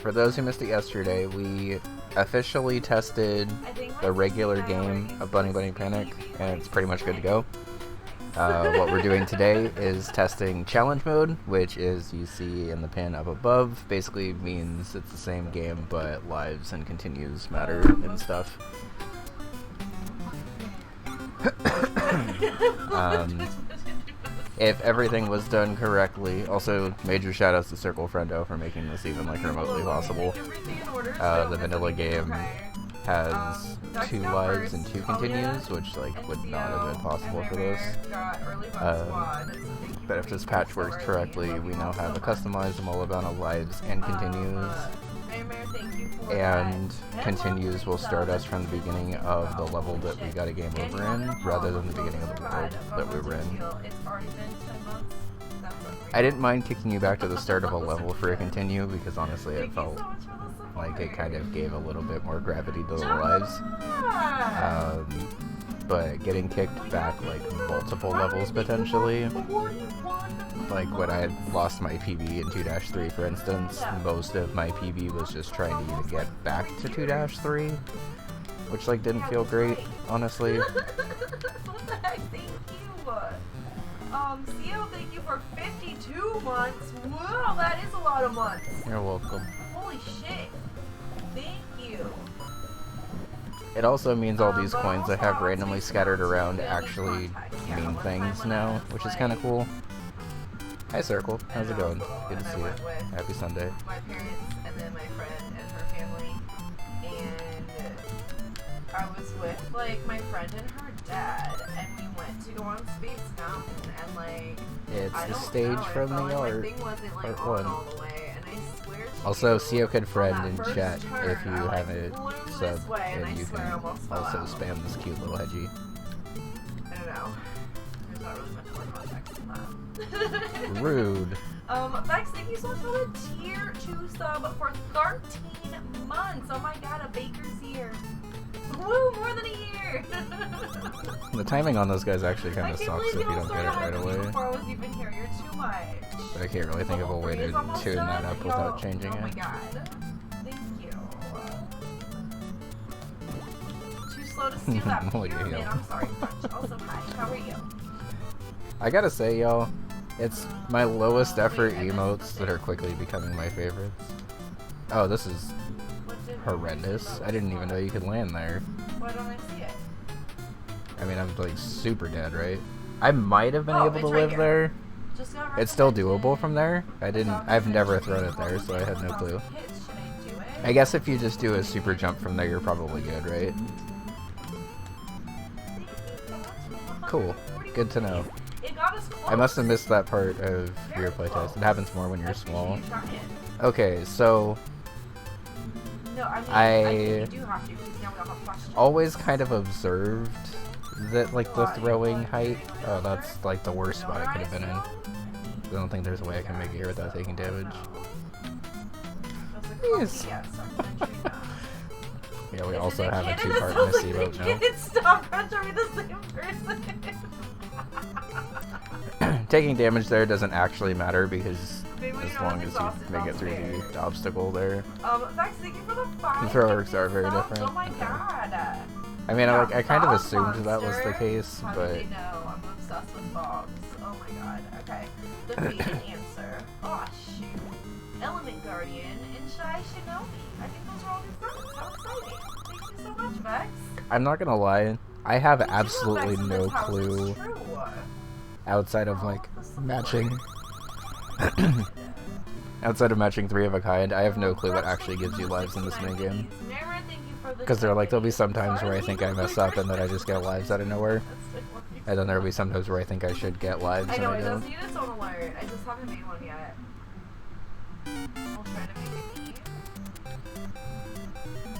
for those who missed it yesterday, we officially tested the regular game of Bunny Bunny Panic, and it's pretty much good to go. What we're doing today is testing challenge mode, which is, you see in the pin up above, basically means it's the same game, but lives and continues matter and stuff. If everything was done correctly, also major shoutouts to Circle Friendo for making this even like remotely possible. The vanilla game has 2 lives and 2 continues, which like would not have been possible for this. But if this patch works correctly, we now have a customizable amount of lives and continues. And continues will start us from the beginning of the level that we got a game over in, rather than the beginning of the world that we were in. I didn't mind kicking you back to the start of a level for a continue, because honestly it felt like it kind of gave a little bit more gravity to the lives. But getting kicked back like multiple levels potentially, like when I had lost my PB in 2-3 for instance, most of my PB was just trying to even get back to 2-3, which like didn't feel great, honestly. What the heck? Thank you. CEO, thank you for 52 months. Wow, that is a lot of months. You're welcome. Holy shit. Thank you. It also means all these coins I have randomly scattered around actually mean things now, which is kind of cool. Hi Circle, how's it going? Good to see you. Happy Sunday. My parents and then my friend and her family, and I was with like my friend and her dad, and we went to go on Space Mountain, and like it's the stage from the art. Thing wasn't like Part 1. all the way, and I swear Also, CEO could friend in chat turn, if you haven't subbed, way, and you can also spam this cute little hedgie. I don't know. There's not really much more context than that. Rude. Bex, thank you so much for the tier 2 sub for 13 months. Oh my god, a baker's year. Woo, more than a year. The timing on those guys actually kind of sucks if you don't get it right away. Before I was even here, you're too much. But I can't really think of a way to tune that up without changing it. Oh my it. god. Thank you. Too slow to steal that pyramid. I'm sorry, Punch. Also, hi. How are you? I gotta say, y'all, it's my lowest effort emotes that are quickly becoming my favorites. Oh, this is horrendous. I didn't even know you could land there. Why don't I see it? I mean, I'm like super dead, right? I might have been able to live there. It's still doable from there. I've never thrown it there, so I had no clue. I guess if you just do a super jump from there, you're probably good, right? Cool. Good to know. I must have missed that part of your playtest. It happens more when you're small. Okay, so I always kind of observed that like the throwing height, oh, that's like the worst spot I could have been in. I don't think there's a way I can make it here without taking damage. Yes. Yeah, we also have a 2-part Missy emote now. Stop pressuring the same person. Taking damage there doesn't actually matter because as long as you make it through the obstacle there. Bex, thank you for the 5. The throwworks are very different. Oh my god. I mean, I kind of assumed that was the case, but No, I'm obsessed with bombs. Oh my god. Okay. The maiden answer. Oh shoot. Element Guardian and Shy Shinobi. I think those are all new friends. How exciting. Thank you so much, Bex. I'm not gonna lie, I have absolutely no clue outside of like matching outside of matching 3 of a kind. I have no clue what actually gives you lives in this minigame. Because there'll be some times where I think I mess up and then I just get lives out of nowhere. And then there'll be some times where I think I should get lives and I don't. I know, it does need its own alert. I just haven't made one yet. I'll try to make it eat.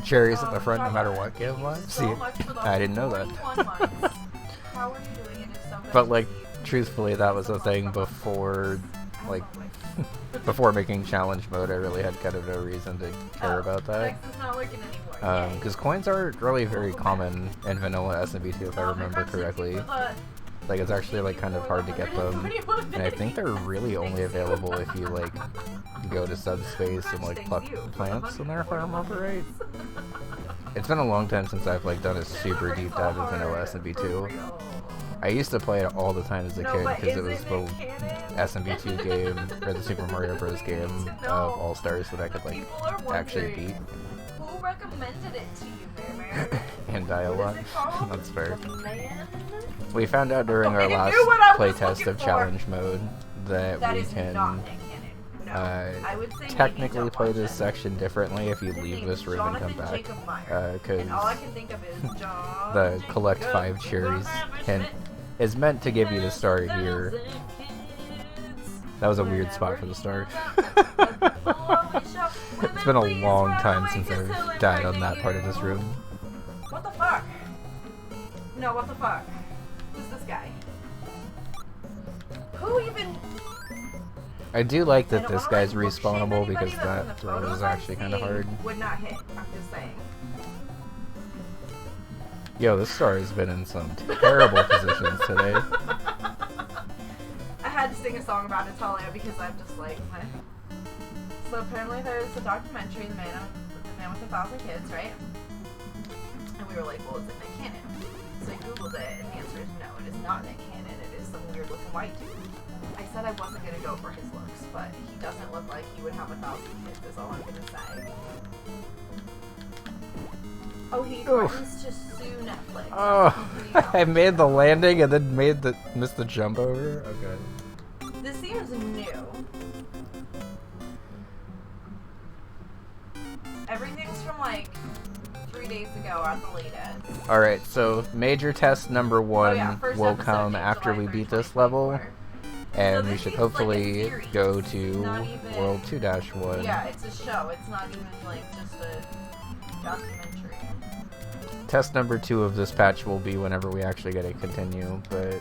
Cherries at the front no matter what give lives? See, I didn't know that. How are you doing? It is so good. But like, truthfully, that was a thing before, like, before making challenge mode. I really had kind of no reason to care about that. Because coins are really very common in vanilla SMB2 if I remember correctly. Like, it's actually like kind of hard to get them, and I think they're really only available if you like go to subspace and like pluck plants in there if I remember right. It's been a long time since I've like done a super deep dive into vanilla SMB2. I used to play it all the time as a kid because it was the SMB2 game, or the Super Mario Bros. Game of All-Stars that I could like actually beat. Who recommended it to you, Mare? And dialogue. That's fair. We found out during our last playtest of challenge mode that we can technically play this section differently if you leave this room and come back. Because the collect 5 cherries hint is meant to give you the star here. That was a weird spot for the star. It's been a long time since I've died on that part of this room. What the fuck? No, what the fuck? Who's this guy? Who even... I do like that this guy's respawnable because that throw is actually kind of hard. Would not hit, I'm just saying. Yo, this star has been in some terrible positions today. I had to sing a song about Natalia because I'm just like, meh. So apparently there's a documentary, The Man with 1,000 Kids, right? And we were like, well, is it Nick Cannon? So I googled it, and the answer is no, it is not Nick Cannon. It is some weird looking white dude. I said I wasn't gonna go for his looks, but he doesn't look like he would have 1,000 kids, is all I'm gonna say. Oh, he threatens to sue Netflix. Oh, I made the landing and then missed the jump over? Okay. This seems new. Everything's from like 3 days ago at the latest. Alright, so major test number 1 will come after we beat this level. And we should hopefully go to World 2-1. Yeah, it's a show. It's not even like just a documentary. Test number 2 of this patch will be whenever we actually get a continue, but...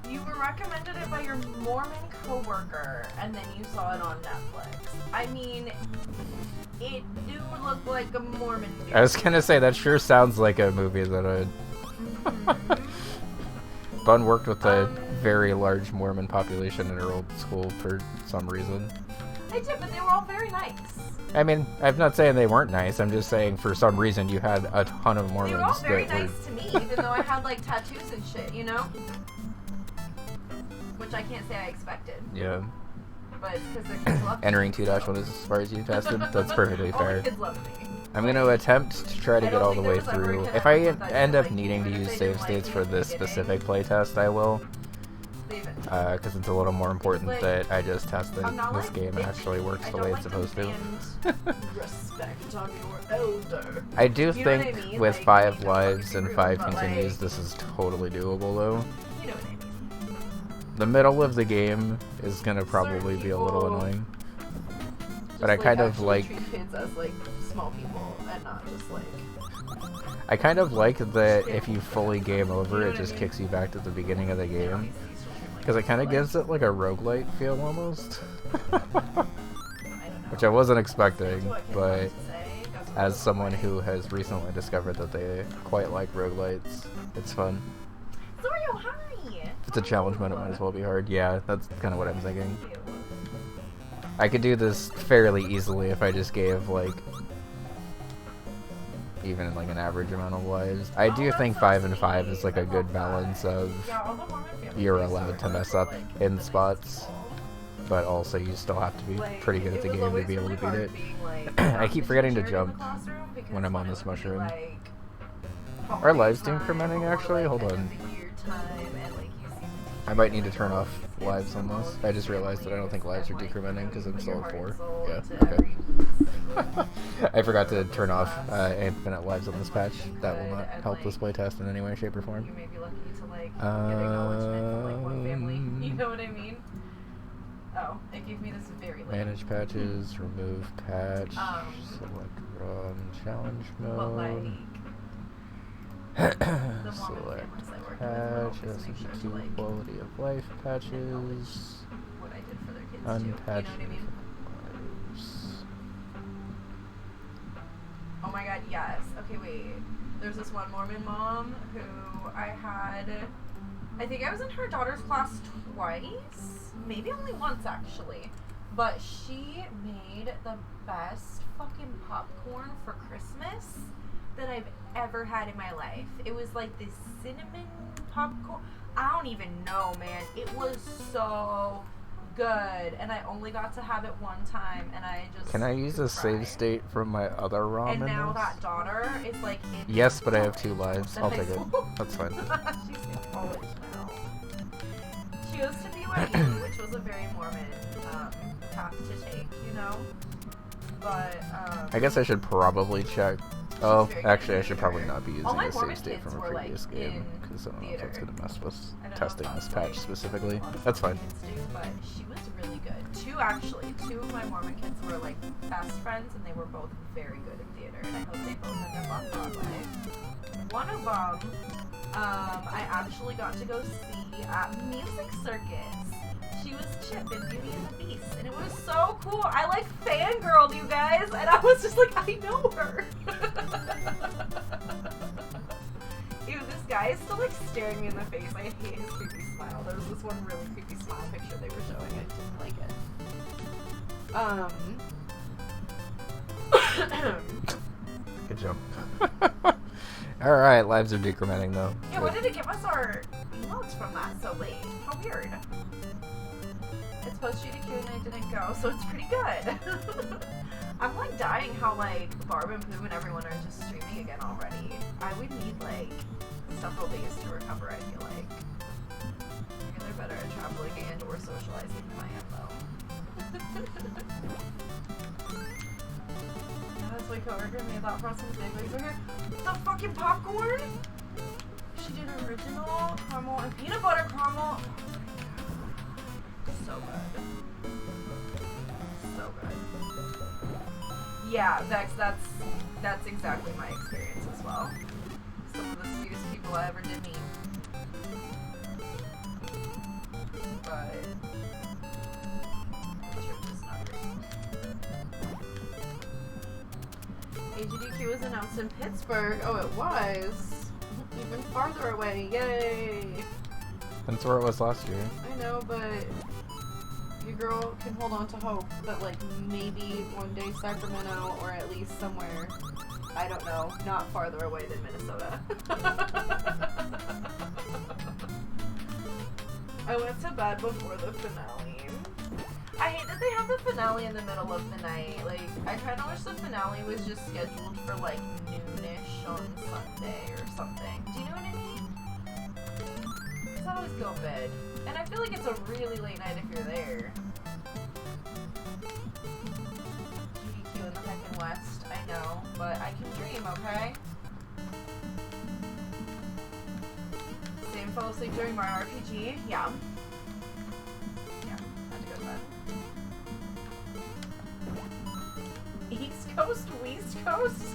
You were recommended it by your Mormon coworker, and then you saw it on Netflix. I mean, it do look like a Mormon dude. I was gonna say, that sure sounds like a movie that I'd... Bun worked with a very large Mormon population in her old school for some reason. I did, but they were all very nice. I mean, I'm not saying they weren't nice. I'm just saying for some reason you had a ton of Mormons. They were all very nice to me, even though I had like tattoos and shit, you know? Which I can't say I expected. Yeah. But it's because their kids love me. Entering 2-1 is as far as you tested. That's perfectly All fair. the kids love me. I'm going to attempt to try to get all the way through. If I end up needing to use save states for this specific playtest, I will. Because it's a little more important that I just test that this game actually works the way it's supposed to. I do think with 5 lives and 5 continues, this is totally doable though. The middle of the game is going to probably be a little annoying. But I kind of like... kids as like small people and not just like... I kind of like that if you fully game over, it just kicks you back to the beginning of the game. Because it kind of gives it like a roguelite feel almost. Which I wasn't expecting, but as someone who has recently discovered that they quite like roguelites, it's fun. If it's a challenge mode, it might as well be hard. Yeah, that's kind of what I'm thinking. I could do this fairly easily if I just gave like even like an average amount of lives. I do think 5 and 5 is like a good balance of you're allowed to mess up in spots, but also you still have to be pretty good at the game to be able to beat it. I keep forgetting to jump when I'm on this mushroom. Are lives decrementing actually? Hold on. I might need to turn off lives on this. I just realized that I don't think lives are decrementing because I'm still at 4. Yeah, okay. I forgot to turn off infinite lives on this patch. That will not help this playtest in any way, shape, or form. You know what I mean? Oh, it gave me this very late. Manage patches, remove patch, select run, challenge mode. Select patch, SMB2 quality of life patches, unpatched lives. Oh my god, yes. Okay, wait. There's this one Mormon mom who I had... I think I was in her daughter's class twice. Maybe only once, actually. But she made the best fucking popcorn for Christmas that I've ever had in my life. It was like this cinnamon popcorn. I don't even know, man. It was so good, and I only got to have it one time, and I just... Can I use a save state from my other ROM And in now this? that daughter is like in Yes, but I have college. 2 lives. I'll take it. That's fine. She's in college now. She goes to BYU, which was a very Mormon path to take, you know? But, I guess I should probably check. Oh, actually, I should probably not be using my a Mormon save state kids from a were, previous like, game, in because I don't know if that's theater. going to mess with I don't know testing if this that's, patch like, specifically. a lot of That's fine. kids do, but she was really good. Two, actually. Two of my Mormon kids were, like, best friends, and they were both very good in theater, and I hope they both end up on Broadway. One of them, I actually got to go see at Music Circus. She was Chip in Beauty and the Beast, and it was so cool. I like fangirled, you guys, and I was just like, I know her. Ew, this guy is still like staring me in the face. I hate his creepy smile. There was this one really creepy smile picture they were showing. I didn't like it. Good job. Alright, lives are decrementing though. Yeah, why did it give us our emotes from that so late? How weird. It's post GDQ and I didn't go, so it's pretty good. I'm like dying how like Barb and Pooh and everyone are just streaming again already. I would need like several days to recover, I feel like. Maybe they're better at traveling and or socializing than I am though. That's my coworker made that for us in the big leagues. Okay, the fucking popcorn? She did original caramel and peanut butter caramel. So good. So good. Yeah, Vex, that's exactly my experience as well. Some of the sweetest people I ever did meet. But the trip is not great. AGDQ was announced in Pittsburgh. Oh, it was. Even farther away. Yay! That's where it was last year. I know, but your girl can hold on to hope that, like, maybe one day Sacramento, or at least somewhere, I don't know, not farther away than Minnesota. I went to bed before the finale. I hate that they have the finale in the middle of the night. Like, I kind of wish the finale was just scheduled for, like, noonish on Sunday or something. Do you know what I mean? Because I always go to bed. And I feel like it's a really late night if you're there. GDQ in the heckin' West, I know, but I can dream, okay? Same fell asleep during my RPG? Yeah. Yeah, had to go to bed. East Coast, West Coast?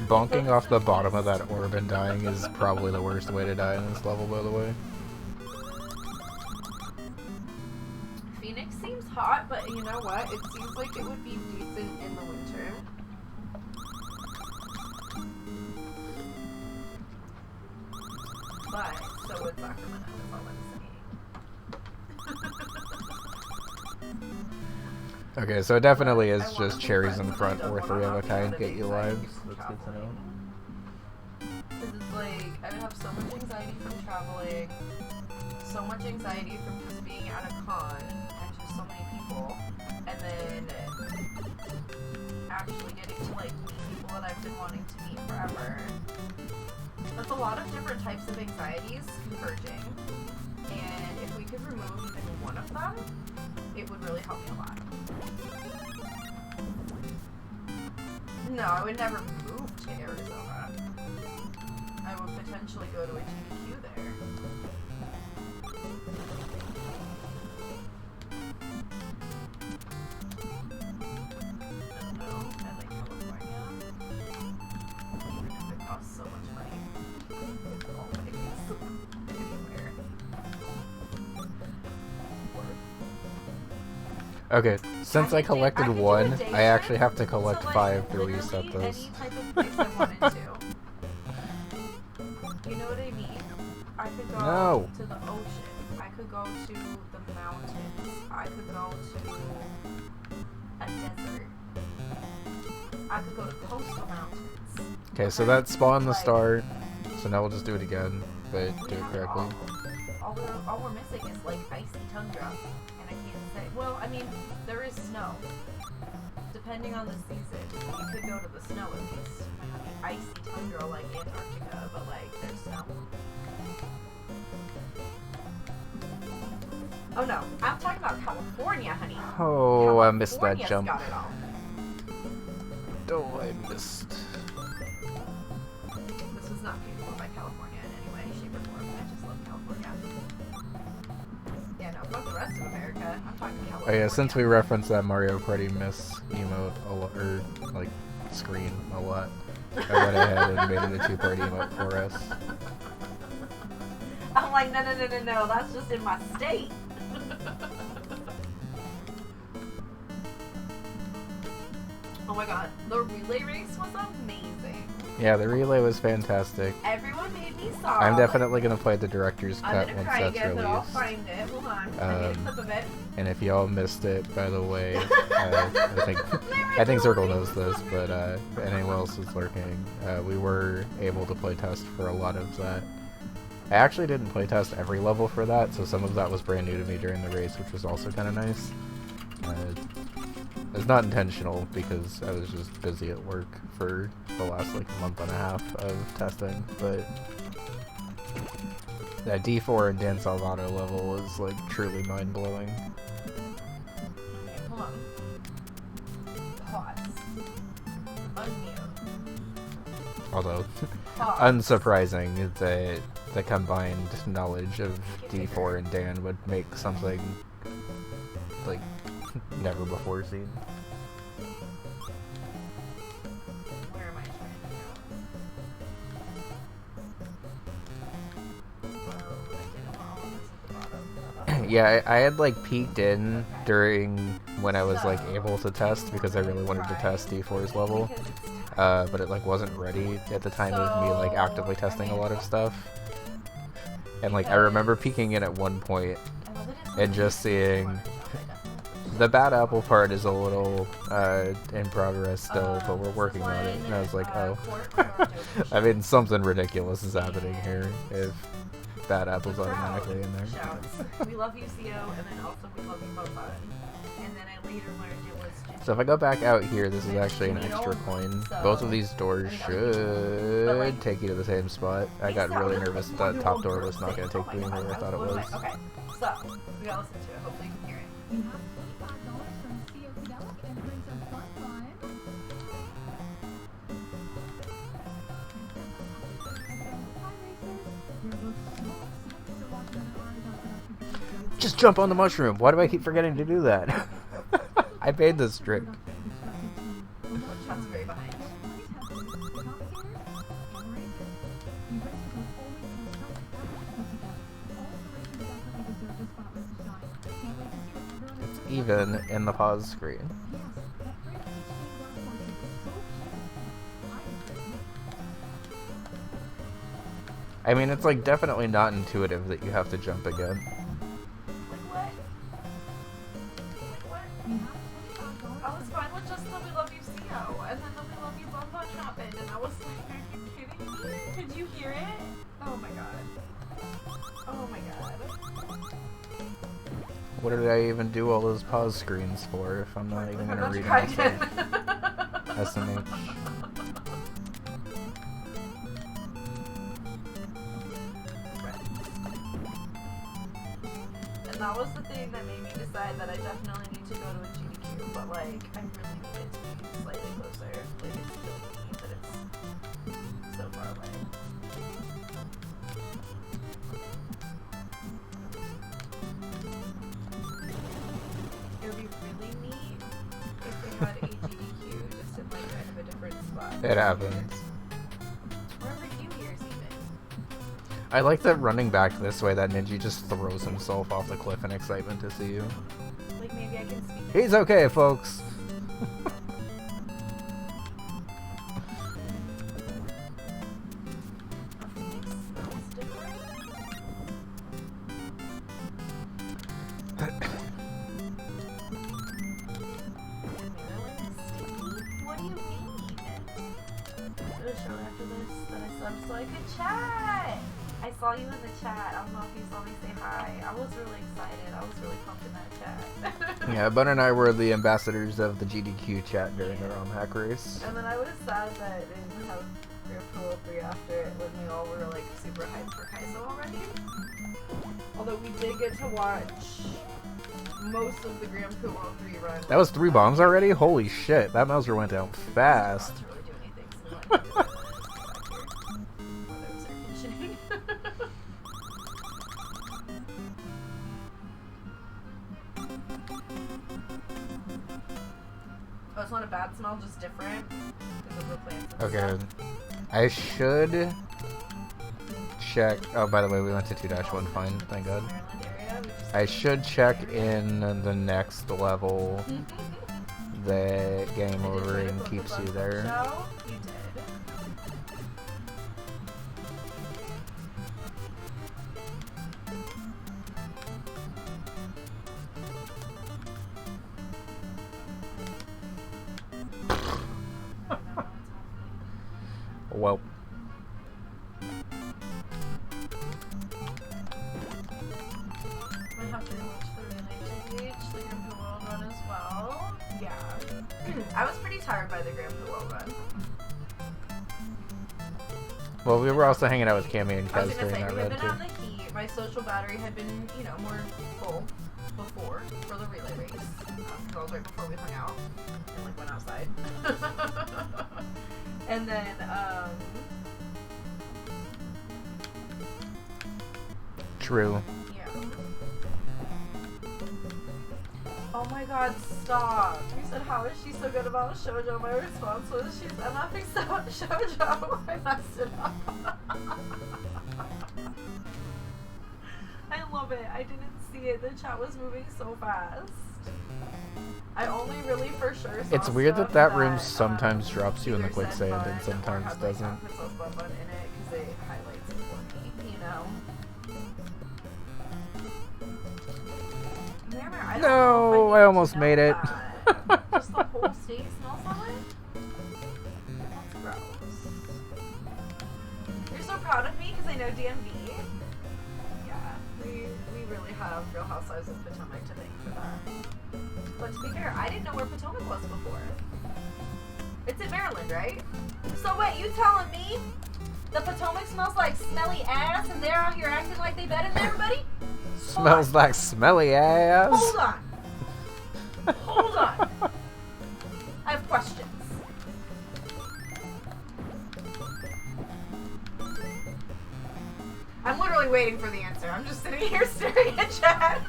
Bonking off the bottom of that orb and dying is probably the worst way to die in this level, by the way. Phoenix seems hot, but you know what? It seems like it would be decent in the winter. But, so would Sacramento, is all I'm saying. Okay, so it definitely is I want just to be cherries friends in with front you, or don't 3 of wanna a kind have get you anxiety lives. from That's good to know. Because it's like, I would have so much anxiety from traveling, so much anxiety from just being at a con, and just so many people, and then actually getting to like meet people that I've been wanting to meet forever. That's a lot of different types of anxieties converging, and if we could remove even one of them, it would really help me a lot. No, I would never move to Arizona. I would potentially go to a GDQ there. I don't know. I like California. Even if it costs so much money. Always. Anywhere. Okay, since I collected could do a 1, day I actually trip have to collect to, like, 5 to reset literally those. any type of place I wanted to. You know what I mean? I could go No. to the ocean. I could could go to the mountains. I could go to a desert. I could go to coastal mountains. Okay, so that spawned the start. So now we'll just do it again, but do it correctly. All we're missing is like icy tundra, and I can't say. Well, I mean, there is snow. Depending on the season, you could go to the snow at least. Icy tundra like Antarctica, but like there's snow. Oh no, I'm talking about California, honey. Oh, I missed that California's jump. got it all. Oh, I missed. This was not paid for by California in any way, shape, or form. I just love California. Yeah, no, fuck the rest of America. I'm talking Oh California. yeah, since we referenced that Mario Party miss emote a lot, or like screen a lot, I went ahead and made it a two-part emote for us. I'm like, no, that's just in my state. Oh my god, the relay race was amazing. Yeah, the relay was fantastic. Everyone made me sob. I'm definitely gonna play the director's cut once cry that's again, but I'll released. find it. Hold on, I need a clip of it. And if y'all missed it, by the way, I think Circle knows this, but anyone else is lurking, we were able to playtest for a lot of that. I actually didn't playtest every level for that, so some of that was brand new to me during the race, which was also kind of nice. It's not intentional because I was just busy at work for the last like month and a half of testing, but that D4 and Dan Salvato level is like truly mind-blowing. Hold on. Pause. Unmute. Although, Pause. unsurprising, the combined knowledge of D4 and Dan would make something like never before seen. Where am I trying to go? Well, I didn't want all of this at the bottom. Yeah, I had like peeked in during when I was like able to test because I really wanted to test D4's level, but it like wasn't ready at the time of me like actively testing a lot of stuff. And like I remember peeking in at one point and just seeing the bad apple part is a little in progress still, but we're working on it. And I was like, oh, I mean something ridiculous is happening here if bad apple's automatically in there. Shouts. We love you, CO, and then also we love you, Boba. And then I later learned it was So if I go back out here, this is actually an extra coin. Both of these doors should take you to the same spot. I got really nervous that top door was not going to take me where I thought it was. Okay, so we gotta listen to it. Hopefully you can hear it. Just jump on the mushroom. Why do I keep forgetting to do that? I made this trick. Shots very behind. It's even in the pause screen. I mean, it's like definitely not intuitive that you have to jump again. I was fine with just the we love you CO, and then the we love you Bumba happened, and I was like, are you kidding me? Could you hear it? Oh my god. Oh my god. What did I even do all those pause screens for if I'm not even going to read anything? SMH. And that was the thing that made me decide that I definitely need to go to a GDQ, but like, I really need it to be slightly closer. Like, it's killing me that it's so far away. It would be really neat if they had a GDQ just in like kind of a different spot. It happens. Or every few years even. I like that running back this way, that Ninja just throws himself off the cliff in excitement to see you. Like maybe I can speak. He's okay, folks. Subs so I could chat. I saw you in the chat. I don't know if you saw me say hi. I was really excited. I was really pumped in that chat. Yeah, Bun and I were the ambassadors of the GDQ chat during the ROM hack race. And then I was sad that they didn't have Grand Pool 3 after it when we all were like super hyped for Kaizo already. Although we did get to watch most of the Grand Pool 3 run. That was 3 bombs already? Holy shit, that Mauser went down fast. Oh, it's not a bad smell, just different because of the plants. Okay, I should check. Oh, by the way, we went to 2-1 fine, thank God. I should check in the next level that game over and keeps you there. You did. Well. Might have to watch the Relay TH, the Grand Prix World Run as well. Yeah. I was pretty tired by the Grand Prix World Run. Well, we were also hanging out with Cammy and I was Kaz gonna during say, that we had run been too. on the heat. My social battery had been, you know, more full before for the relay race. That was right before we hung out and like went outside. And then, True. yeah. Oh my god, stop. You said, how is she so good about shoujo? My response was, she's MFing shoujo. I messed it up. I love it. I didn't see it. The chat was moving so fast. I only really for sure saw It's weird stuff that room sometimes drops you in the either quick said sand fun and or sometimes had, like, doesn't. Princess Bun Bun in it because it highlights it for me, you know? Remember, I don't know No, if I need to almost know made it. that. Just the whole state smells that way? That's gross. You're so proud of me because I know DMV. Yeah, we really have Real Housewives of Potomac to thank for that. But to be fair, I didn't know where Potomac was before. It's in Maryland, right? So wait, you telling me the Potomac smells like smelly ass and they're out here acting like they better than everybody? Smells like smelly ass. Hold on. Hold on. I have questions. I'm literally waiting for the answer. I'm just sitting here staring at chat.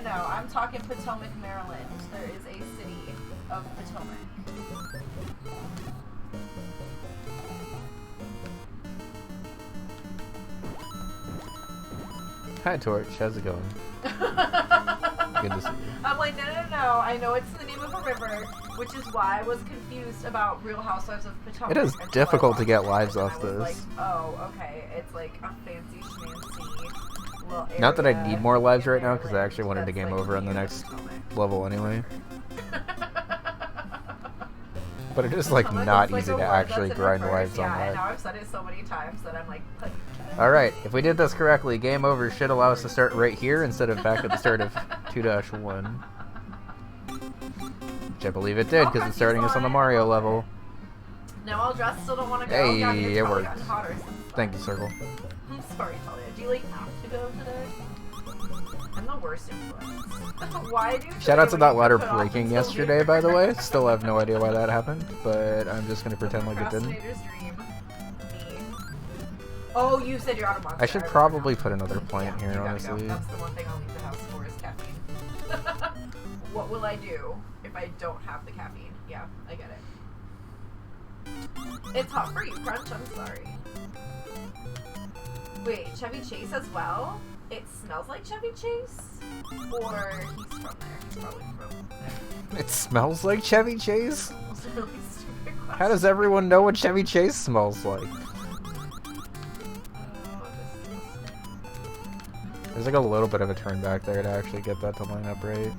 No. I'm talking Potomac, Maryland. There is a city of Potomac. Hi Torch, how's it going? Good to see you. I'm like, no. I know it's the name of a river, which is why I was confused about Real Housewives of Potomac. It is until I difficult to watched get it, lives and off I was this. like, oh, okay. It's like a fancy schmancy little area. Not that I need more lives right now, because I Maryland actually wanted to that's, game like, over on the near next Potomac. level anyway. But it is like Potomac not is, like, easy a to word actually that's in grind reverse. lives on Yeah, I know. that. I've said it so many times that I'm like, Alright, if we did this correctly, game over should allow us to start right here instead of back at the start of 2-1. Which I believe it did, because it's starting us on the Mario level. No, all dressed, still don't want to go. Hey, Yeah, it's it probably worked. gotten hotter since Thank you, then. Circle. I'm sorry, Talia. Do you like have to go today? I'm the worst influence. Why do you Shout out to that ladder put off breaking until yesterday, here? by the way. Still have no idea why that happened, but I'm just going to pretend like it didn't. Procrastinator's dream. Me. Oh, you said you're out of monster. I should probably put another plant here, you gotta honestly. Go. That's the one thing I'll leave the house for is caffeine. What will I do if I don't have the caffeine? Yeah, I get it. It's hot for you, Crunch. I'm sorry. Wait, Chevy Chase as well? It smells like Chevy Chase? Or he's from there? He's probably from there. It smells like Chevy Chase? That's a really stupid question. How does everyone know what Chevy Chase smells like? There's like a little bit of a turn back there to actually get that to line up right. I'm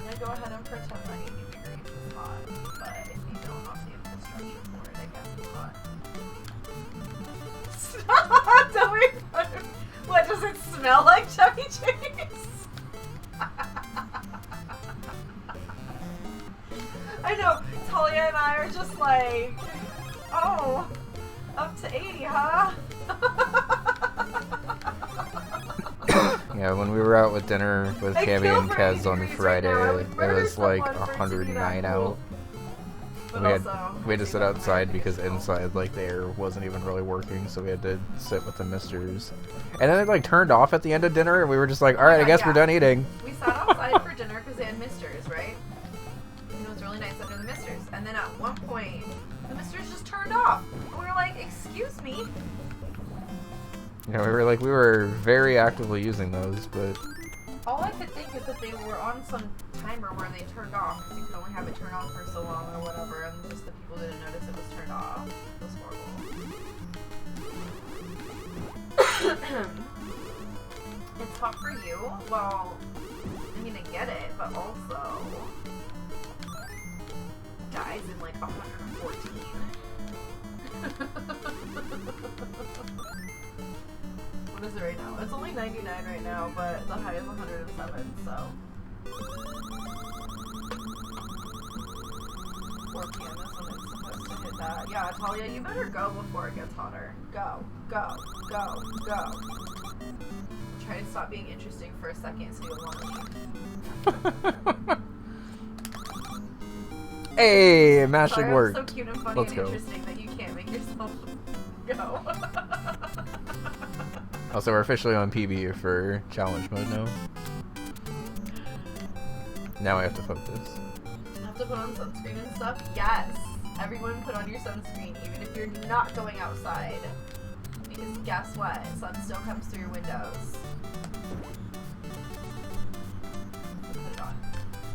gonna go ahead and pretend that 80 degrees is hot, but if you don't have the infrastructure for Don't make fun of me. What, does it smell like Chuck E. Cheese? I know, Talia and I are just like, oh, up to 80, huh? Yeah, when we were out with dinner with Cammy and Kez on Friday, it was like 109 out. We had to sit outside because inside, like, the air wasn't even really working, so we had to sit with the misters. And then it, like, turned off at the end of dinner, and we were just like, alright, I guess we're done eating. We sat outside for dinner because they had misters, right? And it was really nice under the misters. And then at one point, the misters just turned off. And we were like, excuse me? You know, we were very actively using those, but... All I could think is that they were on some timer where they turned off, because you could only have it turned on for so long or whatever, and just the people didn't notice it was turned off. It was horrible. It's hot for you? Well, I mean, I get it, but also... Guys in like 114. What is it right now? It's only 99 right now, but the high is 107, so... 4 p.m. is when it's supposed to hit that. Yeah, Talia, you better go before it gets hotter. Go, go, go, go. Try to stop being interesting for a second so you'll want to leave. Hey, mash Sorry, it worked. I'm so cute and funny Let's and go. interesting that you can't make yourself go. Also, we're officially on PB for challenge mode now. Now I have to focus. Have to put on sunscreen and stuff? Yes! Everyone put on your sunscreen, even if you're not going outside. Because guess what? Sun still comes through your windows. Put it on.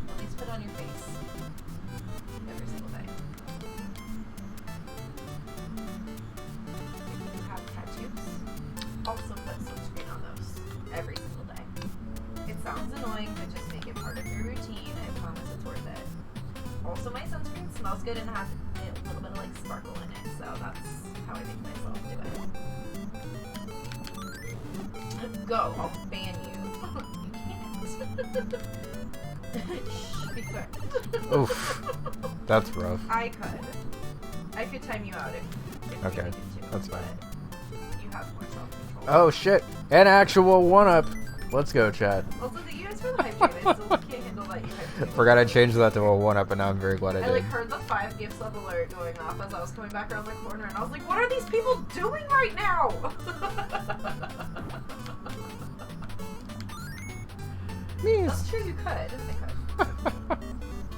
At least put it on your face. Every single day. If you have tattoos, also put sunscreen on those. Every single day. It sounds annoying, but just make it part of your routine. I promise it's worth it. Also, my sunscreen smells good and has a little bit of like sparkle in it, so that's how I make myself do it. Go, I'll ban you. You can't. Shh, be quick. Oof. That's rough. I could time you out if Okay, you needed to, that's fine. but you have more self-control. Oh shit! An actual one-up! Let's go, chat. Also, thank you guys for the hype train. I still can't handle that you hype train. Forgot I changed that to a one-up, and now I'm very glad I I did. like heard the 5 gifts up alert going off as I was coming back around the corner, and I was like, what are these people doing right now? That's true, you could. I could.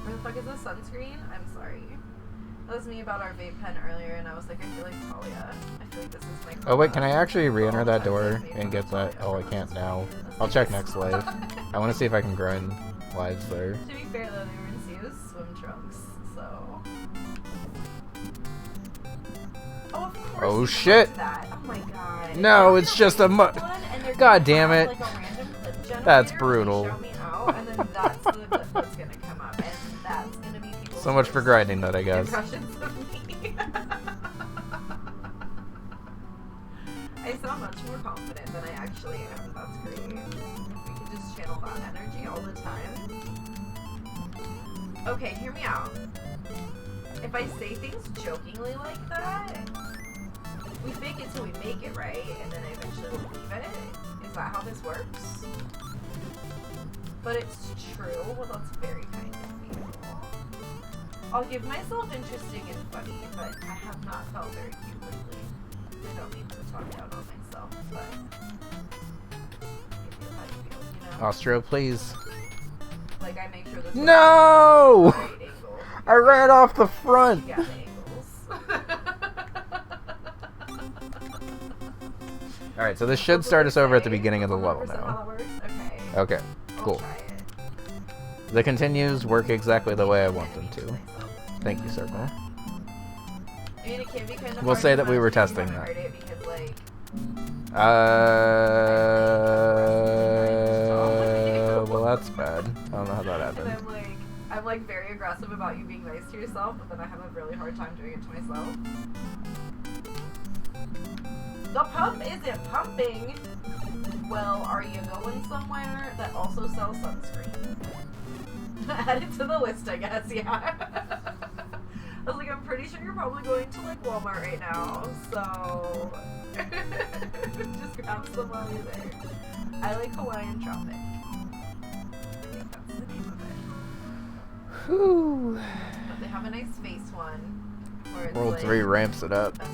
Where the fuck is this sunscreen? I'm sorry. That was me about our vape pen earlier, and I was like, I feel like Talia. I feel like this is my... Oh wait, can I actually re-enter that door and get that? Oh, I can't now. I'll check next live. I want to see if I can grind lives there. To be fair though, they were in Sia's swim trunks, so... Oh, of course Oh you shit! clicked that. Oh my god. No, it's just a God damn it. Like a random clip generator That's where brutal. you show me out, and then that's the clip that's gonna come up, and that's gonna be people's So much for first grinding that, I guess. impressions of me. I sound much more confident than I actually am. That's great. We can just channel that energy all the time. Okay, hear me out. If I say things jokingly like that, we fake it till we make it, right? And then I eventually will believe it. Is that how this works? But it's true. Well, that's very kind of you. I'll give myself interesting and funny, but I have not felt very cute lately. I don't mean to talk down on myself, but it feels how you feel, you know? Austro, please. Like, I make sure this No! right angle. I ran off the front! Yeah, the angles. Alright, so this should start us over at the beginning of the level 100% how now. that works? Okay. Okay, I'll cool. try it. The continues work exactly the way I want them to. Thank you, Circle. I mean, it can be kind of We'll hard say that we were sometimes if testing you haven't that. heard it because, like, Well, that's bad. I don't know how that and happened. I'm like very aggressive about you being nice to yourself, but then I have a really hard time doing it to myself. The pump isn't pumping. Well, are you going somewhere that also sells sunscreen? Add it to the list, I guess, yeah. I was like, I'm pretty sure you're probably going to like Walmart right now, so just grab some while you're there. I like Hawaiian Tropic. I think that's the name of it. Whew. But they have a nice face one. Where it's World like 3 ramps it up. a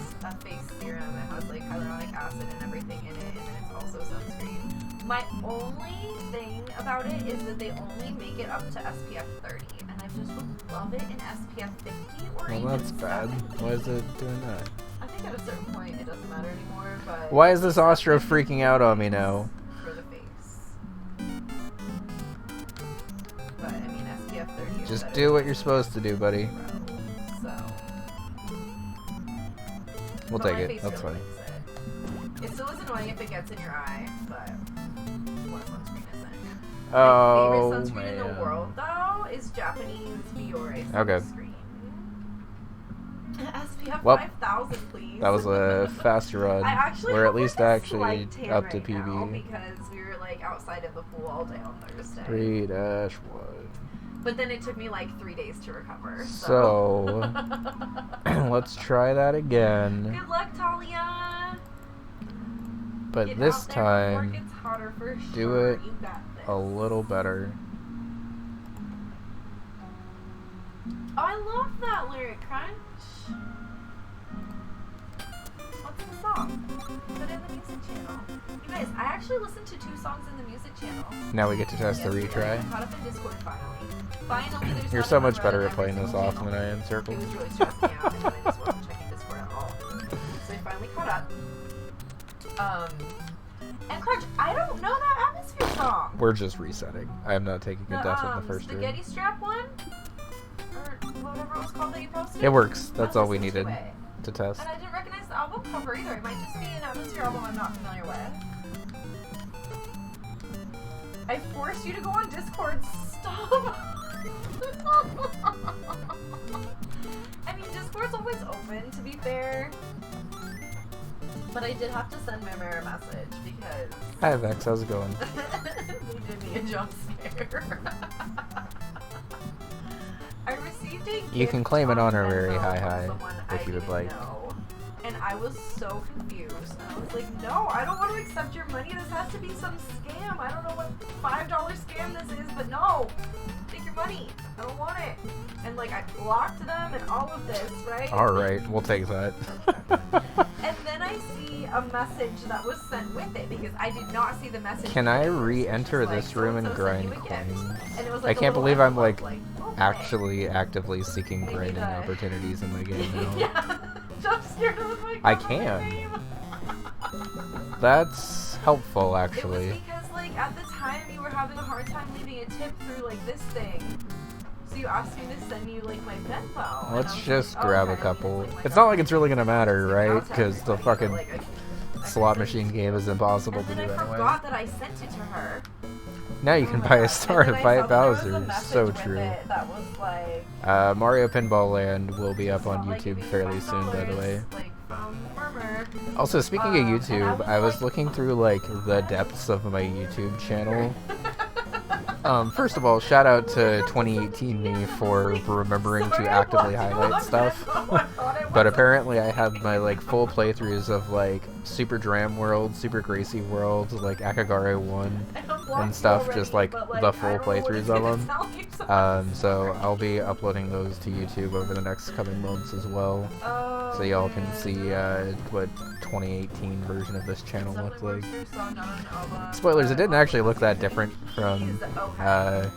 face serum. It has like hyaluronic acid and everything in it, and then it's also sunscreen. My only thing about it is that they only make it up to SPF 30, and I just would love it in SPF 50 or even Well, that's bad. 70. Why is it doing that? I think at a certain point it doesn't matter anymore, but... Why is this Ostro freaking out on me now? For the face. But, I mean, SPF 30 is Just better do what than you're supposed to do, buddy. So... We'll But take my it. face That's really fine. likes it. It still is annoying if it gets in your eye, but what sunscreen isn't? Oh, My favorite sunscreen in the man. world, though, is Japanese Biore sunscreen. Okay. SPF Well, 5000, please. That was a fast run. I actually Or at have, least like, a actually slight tan up to right now PB. because we were like outside of the pool all day on Thursday. 3-1. But then it took me like 3 days to recover. So, let's try that again. Good luck, Talia. But Get this out there before it time, gets hotter for do sure. it You got this. a little better. Oh, I love that lyric, Crunch. What's the song? Put it in the music channel. You guys, I actually listened to 2 songs in the music channel. Now we get to test the yesterday. retry. I caught up in Discord finally. Finally, there's You're not so a much run better on at every playing this single off channel. than I am, It Circle. was really stressing me out, and then I just wasn't checking Discord at all. So I finally caught up. And Crunch, I don't know that atmosphere song. We're just resetting. I am not taking a death in the first spaghetti room. strap one? Or whatever it was called that you posted? It works. That's I all we listened to needed it. to test. And I didn't recognize the album cover either. It might just be an atmosphere album I'm not familiar with. I forced you to go on Discord. Stop! I mean, Discord's always open, to be fair. But I did have to send Mimir a message because... Hi, Vex. How's it going? they did me a jump scare. I received a You can claim an gift on honorary Venmo hi-hi from someone if I you would didn't like. know. And I was so confused. And I was like, no, I don't want to accept your money. This has to be some scam. I don't know what $5 scam this is, but no. Take your money. I don't want it. And like, I blocked them and all of this, right? Alright, we'll take that. And then I see a message that was sent with it because I did not see the message. Can I before. re-enter It's just this room and "So-and-so sent grind you a gift." coins? And it was I like a can't little believe I'm envelope, like okay. actually actively seeking Maybe grinding the- opportunities in the game now. Yeah, jump scared with my I cover can. name. That's helpful, It actually. was because like at the time you were having a hard time leaving a tip through like this thing. So you asked me to send you like my Venmo. and Let's I was just like, oh, grab a okay, couple. like, my It's not like Venmo. it's really gonna matter, So right? I'll tell Because the everybody, fucking but, like, I slot sent it machine to game is impossible And to then do I anyway. forgot that I sent it to her. Now you Oh can my buy a God. star And to then I fight saw there was a Bowser. message So with true. it that was like, Mario Pinball Land will be up on "Saw, like, YouTube give me fairly soon, by the $5, way. like, from Murmur." Also, speaking of and I YouTube, was I was like, looking through like the depths of my YouTube channel. First of all, shout out to 2018 me for remembering to actively highlight stuff. But apparently I had my like full playthroughs of like Super Dram World, Super Gracie World, like Akagare 1 and stuff, just like the full playthroughs of them. So I'll be uploading those to YouTube over the next coming months as well. So y'all can see what 2018 version of this channel looked like. Spoilers, it didn't actually look that different from That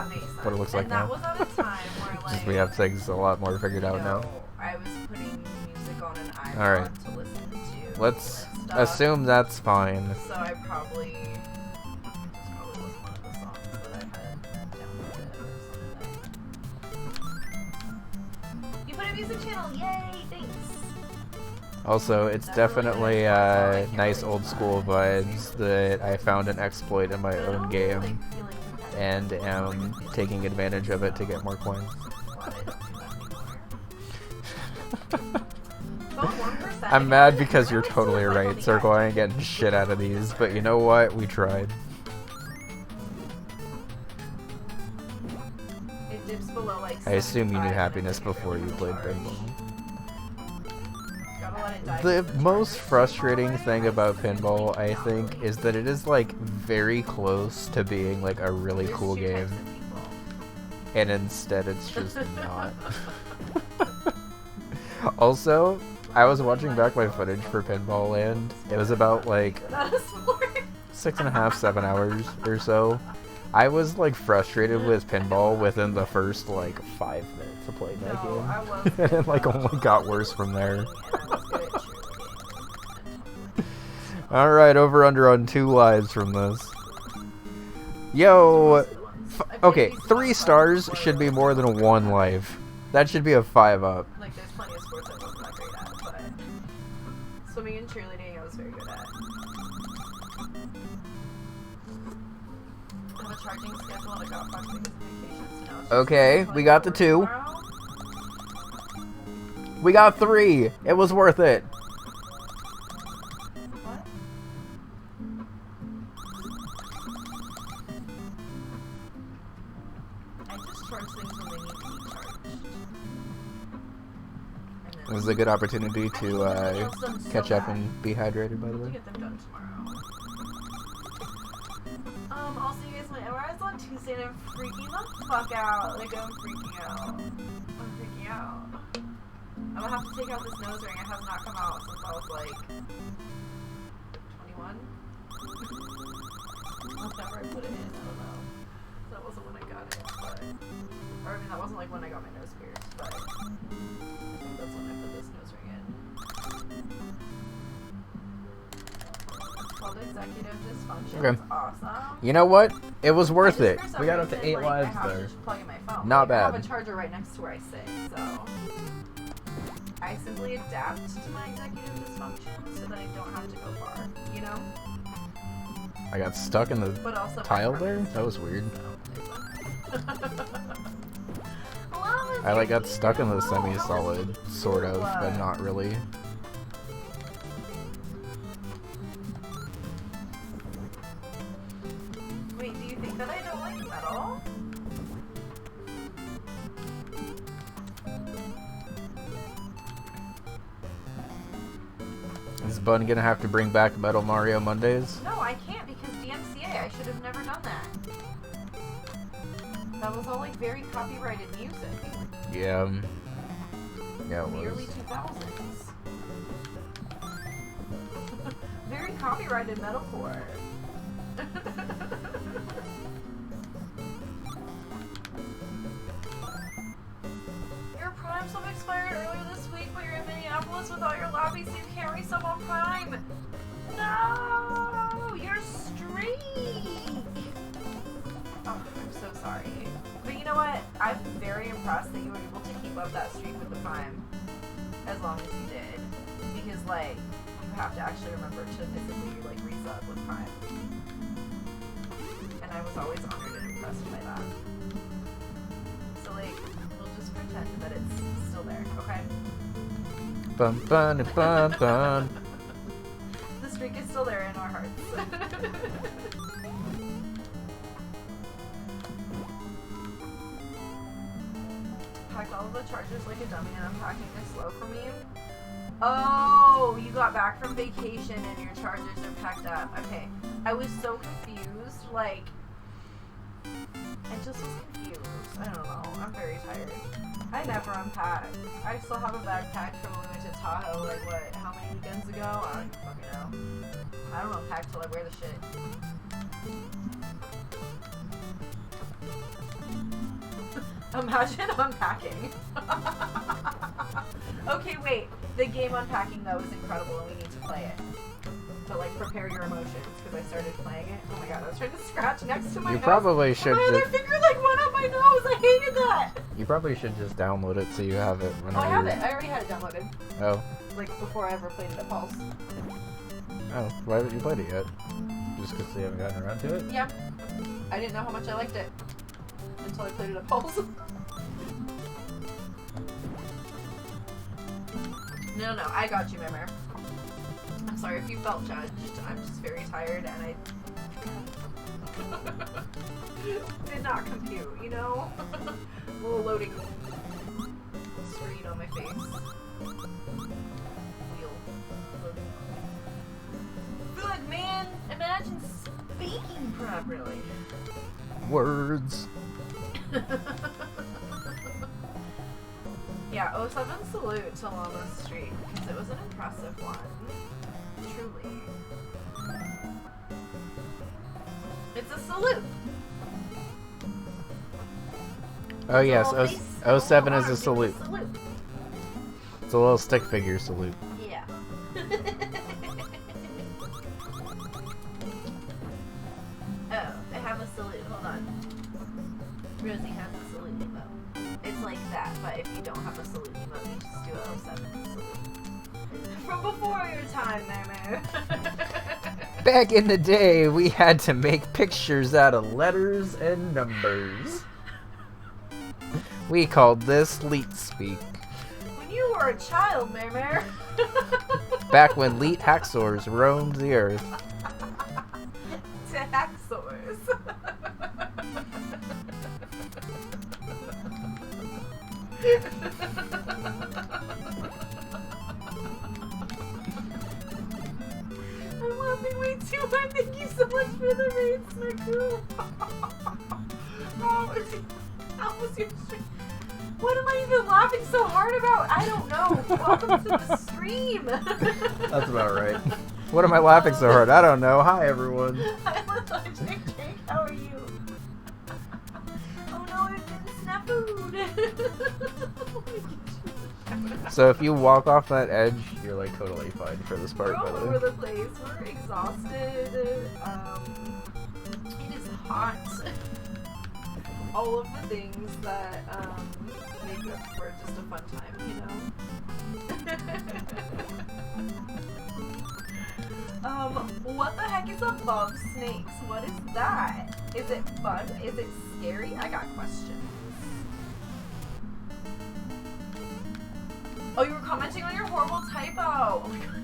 makes sense. what it looks like and now. That was at a time where like Just we have things a lot more figured out now. I was putting music on an iPod Alright. to listen to. Let's and stuff. assume that's fine. So I probably was one of the songs that I had downloaded or something. You put a music channel, yay! Thanks. Also, it's That's really definitely nice. I can't nice really old do school that. vibes that I found an exploit in my But I own don't game like feeling competitive. and am taking advantage of it to get more coins. Glad I don't do that anymore. About 1%. I'm mad because you're totally right, Circle. I ain't getting shit out of these, but you know what? We tried. It dips below like. I assume you knew happiness before you played pinball. The most frustrating thing about pinball, I think, is that it is like very close to being like a really cool game, and instead it's just not. Also, I was watching back my footage for Pinball Land. It was about like 6.5, 7 hours or so. I was like frustrated with pinball within the first like 5 minutes of playing that game. And it like only got worse from there. Alright, over under on 2 lives from this. Yo! Okay, 3 stars should be more than 1 life. That should be a 5 up. Like, there's plenty of sports I wasn't that great at, but swimming and cheerleading I was very good at. I have a charging schedule and I got fucked because of vacations, so now it's just Okay, we got the 2. tomorrow. We got 3! It was worth it. What? I just charge things when they need to be charged. It was a good opportunity to catch up and be hydrated, by the To way. get them done tomorrow. I'll see you guys when MRI's on Tuesday and I'm freaking the fuck out. Like, I'm freaking out. I'm freaking out. I'm gonna have to take out this nose ring. It has not come out since I was like 21. Whenever I put it in, I don't know. That wasn't when I got it, but. Or, I mean, that wasn't like when I got my nose pierced, but. I think that's when I put this nose ring in. It's called executive dysfunction. Okay. It's awesome. You know what? It was worth I it. just, for some We got up to reason, 8 like, lives I have to there. just plug in my phone. Not Like, I have bad. a charger right next to where I sit, so I simply adapt to my executive dysfunction so that I don't have to go far, you know? I got stuck in the But also tile there? That was weird. I like got stuck in the semi-solid, sort of, but not really. Wait, do you think that I don't like metal? Is Bun gonna have to bring back Metal Mario Mondays? No, I can't because DMCA. I should have never done that. That was all like very copyrighted music. Yeah. Yeah, it The early was. 2000s. Very copyrighted metalcore. Your Prime sub expired earlier this week, but you're in Minneapolis without your lobby, so you can't resub on Prime. No, your streak. Oh, I'm so sorry. But you know what? I'm very impressed that you were able to keep up that streak with the Prime as long as you did. Because, like, you have to actually remember to physically, like, resub with Prime. And I was always honored and impressed by that. So, like, we'll just pretend that it's still there, okay? Bun bun bun bun. The streak is still there in our hearts. Packed all of the chargers like a dummy and unpacking is slow for me. Oh, you got back from vacation and your chargers are packed up. Okay. I was so confused. Like, I just was confused. I don't know. I'm very tired. I never unpack. I still have a backpack from when we went to Tahoe, like, what, how many weekends ago? I don't even fucking know. I don't unpack till I wear the shit. Imagine unpacking. Okay, wait. The game Unpacking, though, is incredible and we need to play it. But, like, prepare your emotions, because I started playing it. Oh my god, I was trying to scratch next to my You nose. probably should My other just. finger, like, went up my nose. I hated that. You probably should just download it so you have it Oh, whenever. I have it. I already had it downloaded. Oh. Like, before I ever played it at Pulse. Oh. Why haven't you played it yet? Just because you haven't gotten around to it? Yeah. I didn't know how much I liked it. Until I played it at Pulse. No, I got you, Mimmer. I'm sorry if you felt judged. I'm just very tired and I did not compute, you know? A little loading screen on my face. Wheel. Loading. Good, man! Imagine speaking properly. Words. Yeah, 07 salute to Llama's Street, because it was an impressive one. Truly. It's a salute. Oh yes, It's 07 is a salute. It's a little stick figure salute. Yeah. Oh, I have a salute. Hold on. Rosie has a salute emote. It's like that, but if you don't have a salute emote, you just do a 07 salute. From before your time, Mamo. Back in the day, we had to make pictures out of letters and numbers. We called this Leet Speak. When you were a child, Mamo. Back when Leet hacksaws roamed the earth. To hacksaws. I'm laughing way too hard. Thank you so much for the raid, Snarkoo. How was your stream? What am I even laughing so hard about? I don't know. Welcome to the stream. That's about right. What am I laughing so hard? I don't know. Hi, everyone. Hi, Jake. How are you? Oh no, I've been snafu'd. So if you walk off that edge, you're like totally fine for this part. We're all by the way. over the place. We're exhausted. It is hot. All of the things that make up for just a fun time, you know? What the heck is a love snakes? What is that? Is it fun? Is it scary? I got questions. Oh, you were commenting on your horrible typo. Oh my god.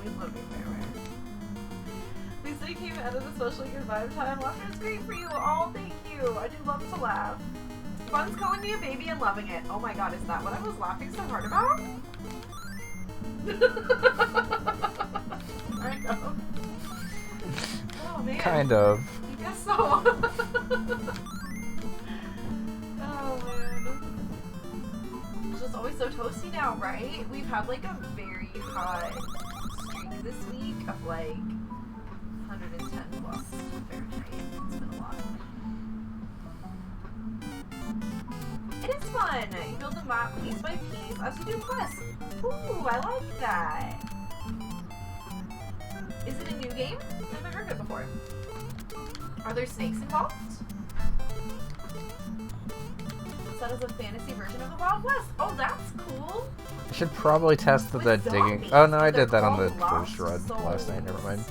We love you, Mary. Lisa, you came out of the socially good vibe time. Laughter is great for you. Oh, thank you. I do love to laugh. Fun's calling me a baby and loving it. Oh my god, is that what I was laughing so hard about? Kind of. Oh man. Kind of. I guess so. Oh man. It's just always so toasty now, right? We've had like a very hot streak this week of like 110 plus Fahrenheit. It's been a lot. It is fun. You build the map piece by piece as you do quests. Ooh, I like that. Is it a new game? I've never heard of it before. Are there snakes involved? That is a fantasy version of the Wild West. Oh, that's cool. I should probably test that digging. zombies, Oh no, I they're did that on the called first run lost last night. Never mind.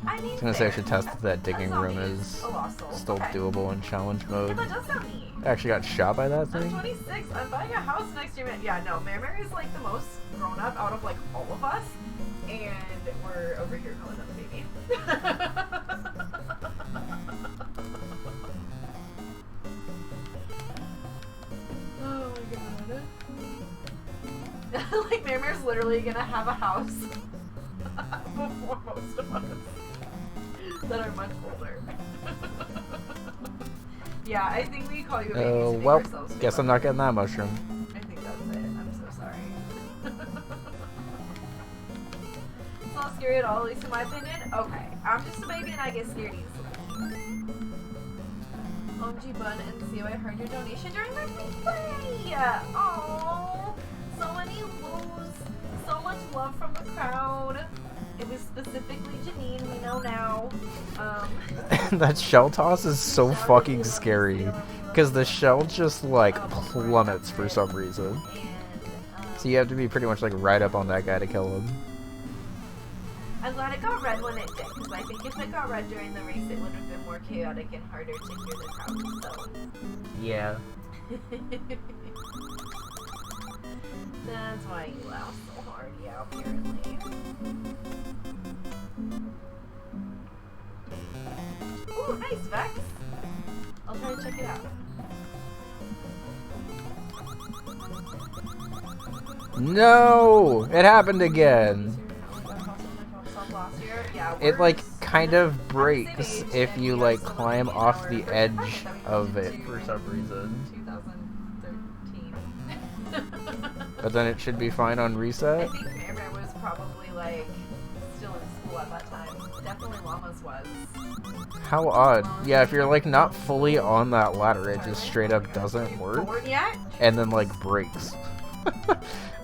I mean, I was gonna say I fair. should test that digging room zombie is a lost soul. still Okay. doable in challenge Yeah, mode. that does sound neat. I actually got shot by that I'm thing. 26. I'm buying a house next year. Yeah, no, Mary is like the most grown up out of like all of us, and we're over here calling them a baby. Oh my god. Like Mary's literally gonna have a house before most of us that are much older. Yeah, I think we call you a baby to make Well, ourselves feel guess I'm better. not getting that mushroom. I think that's it. I'm so sorry. It's not scary at all, at least in my opinion. Okay, I'm just a baby and I get scared easily. OMG Bun and see, I heard your donation during my play. Oh, so many woos, so much love from the crowd. It was specifically Janine, we know now. That shell toss is so fucking scary. Because the shell just like plummets for some reason. So you have to be pretty much like right up on that guy to kill him. I'm glad it got red when it did, because I think if it got red during the race, it would have been more chaotic and harder to hear the crowd, so. Yeah. That's why you laugh so hard, Yeah, apparently. Ooh, nice, Vex. I'll try to check it out. No! It happened again. Yeah, It like kind of breaks if you like climb off the edge of it for some reason. 2013. But then it should be fine on reset. I think Mary was probably like still in school at that time. Definitely Llamas was. How odd. Yeah, if you're like not fully on that ladder, it just straight up doesn't work. Bored yet? And then like breaks.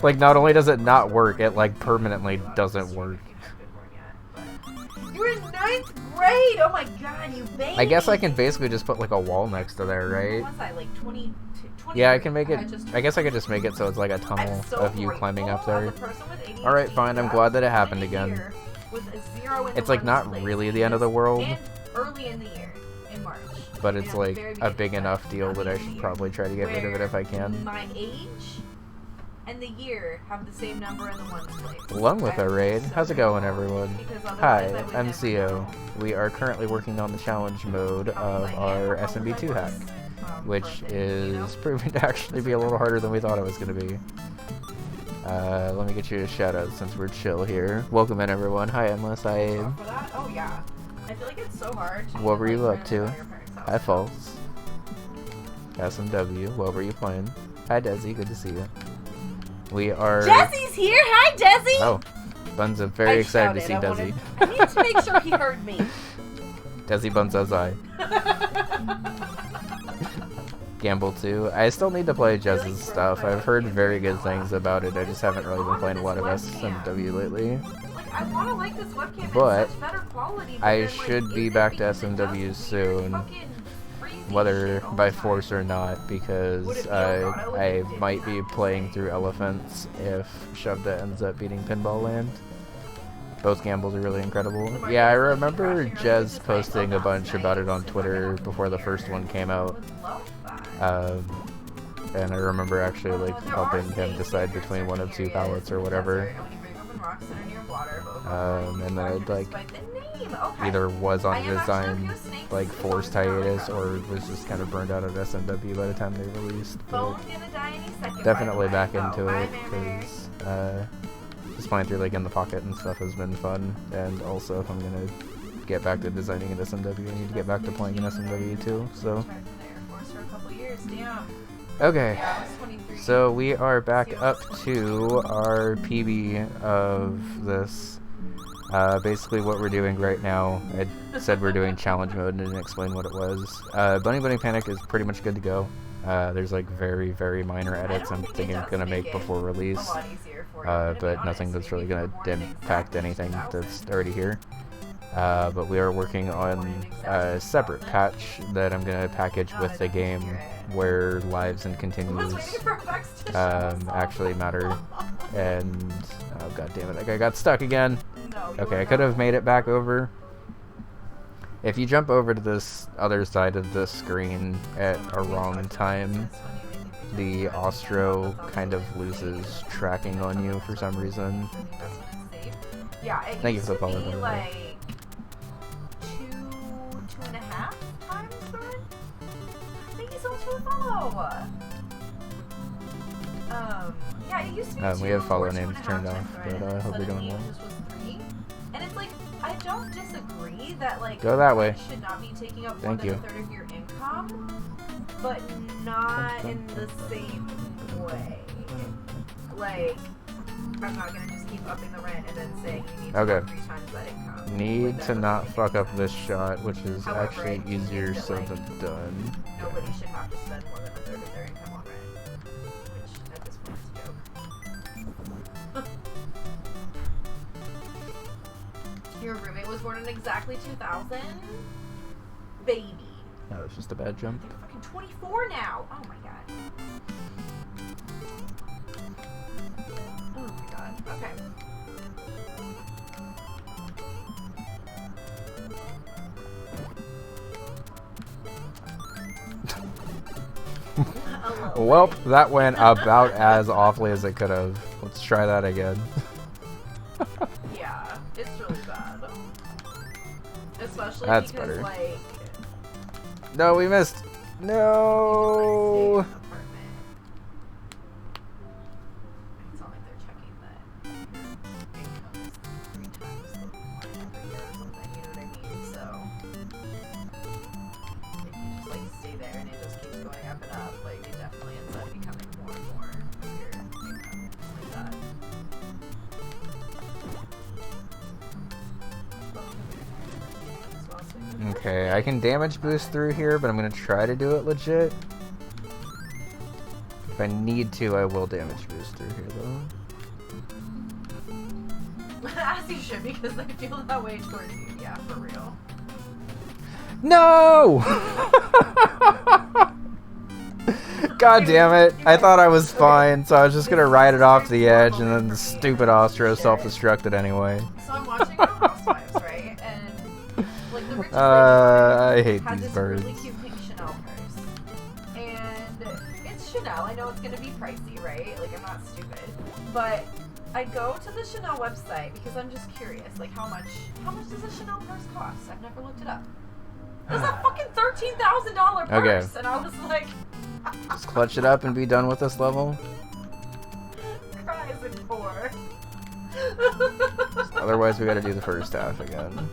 Like not only does it not work, it like permanently doesn't work. You were in 9th grade! Oh my god, you baby! I guess I can basically just put like a wall next to there, right? What was I, like 20? Yeah, I can make it. I guess I could just make it so it's like a tunnel of you climbing up there. Alright, fine. I'm glad that it happened again. It's like not really the end of the world. And early in the year, in March. But it's like a big enough deal that I should probably try to get rid of it if I can. My age and the year have the same number in the ones place. Along with our raid. How's it going, everyone? Hi, I'm CO. We are currently working on the challenge mode of our SMB2 hack, which is proving to actually be a little harder than we thought it was going to be. Let me get you a shout out since we're chill here. Welcome in, everyone. Hi, Endless. Oh yeah. I feel like it's so hard. What were you up to? Hi, False. SMW. What were you playing? Hi, Desi. Good to see you. We are. Jesse's here. Hi, Desi. Oh, Bun's very excited to see Desi. I need to make sure he heard me. Desi Bun says I. Gamble 2. I still need to play Jez's stuff. I've heard very good things about it. I just haven't really been playing a lot of SMW lately. I want to like this webcam. But such better quality, I should be back to SMW soon, whether by force or not, because I might be playing through elephants if Shovda ends up beating Pinball Land. Both gambles are really incredible. Yeah, I remember Jez posting a bunch about it on Twitter before the first one came out. And I remember actually like helping him decide between one of two palettes or whatever. And then it like either was on a design like forced hiatus or was just kind of burned out at SMW by the time they released. But definitely back into it because just playing through like In the Pocket and stuff has been fun. And also if I'm gonna get back to designing in SMW, I need to get back to playing in SMW too. So. Okay, so we are back up to our PB of this. Basically what we're doing right now, I said we're doing challenge mode and didn't explain what it was. Bunny Bunny Panic is pretty much good to go. There's like very, very minor edits I'm thinking I'm going to make before release. But nothing that's really going to impact anything that's already here. But we are working on a separate patch that I'm going to package with the game where lives and continues actually matter. And oh god damn it, that guy got stuck again. Okay, I could have made it back over. If you jump over to this other side of the screen at a wrong time, the Ostro kind of loses tracking on you for some reason. Thank you for the follow, by the way. 2.5 times the run? Thank you so much for the follow. Yeah, it used to be we have follow names turned off, but I hope you're doing well. And it's like, I don't disagree that like go that way. Should not be taking up Thank more you. than a third of your income, but not in the same way. Like, I'm not gonna just keep upping the rent and then saying you need to okay. 3 times that income. Need to not fuck up this shot, which is actually easier said than done. Nobody should have to spend more than a third of their income on rent, which at this point is a joke. Your roommate was born in exactly 2000? Baby. That was just a bad jump. They're fucking 24 now! Oh my god. Oh my god. Okay. Welp, that went about as awfully as it could have. Let's try that again. especially That's because better. like. No, we missed. No. It's not like they're checking that your income is 3 times the line every year or something, you know what I mean? So if you just like stay there and it just keeps going up and up, like it definitely ends up becoming more and more of your income like that. Okay, I can damage boost through here, but I'm gonna try to do it legit. If I need to, I will damage boost through here, though. As you should, because they feel that way towards you. Yeah, for real. No! God damn it. I thought I was fine, so I was just gonna ride it off the edge, and then the stupid Ostro self-destructed anyway. So I'm watching Real Housewives, right? And like the rich I hate had these this birds. really cute pink Chanel purse. And it's Chanel. I know it's gonna be pricey, right? Like I'm not stupid. But I go to the Chanel website because I'm just curious, like how much does a Chanel purse cost? I've never looked it up. It's a fucking $13,000 purse, Okay. and I was like, Just clutch it up and be done with this level. cries and poor. Otherwise, we gotta do the first half again.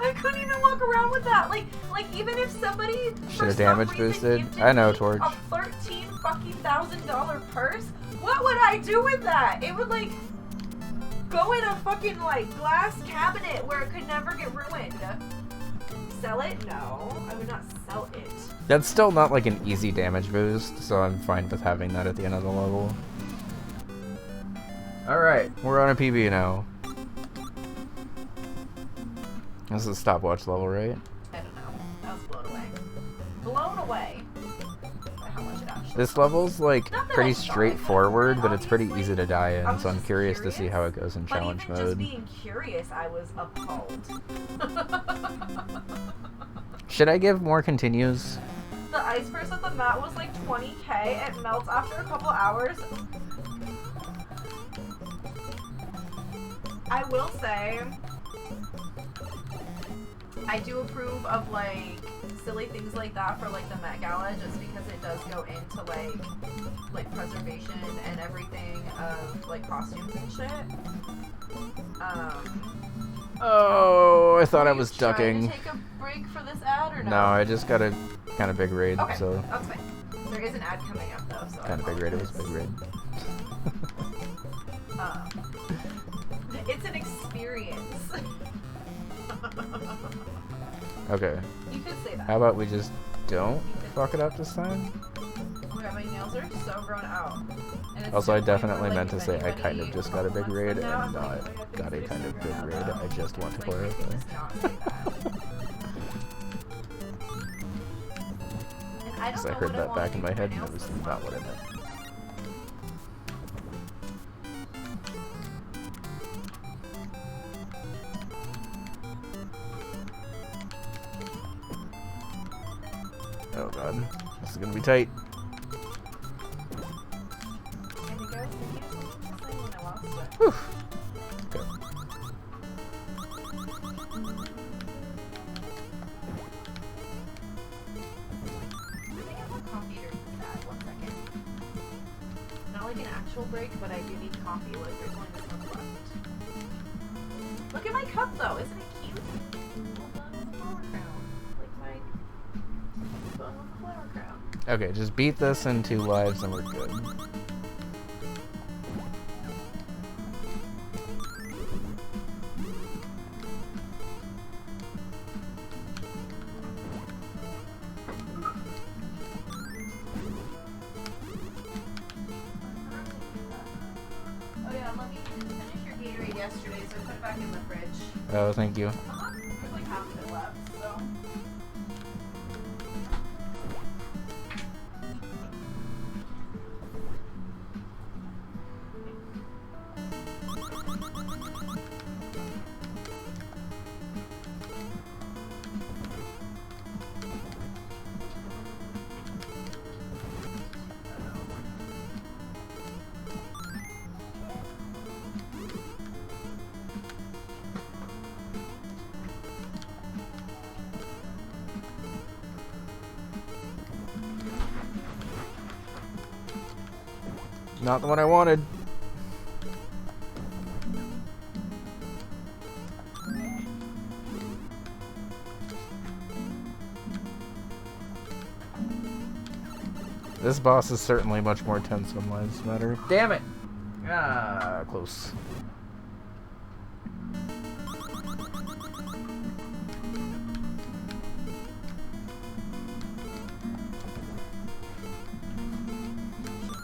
I couldn't even walk around with that. Like even if somebody Should have damage boosted. I know, Torch. A $13,000 purse. What would I do with that? It would like go in a fucking like glass cabinet where it could never get ruined. Sell it? No, I would not sell it. That's still not like an easy damage boost, so I'm fine with having that at the end of the level. Alright, we're on a PB now. This is a stopwatch level, right? I don't know. I was blown away. Blown away by how much it actually. This level's like Not that pretty I saw it, straightforward, but it's pretty obviously. easy to die I in, was so I'm just curious to see how it goes in But challenge even just mode. being curious, I was appalled. Should I give more continues? The ice purse at the mat was like 20k. It melts after a couple hours. I will say, I do approve of like silly things like that for like the Met Gala, just because it does go into like preservation and everything of like costumes and shit. Oh, I thought I Are you was trying ducking. to take a break for this ad or no? No, I just got a kind of big raid, Okay, so that's fine. There is an ad coming up though, so kind of big raid. It was a big raid. It's an experience. Okay. You could say that. How about we just don't fuck it up this time? Oh my god, my nails are so grown out. And it's Also, I to the point definitely where, meant like, to say if I kind of anybody just got a big compliments raid them now, and I'm like, not oh my god, got a things kind are of so big grown raid. out, I just want to Like, you can clarify. just not say that. And I don't Because I know heard what that want back to in do my to head and nails it was this not month. what I meant. Oh god, this is gonna be tight. And it goes, and here's something to say when I lost it. Whew. Okay. I think I want coffee during this ad. 1 second. Not like an actual break, but I do need coffee. Like, there's only this much left. Look at my cup, though. Isn't it cute? Well done with the flower crown. Like my bun with the flower crown. Okay, just beat this in 2 lives and we're good. Oh yeah, let me finish your Gatorade yesterday, so I put it back in the fridge. Oh, thank you. There's like half of it left, so. Not the one I wanted. This boss is certainly much more tense when lives matter. Damn it! Ah, close.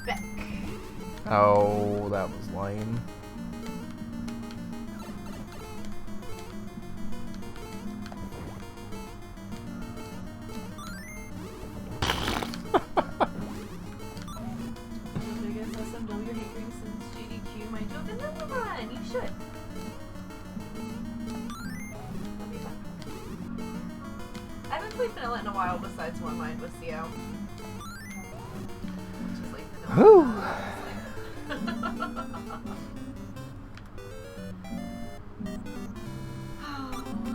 Beck. Oh, that was lame. Besides one mine with CO. Just like Whew.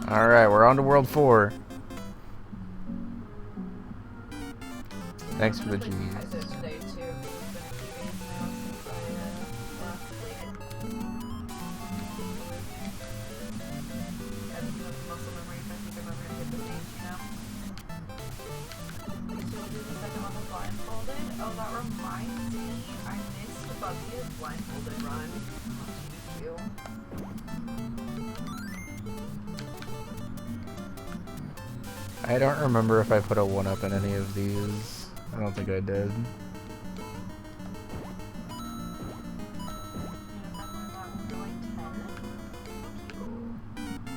Alright, we're on to World 4. Thanks for the G's. Oh, that reminds me, I missed Buggy's blindfolded run on GDQ. I don't remember if I put a 1-up in any of these. I don't think I did.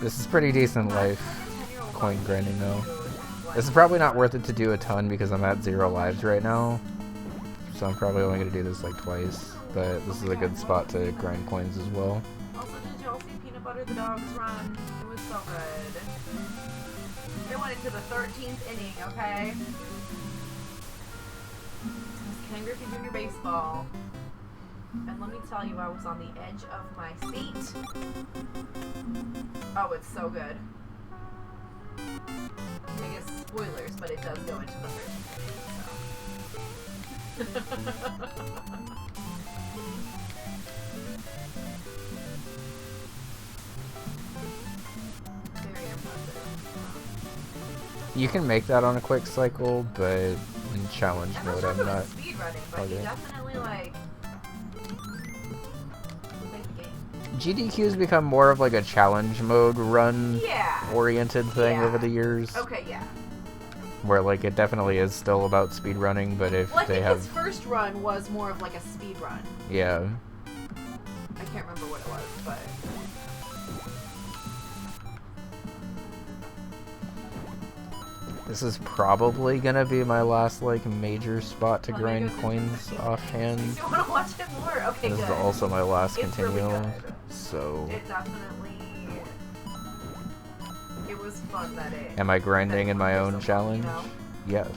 This is pretty decent life. Coin grinding though. This is probably not worth it to do a ton because I'm at 0 lives right now. So I'm probably only going to do this like twice. But this is a good spot to grind coins as well. Also, did y'all see Peanut Butter the Dog's run? It was so good. It went into the 13th inning, okay? It was Ken Griffey Jr. baseball. And let me tell you, I was on the edge of my seat. Oh, it's so good. I guess spoilers, but it does go into the 13th inning, so. Very impressive. You can make that on a quick cycle, but in challenge I'm mode not I'm sure not. Speed running, but he definitely like played the game. GDQ's become more of like a challenge mode run oriented thing over the years. Okay, yeah. Where like it definitely is still about speed running, but if Well, I they think have his first run was more of like a speed run. yeah. I can't remember what it was, but This is probably gonna be my last like major spot to grind coins offhand. you want to watch it more? Okay, This good. is also my last It's continue. really good. So It definitely. It was fun that it. am I grinding in my own you challenge? know? Yes.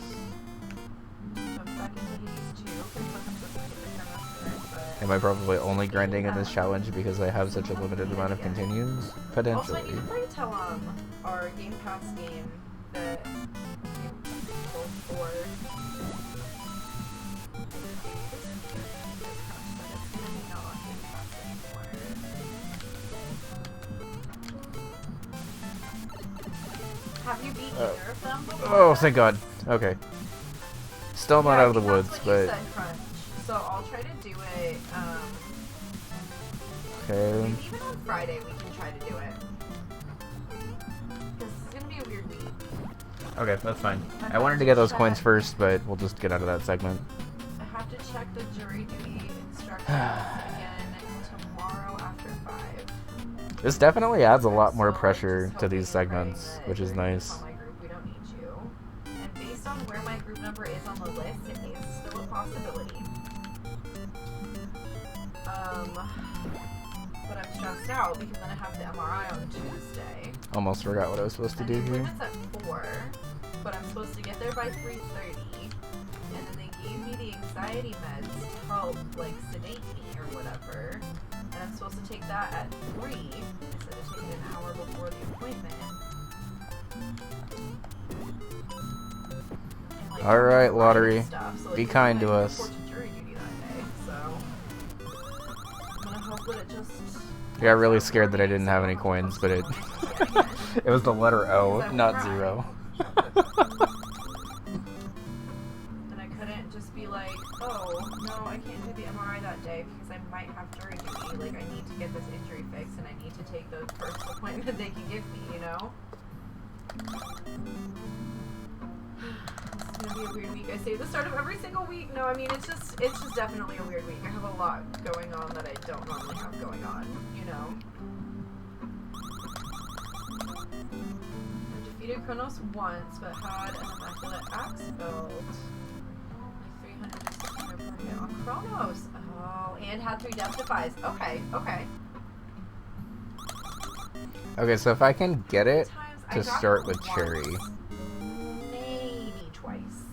Jump back into Hades 2 'cause sometimes that's like a different method, Am I probably only grinding in this challenge because I have such a limited amount of continues? Also, I Potentially. need to play our Game Pass game that sold for. Have you beaten either of them before? Oh, thank God. Okay. Still not out of the woods, that's what but you said, Crunch. So I'll try to do it. okay. Maybe even on Friday we can try to do it. Because it's gonna be a weird week. Okay, that's fine. I wanted to get those coins first, but we'll just get out of that segment. I have to check the jury duty instructions again tomorrow after 5. This definitely adds a lot more pressure to these segments, which is nice. On my group, we don't need you. And based on where my group number is on the list, it is still a possibility. But I'm stressed out because then I have the MRI on Tuesday. Almost forgot what I was supposed to do The here. appointment's at 4, but I'm supposed to get there by 3:30. And then they gave me the anxiety meds to help, like, sedate me or whatever. And I'm supposed to take that at 3 instead of taking an hour before the appointment. And, like, All right, lottery. stuff, so, like, Be kind to I us. report to jury duty that day, so. but it just... I got really scared that I didn't have any coins, but it it was the letter O, not 0. And I couldn't just be like, oh, no, I can't do the MRI that day because I might have jury duty. Like, I need to get this injury fixed and I need to take the first appointment they can give me, you know? It's gonna be a weird week. I say the start of every single week. No, I mean, it's just definitely a weird week. I have a lot going on that I don't normally have going on, you know? I defeated Kronos once, but had an immaculate axe build. Like 300 to 600 per hit on Kronos. Oh, and had 3 death defies. Okay, okay. Okay, so if I can get it to Times, start with Cherry. Maybe twice.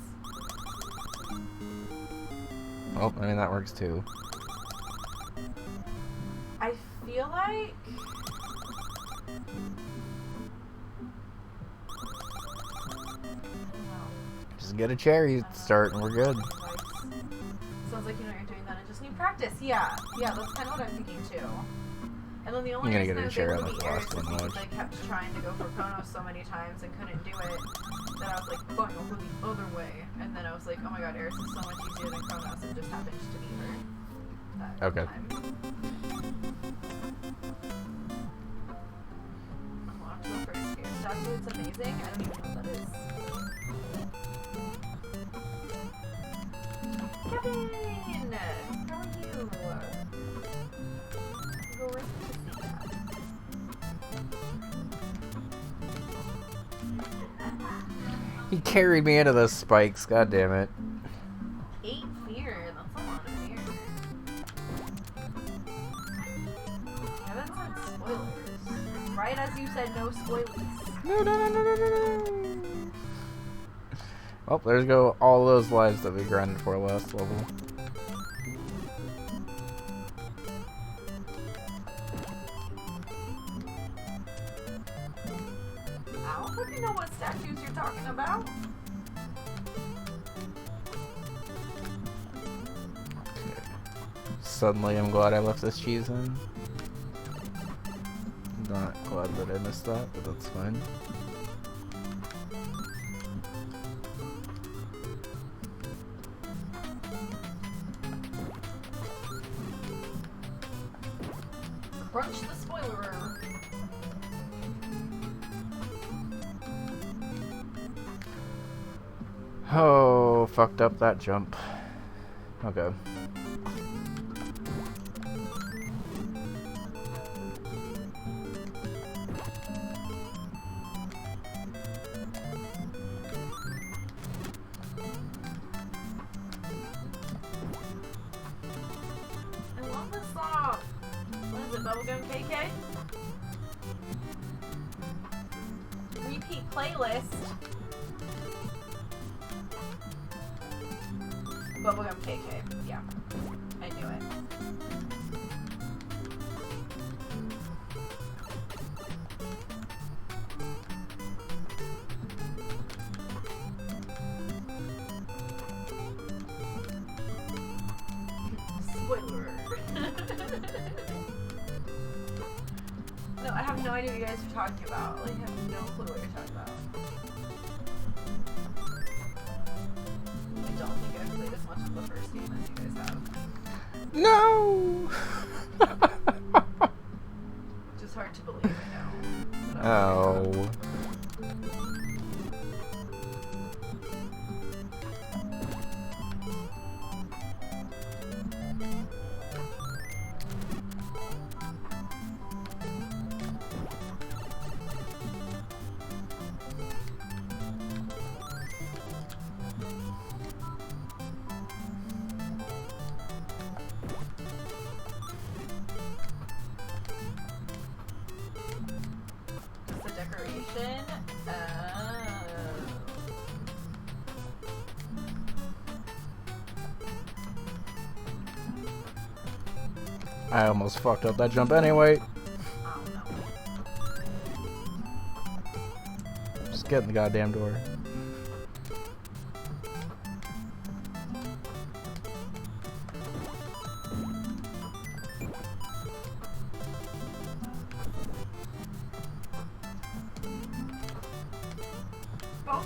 Oh, I mean, that works too. I feel like... Just get a Cherry to start and we're good. Sounds like you know what you're doing then. I just need practice. Yeah, that's kind of what I'm thinking too. And then the only reason I was able to beat Eris is because I kept trying to go for Kronos so many times and couldn't do it that I was like going over the other way. And then I was like, oh my god, Eris is so much easier than Kronos, and just happened to beat her that Okay. time. Unlocked the first fear statue. It's amazing. I don't even know what that is. Kevin! How are you? Go with me to see that. He carried me into those spikes, god damn it. 8 fear, that's a lot of fear. Kevin said spoilers. Right as you said, no spoilers. No. Well, there's go all those lives that we grinded for last level. I don't fucking know what statues you're talking about. Suddenly, I'm glad I left this cheese in. Not glad that I missed that, but that's fine. Crunch the spoiler. Oh, fucked up that jump. Okay. I love this song. What is it, Bubblegum KK? Repeat playlist. Bubblegum KK. Yeah. I knew it. Spoiler. No, I have no idea what you guys are talking about. Like, I have no clue what you're talking about. I don't think I've played as much of the first game as you guys have. No! Just hard to believe, I know. But Oh. Just the decoration. I almost fucked up that jump anyway. I don't know. Just get in the goddamn door.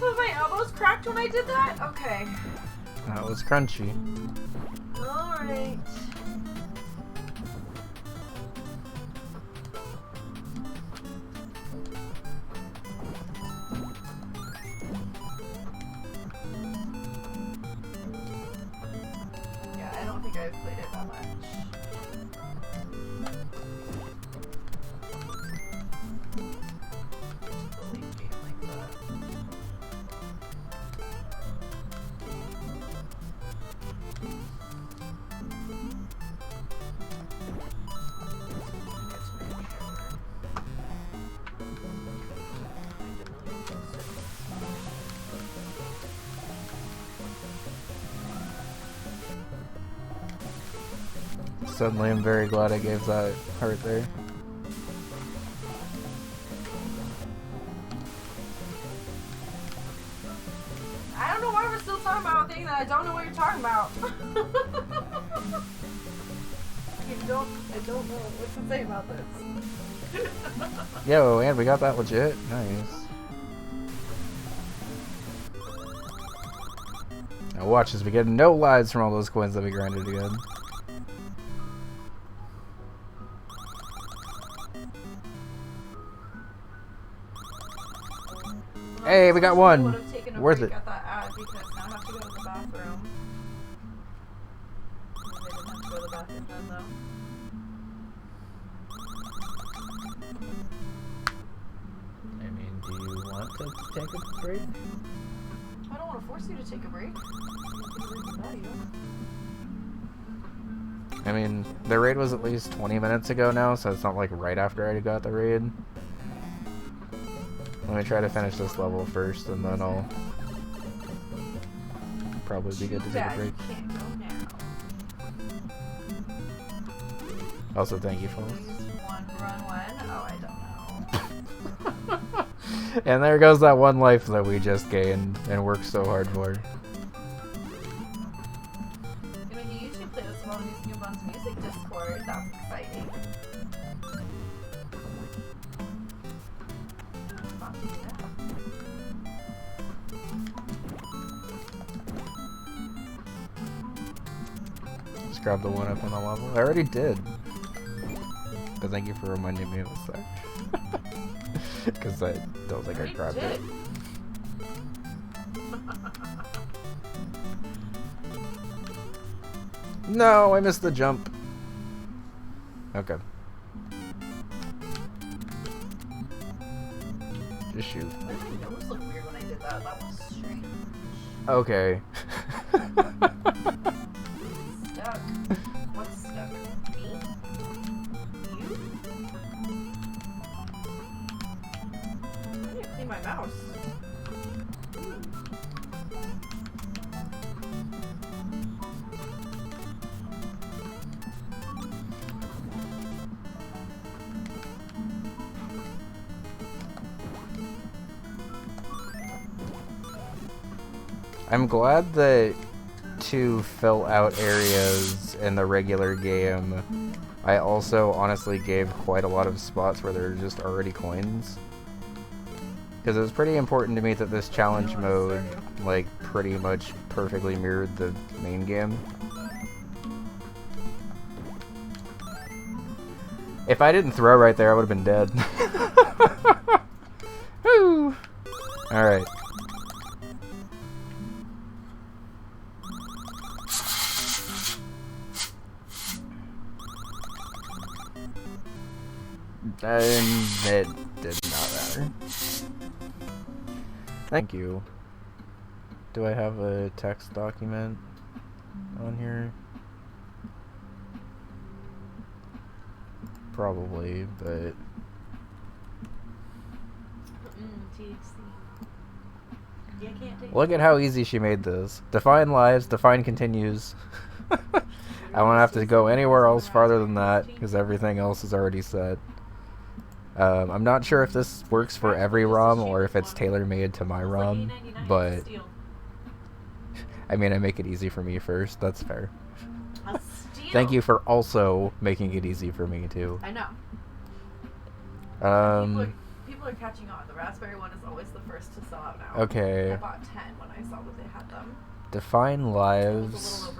Both of my elbows cracked when I did that? Okay. That was crunchy. Alright. Yeah, I don't think I've played it that much. Suddenly, I'm very glad I gave that heart there. I don't know why we're still talking about a thing that I don't know what you're talking about. I don't know what to say about this. Yo, and we got that legit. Nice. Now watch as we get no lives from all those coins that we grinded again. Hey, we got one. Worth it. At that ad because now I have to go to the bathroom. I didn't have to go to the bathroom then, though. I mean, do you want to take a break? I don't want to force you to take a break. I mean, the raid was at least 20 minutes ago now, so it's not like right after I got the raid. Let me try to finish this level first, and then I'll probably be good to take a break. You can't go now. Also, thank you, folks. One run when? Oh, I don't know. And there goes that one life that we just gained and worked so hard for. When you usually play this one using your Buns Music Discord, that's exciting. Just grab the one up on the level. I already did. But thank you for reminding me it was there. Because I don't think I grabbed it. No, I missed the jump. Okay. Just shoot. Why did my nose look weird when I did that? That was strange. Okay. Stuck. What's stuck? Me? You? I need to clean my mouse. I'm glad that to fill out areas in the regular game, I also honestly gave quite a lot of spots where there are just already coins. Because it was pretty important to me that this challenge mode, like, pretty much perfectly mirrored the main game. If I didn't throw right there, I would have been dead. Woo! Alright. And it did not matter. Thank you. Do I have a text document on here? Probably, but... Look at how easy she made this. Define lives, define continues. I won't have to go anywhere else farther than that, because everything else is already set. I'm not sure if this works for every ROM or if it's tailor-made to my ROM, but I mean, I make it easy for me first. That's fair. Thank you for also making it easy for me too. I know. people are catching on. The raspberry one is always the first to sell out now. Okay. I bought 10 when I saw that they had them. Define lives.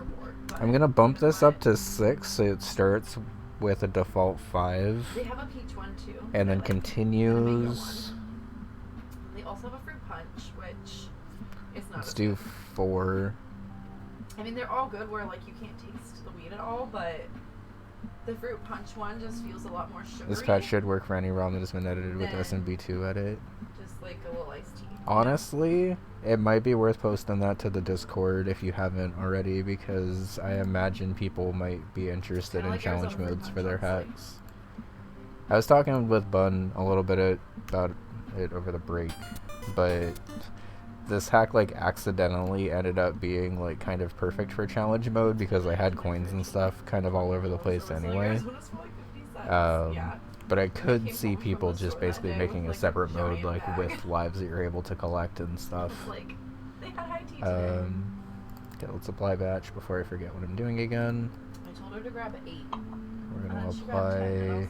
I'm gonna bump this up to 6 so it starts with a default 5. They have a peach one too. And then continues. They also have a fruit punch, which is not. Let's do 4. I mean, they're all good where like you can't taste the weed at all, but the fruit punch one just feels a lot more sugary. This patch should work for any ROM that has been edited with SMB2 edit. Just like a little iced tea. Honestly, it might be worth posting that to the Discord if you haven't already, because I imagine people might be interested in challenge modes for their hacks. I was talking with Bun a little bit about it over the break, but this hack like accidentally ended up being like kind of perfect for challenge mode because I had coins and stuff kind of all over the place anyway. But I could see people just basically making a separate mode like with lives that you're able to collect and stuff. Okay, let's apply batch before I forget what I'm doing again. I told her to grab 8. We're gonna apply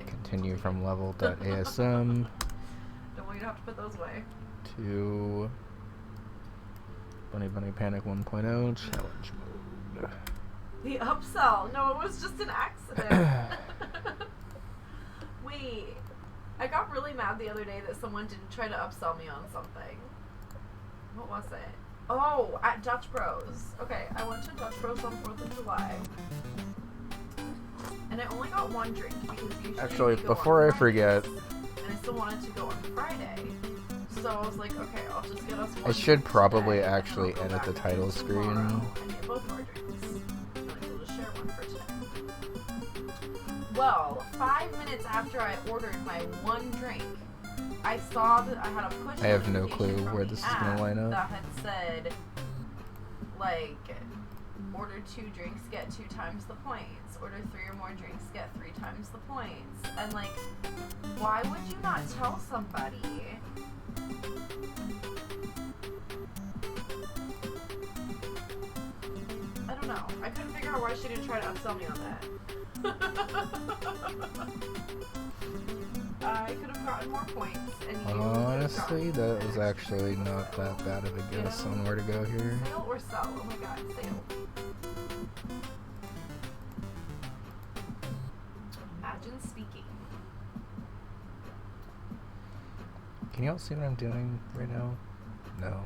continue from level.asm Don't want you to have to put those away. to Bunny Bunny Panic 1.0 challenge mode. The upsell. No, it was just an accident. Wait. I got really mad the other day that someone didn't try to upsell me on something. What was it? Oh, at Dutch Bros. Okay, I went to Dutch Bros on 4th of July. And I only got 1 drink because usually actually, before I forget, and I still wanted to go on Friday. So I was like, okay, I'll just get us 1 I should probably today, actually edit the title screen. And get both of our drinks. And like, we'll just share one for today. Well, 5 minutes after I ordered my 1 drink, I saw that I had a push. I have no clue where this is gonna line up. That had said, like, order 2 drinks, get 2 times the points. Order 3 or more drinks, get 3 times the points. And like, why would you not tell somebody? I don't know. I couldn't figure out why she didn't try to upsell me on that. I could have gotten more points. And honestly, that was actually not that bad of a guess on where to go here. Sale or sell? Oh my god, sale. Imagine speaking. Can you all see what I'm doing right now? No.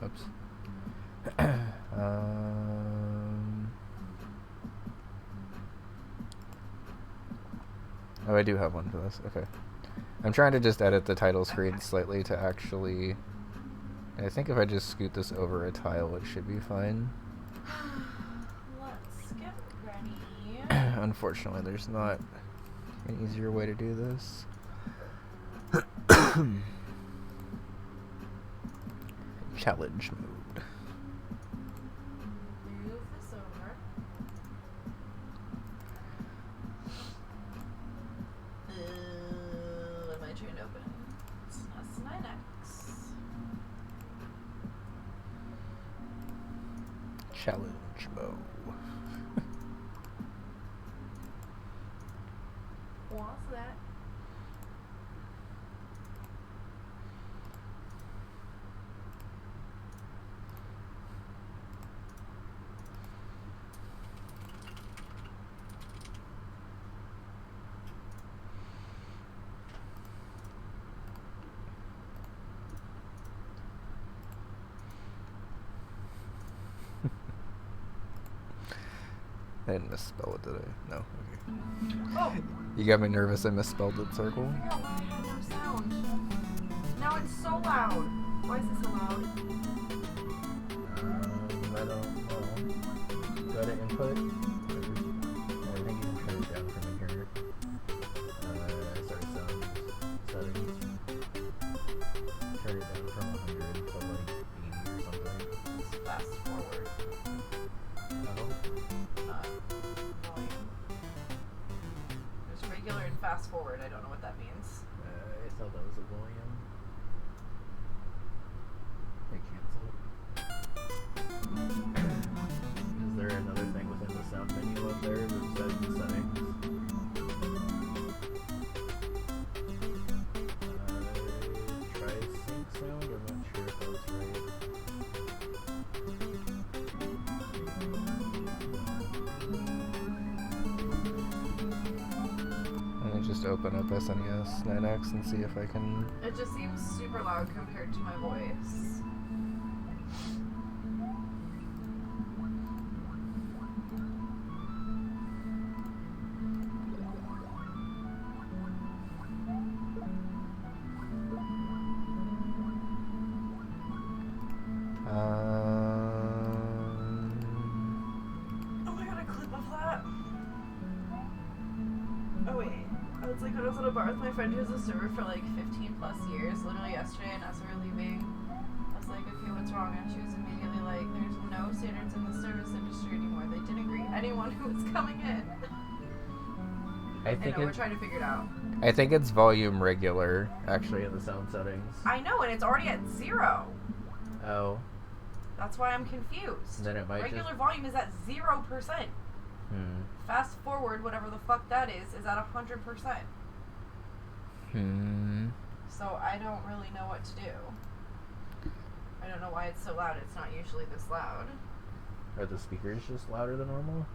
Oops. Oh, I do have one for this. Okay. I'm trying to just edit the title screen slightly to actually... I think if I just scoot this over a tile, it should be fine. Let's get ready. Unfortunately, there's not an easier way to do this. Challenge mode. Move this over. Am I trying to open? S9X. Challenge mode. What's that? I didn't misspell it, did I? No. Okay. Oh! You got me nervous. I misspelled it, circle. I forgot why I had no sound. Now it's so loud. Why is it so loud? I don't know. Go to input. I think you can turn it down from here. Sorry, sound settings. Turn it down from 100 to like 80 or something. Let's fast forward. Volume. There's regular and fast forward. I don't know what that means. I thought that was a volume. Hit cancel. Is there another thing within the sound menu up there that says settings? open up SNES 9X and see if I can... It just seems super loud compared to my voice. Oh my god, a clip of that. Oh wait, I was like, when I was at a bar with my friend who's a server for like 15 plus years, literally yesterday, and as we were leaving, I was like, okay, what's wrong? And she was immediately like, there's no standards in the service industry anymore. They didn't greet anyone who was coming in. I think we're trying to figure it out. I think it's volume regular, actually, in the sound settings. I know, and it's already at 0. Oh. That's why I'm confused. Then it might regular volume is at 0%. Fast forward, whatever the fuck that is at 100%. So I don't really know what to do. I don't know why it's so loud. It's not usually this loud. Are the speakers just louder than normal?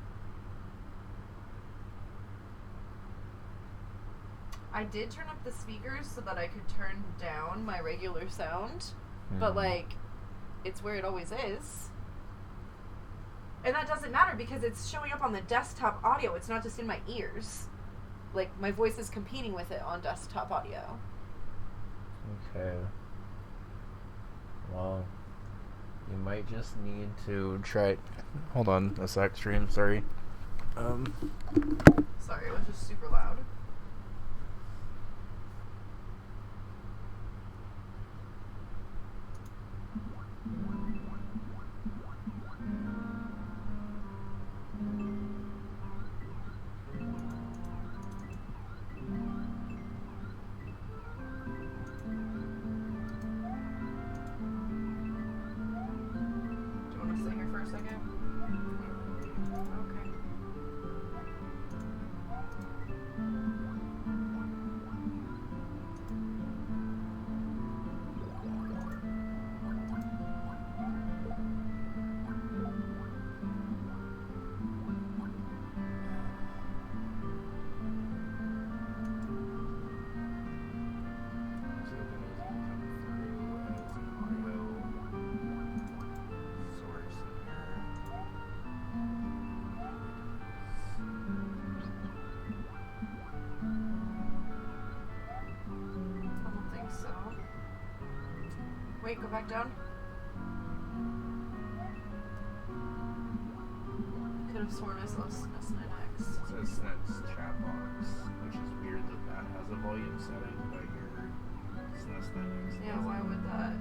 I did turn up the speakers so that I could turn down my regular sound, but like, it's where it always is. And that doesn't matter because it's showing up on the desktop audio. It's not just in my ears. Like, my voice is competing with it on desktop audio. Okay. Well, you might just need to try... Hold on a sec, stream, sorry. Sorry, it was just super loud. Wait, go back down. Could have sworn I saw SNES. It says SNES chat box, which is weird that has a volume setting, but your SNES 9X. Yeah, why would that?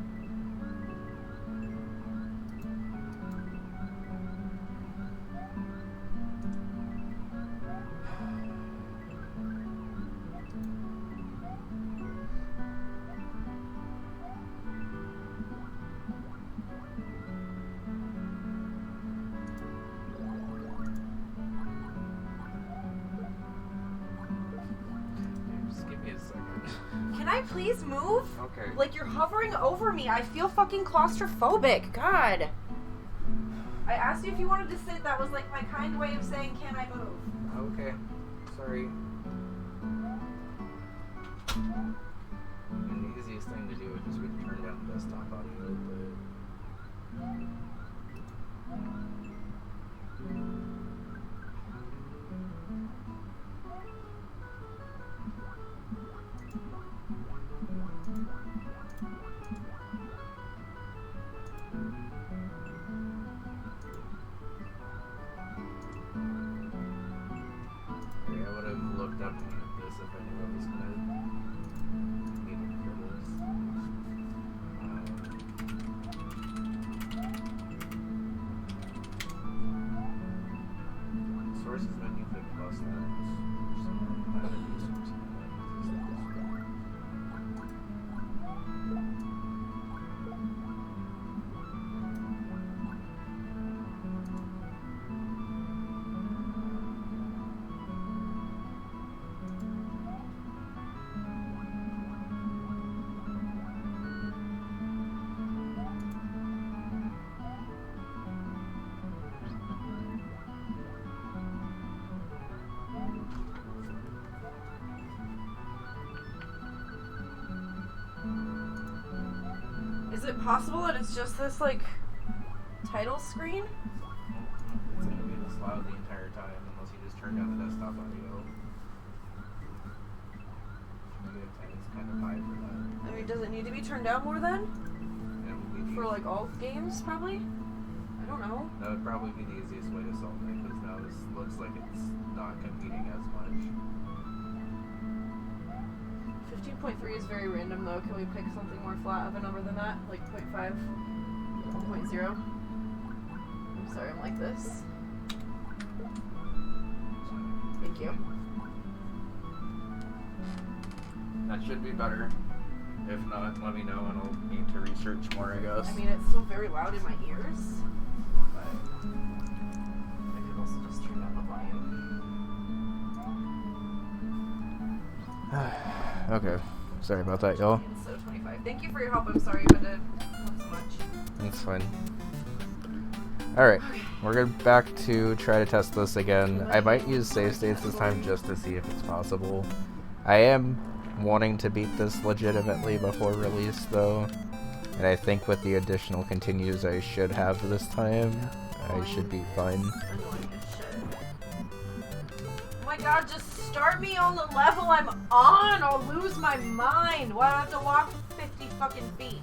Can I please move? Okay. Like, you're hovering over me. I feel fucking claustrophobic. God. I asked you if you wanted to sit. That was like my kind way of saying, can I move? Okay. Sorry. And the easiest thing to do would just be to turn down the desktop audio, but... I would have looked up this if I knew I was going to need it for this. Sources menu click plus it possible that it's just this, like, title screen? It's gonna be this loud the entire time unless you just turn down the desktop audio. Maybe it's kind of high for that. I mean, does it need to be turned down more then? For, like, all games, probably? I don't know. That would probably be the easiest way to solve it, because now this looks like it's not competing as much. 15.3 is very random, though. Can we pick something more flat of a number than that? Like 0.5? 1.0? I'm sorry, I'm like this. Thank you. That should be better. If not, let me know and I'll need to research more, I guess. I mean, it's still very loud in my ears, but I could also just turn down the volume. Okay. Sorry about that, y'all. So 25. Thank you for your help. I'm sorry you had to help so much. That's fine. Alright, we're going back to try to test this again. I might use save states this time just to see if it's possible. I am wanting to beat this legitimately before release, though. And I think with the additional continues I should have this time, I should be fine. Annoying as shit. Oh my god, just start me on the level I'm on! I'll lose my mind! Why do I have to walk 50 fucking feet?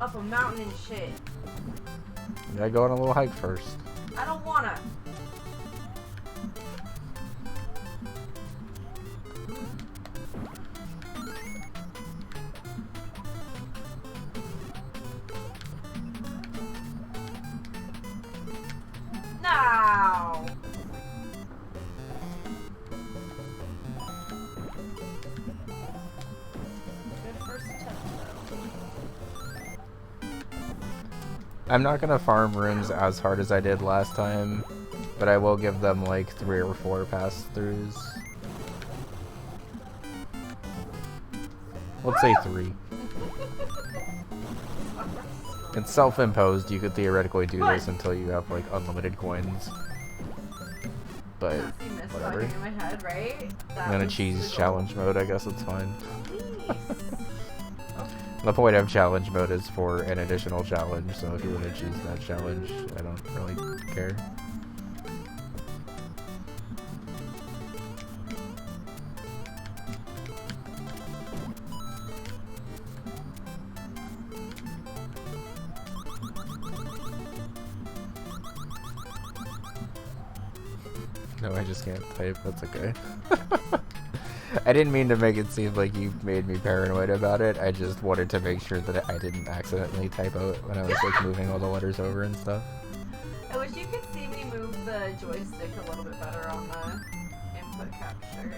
Up a mountain and shit. You gotta go on a little hike first. I don't wanna. Now. Good first attempt, though. I'm not gonna farm runes as hard as I did last time, but I will give them like 3 or 4 pass-throughs. Let's say 3. It's self-imposed. You could theoretically do this until you have like unlimited coins. But whatever. In my head, right? I'm gonna cheese challenge mode. I guess it's fine. The point of challenge mode is for an additional challenge, so if you want to choose that challenge, I don't really care. No, I just can't type. That's okay. I didn't mean to make it seem like you made me paranoid about it. I just wanted to make sure that I didn't accidentally type out when I was like moving all the letters over and stuff. I wish you could see me move the joystick a little bit better on the input capture.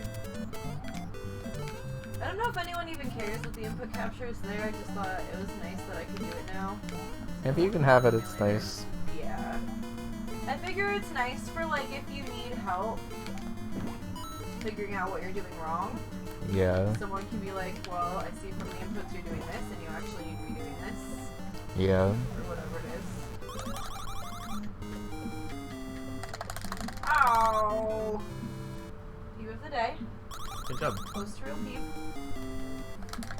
I don't know if anyone even cares that the input capture is there. I just thought it was nice that I could do it now. If you can have it, it's nice. Yeah. I figure it's nice for like if you need help figuring out what you're doing wrong. Yeah. Someone can be like, well, I see from the inputs you're doing this and you actually need to be doing this. Yeah. Or whatever it is. Ow! Peep of the day. Good job. Close to real peep.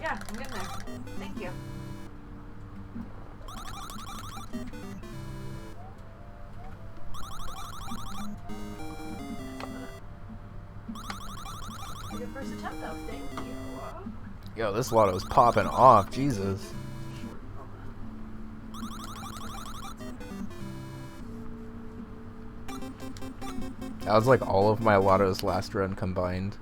Yeah, I'm getting there. Thank you. Good first attempt though, thank you. Yo, this lotto's popping off, Jesus. That was like all of my lotto's last run combined.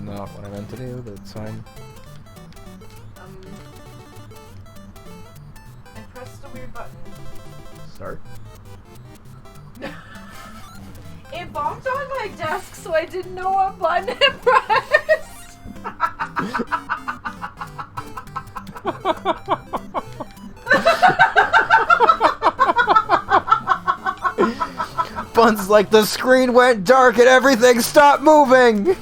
Not what I meant to do, but it's fine. I pressed a weird button. Start. It bombed on my desk, so I didn't know what button to press. Bun's like, the screen went dark and everything stopped moving!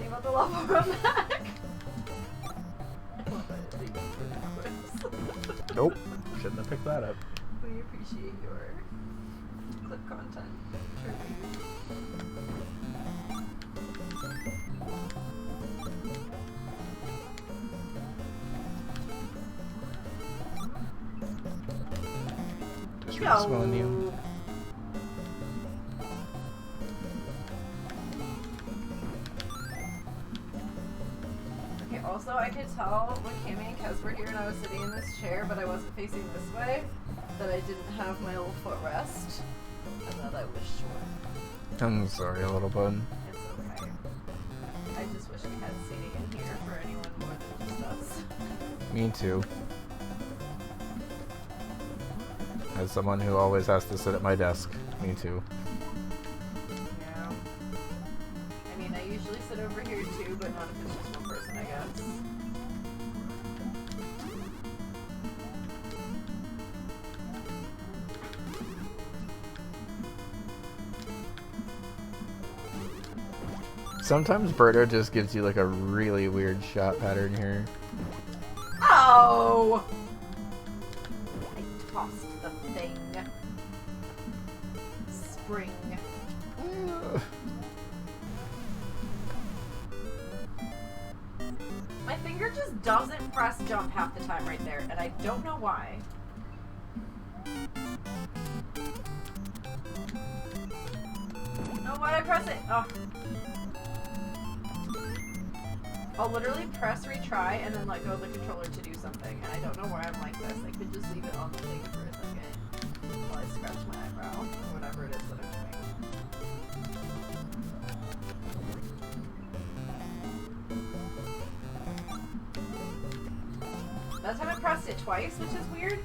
about the lava run back. Nope. Shouldn't have picked that up. We appreciate your clip content. Just respawn you. Okay, also I could tell when Cammy and Kez were here and I was sitting in this chair, but I wasn't facing this way, that I didn't have my little footrest, and that I was short. I'm sorry, little bud. It's okay. I just wish we had seating in here for anyone more than just us. Me too. As someone who always has to sit at my desk, me too. Yeah. I mean, I usually sit over here too, but not if it's just one person, I guess. Sometimes Birdo just gives you like a really weird shot pattern here. Oh! I tossed the thing. Spring. My finger just doesn't press jump half the time right there, and I don't know why. No, why'd I press it? Oh. I'll literally press retry and then let go of the controller to do something, and I don't know why I'm like this. I could just leave it on the thing for a second while I scratch my eyebrow, or whatever it is that I'm doing. That time I pressed it twice, which is weird.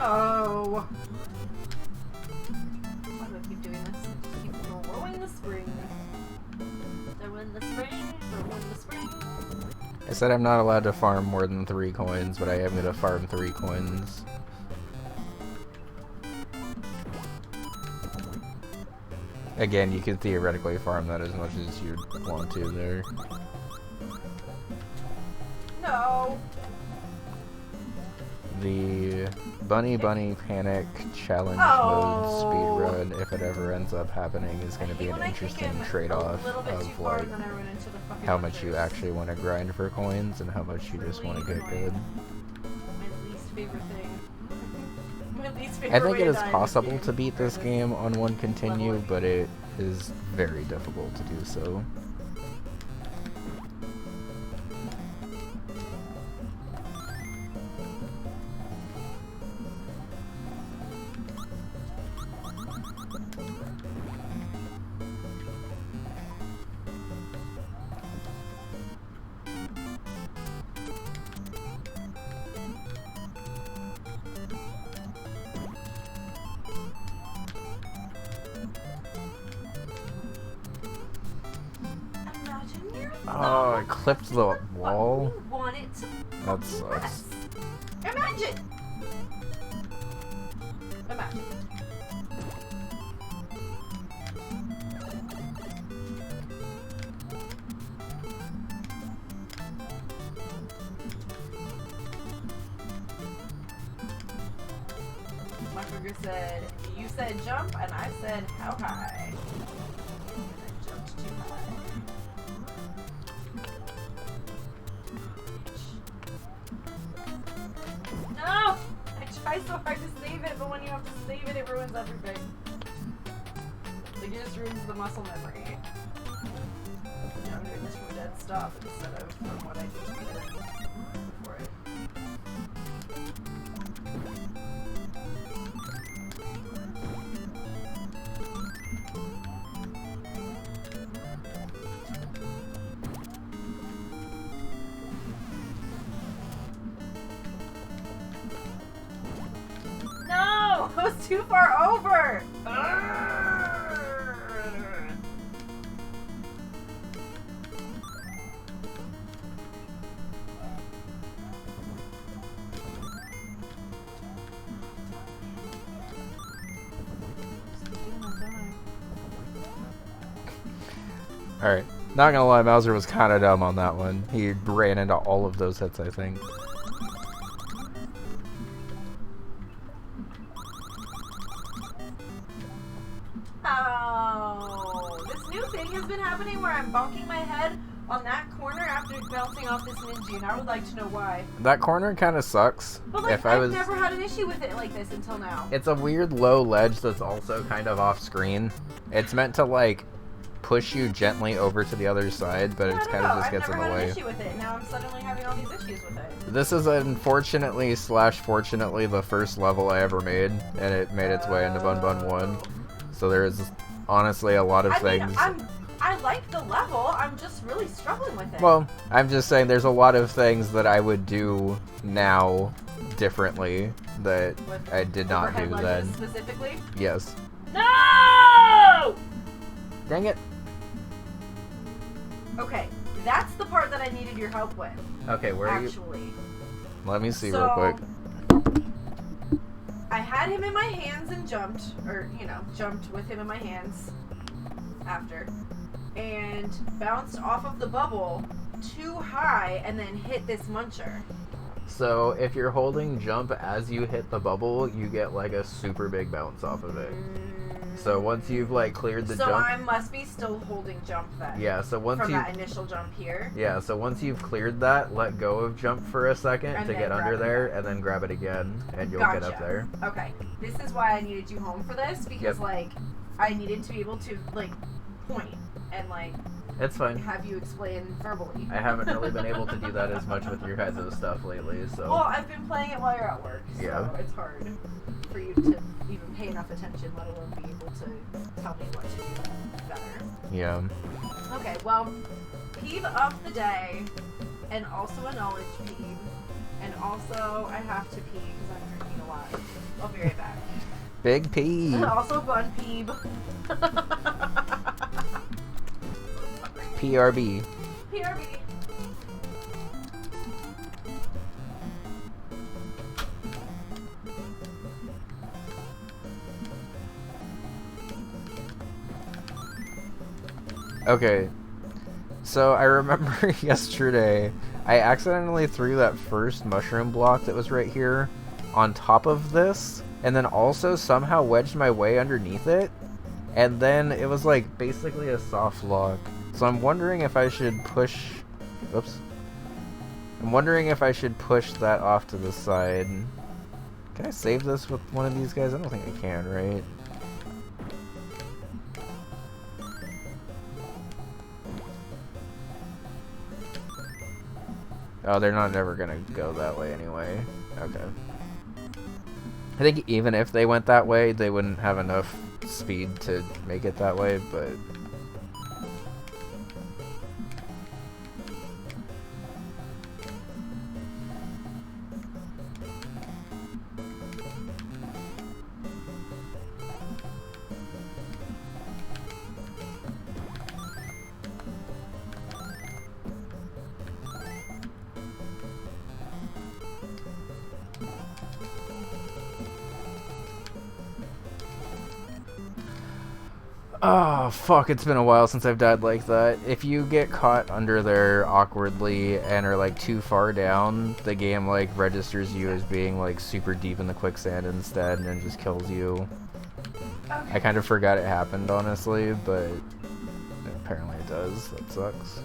Oh. Why do I keep doing this? Keep throwing the spring. Throwing the spring. Throwing the spring. I said I'm not allowed to farm more than 3 coins, but I am going to farm 3 coins. Again, you could theoretically farm that as much as you'd want to there. No. The Bunny Panic Challenge mode speedrun, if it ever ends up happening, is going to be an interesting trade-off of like how much you actually want to grind for coins and how much you just want to get good. My least favorite thing. My least favorite I think way it is die in possible game. to beat this game on one continue, but it is very difficult to do so. Oh, I clipped the wall. That sucks. Imagine. Imagine. My finger said, you said jump, and I said how high. And I jumped too high. No! I try so hard to save it, but when you have to save it, it ruins everything. Like, it just ruins the muscle memory. Now I'm doing this from a dead stop instead of from what I just did before it. too far over! Alright. Not gonna lie, Mauser was kind of dumb on that one. He ran into all of those hits, I think. Oh, this new thing has been happening where I'm bonking my head on that corner after bouncing off this Ninja, and I would like to know why. That corner kind of sucks. But like, I've never had an issue with it like this until now. It's a weird low ledge that's also kind of off screen. It's meant to like push you gently over to the other side, but it kind of just gets in the way. I've never had an issue with it. Now I'm suddenly having all these issues with it. This is unfortunately / fortunately the first level I ever made, and it made its way into Bun Bun 1. So there is honestly a lot of things. I like the level, I'm just really struggling with it. Well, I'm just saying there's a lot of things that I would do now differently that I did not do then. Specifically? Yes. No! Dang it. Okay, that's the part that I needed your help with. Okay, where are you? Actually. Let me see real quick. I had him in my hands and jumped, or, jumped with him in my hands after. And bounced off of the bubble too high and then hit this muncher. So if you're holding jump as you hit the bubble, you get like a super big bounce off of it. So once you've like cleared the jump, so I must be still holding jump then. Yeah. So once from that initial jump here. Yeah. So once you've cleared that, let go of jump for a second to get under there, and then grab it again, and you'll get up there. Okay. This is why I needed you home for this, because like I needed to be able to like point and like. It's fine. Have you explain verbally. I haven't really been able to do that as much with your guys' stuff lately, so. Well, I've been playing it while you're at work, so it's hard for you to even pay enough attention, let alone be able to tell me what to do better. Yeah. Okay, well, peeve of the day, and also a knowledge peeve, and also I have to pee because I'm drinking a lot. I'll be right back. Big peeve. Also bun peeve. PRB. PRB. Okay, so I remember yesterday I accidentally threw that first mushroom block that was right here on top of this, and then also somehow wedged my way underneath it, and then it was like basically a soft lock. So I'm wondering if I should push... Oops. I'm wondering if I should push that off to the side. Can I save this with one of these guys? I don't think I can, right? Oh, they're not ever gonna go that way anyway. Okay. I think even if they went that way, they wouldn't have enough speed to make it that way, but... Oh, fuck, it's been a while since I've died like that. If you get caught under there awkwardly and are, like, too far down, the game, like, registers you as being, like, super deep in the quicksand instead and then just kills you. Okay. I kind of forgot it happened, honestly, but apparently it does. That sucks.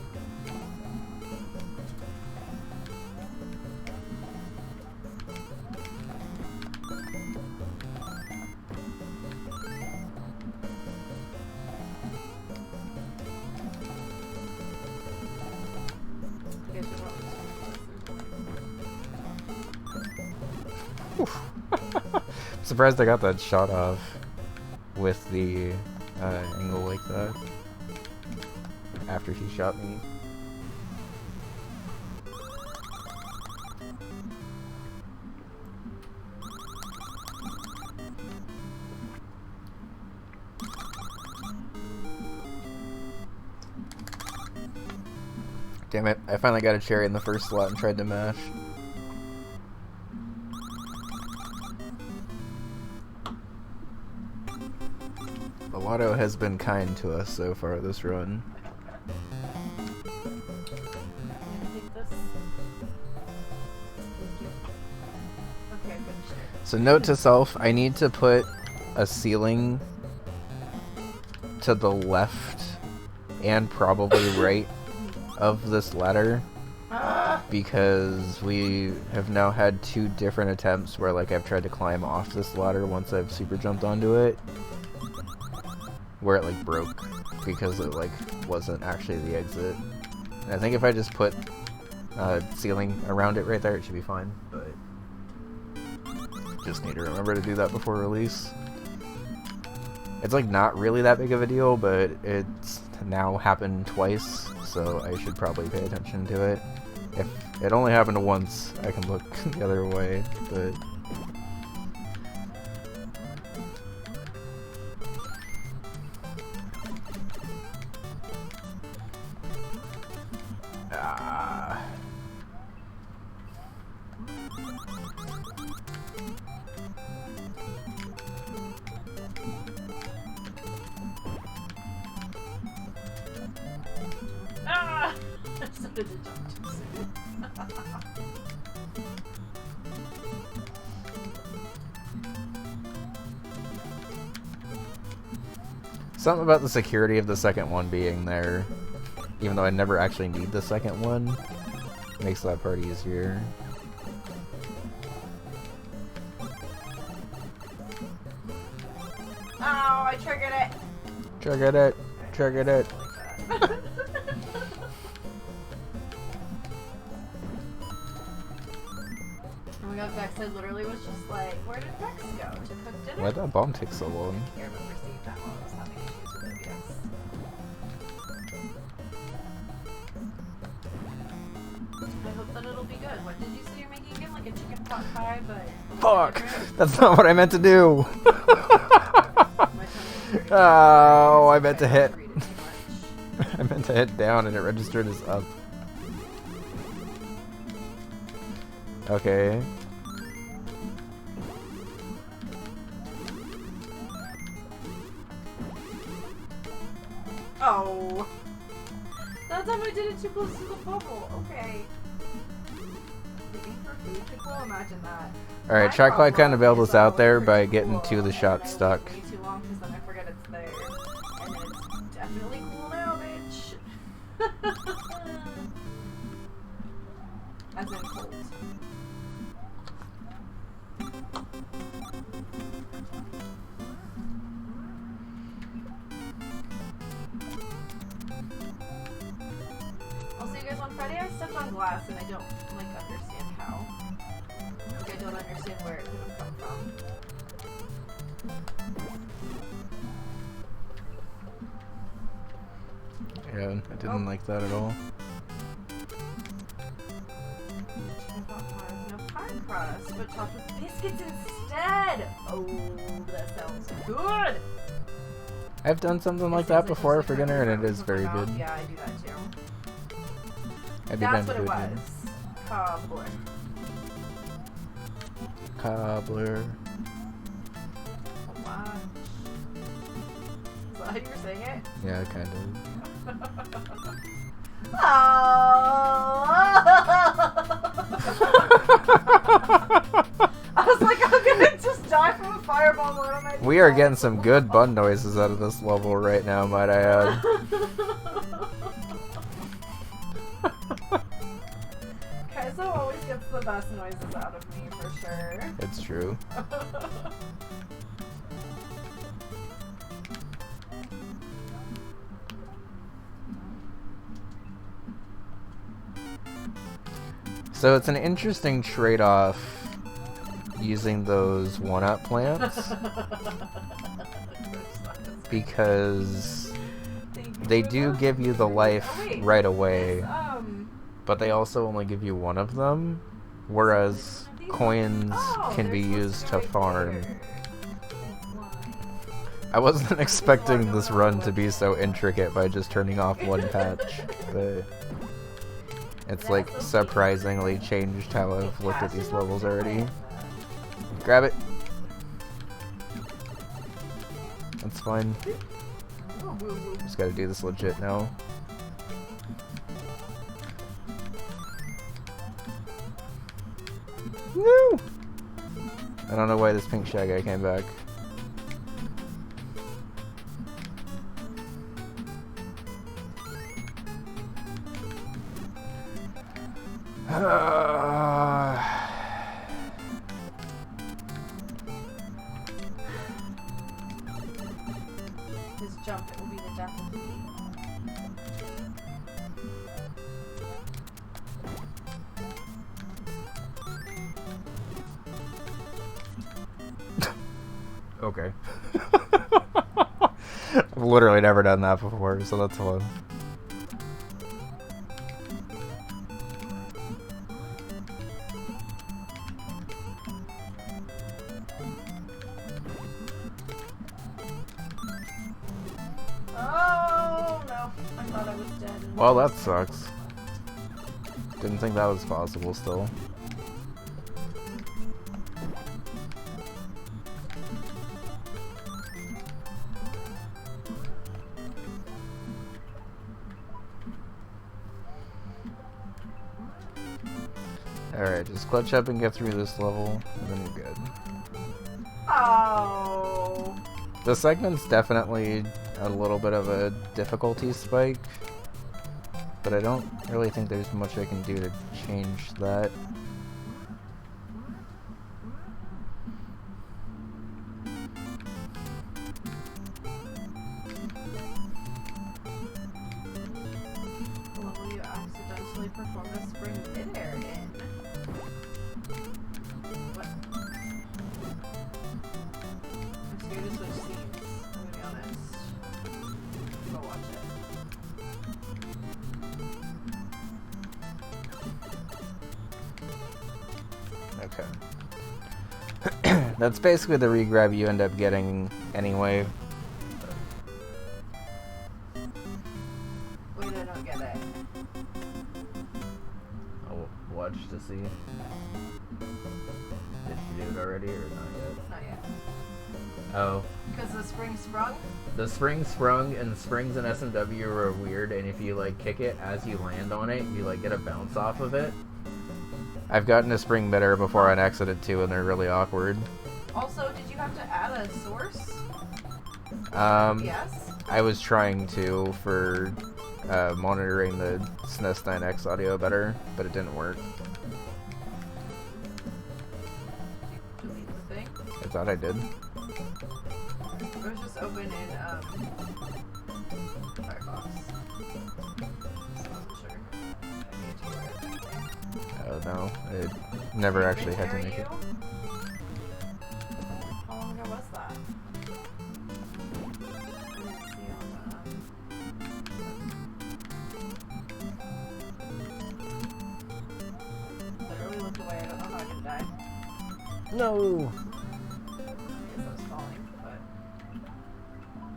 Surprised I got that shot off with the angle like that after he shot me. Damn it, I finally got a cherry in the first slot and tried to mash. The lotto has been kind to us so far this run. So note to self, I need to put a ceiling to the left and probably right of this ladder, because we have now had 2 different attempts where like I've tried to climb off this ladder once I've super jumped onto it, where it like broke because it like wasn't actually the exit. And I think if I just put a ceiling around it right there, it should be fine, but just need to remember to do that before release. It's like not really that big of a deal, but it's now happened twice, so I should probably pay attention to it. If it only happened once, I can look the other way, but... Something about the security of the second one being there, even though I never actually need the second one, makes that part easier. Oh, I triggered it! Triggered it! Triggered it! Oh my god, Vex, I literally was just like, where did Vex go? To cook dinner? Why'd that bomb take so long? I remember seeing that while I was having issues with OBS. I hope that it'll be good. What did you say you're making again? Like a chicken pot pie, but... Fuck! That's not what I meant to do! Oh, I meant to hit. I meant to hit down and it registered as up. Okay. Oh. That time I did it too close to the bubble. Okay. Looking for food people? Imagine that. Alright, Shotclad kind of bailed us out there by getting 2 of the shots stuck. Way too long because then I forget it's there. And then it's definitely cool now, bitch. As in cold. I'll see you guys on Friday. I stepped on glass and I don't like understand how. Like I don't understand where it could have come from. Yeah, I didn't like that at all. No pie crust, but topped with biscuits instead. Oh, that sounds good. I've done something like that before for dinner, and it is very good. Yeah, I do that too. I'd be That's down what to it do was. again. Cobbler. Cobbler. Wow. Is that how you were saying it? Yeah, kind of. Oh. I was like, I'm gonna just die from a fireball. What am I doing? We are getting some good bun noises out of this level right now, might I add. Kaizo always gets the best noises out of me, for sure. It's true. So it's an interesting trade-off using those one-up plants because they do give you the life right away, but they also only give you one of them, whereas coins can be used to farm. I wasn't expecting this run to be so intricate by just turning off one patch, but... It's like surprisingly changed how I've looked at these levels already. Grab it. That's fine. Just gotta do this legit now. No! I don't know why this pink shy guy came back. His jump, it will be the death of me. Okay. I've literally never done that before, so that's fun. Oh no, I thought I was dead. Well, that sucks. Didn't think that was possible still. Alright, just clutch up and get through this level, and then you're good. Oh. The segment's definitely a little bit of a difficulty spike, but I don't really think there's much I can do to change that. The level you accidentally performed a spring midair in. What? I'm scared to switch scenes, I'm gonna be honest. Go watch it. Okay. That's basically the regrab you end up getting anyway. Wait, I don't get it. I'll watch to see. Did you do it already or not yet? Not yet. Oh. Because the spring sprung? The spring sprung, and springs in SMW are weird, and if you like kick it as you land on it, you like get a bounce off of it. I've gotten a spring midair before on accident too, and they're really awkward. Also, did you have to add a source? Yes? I was trying to for monitoring the SNES 9X audio better, but it didn't work. Delete the thing? I thought I did. It was just open in, Firefox. So I wasn't sure. I needed to get rid of that. Oh no, it never actually had to make it. How long ago was that? I didn't see on literally looked away. I don't know how I didn't die. No! I guess I was falling, but...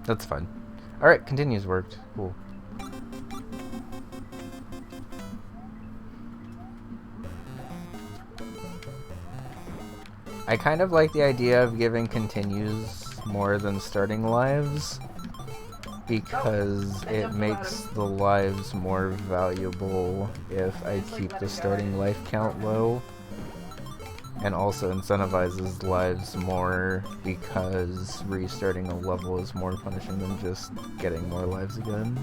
That's fine. Alright, continues worked. Cool. I kind of like the idea of giving continues more than starting lives, because it makes the lives more valuable if I keep the starting life count low, and also incentivizes lives more because restarting a level is more punishing than just getting more lives again.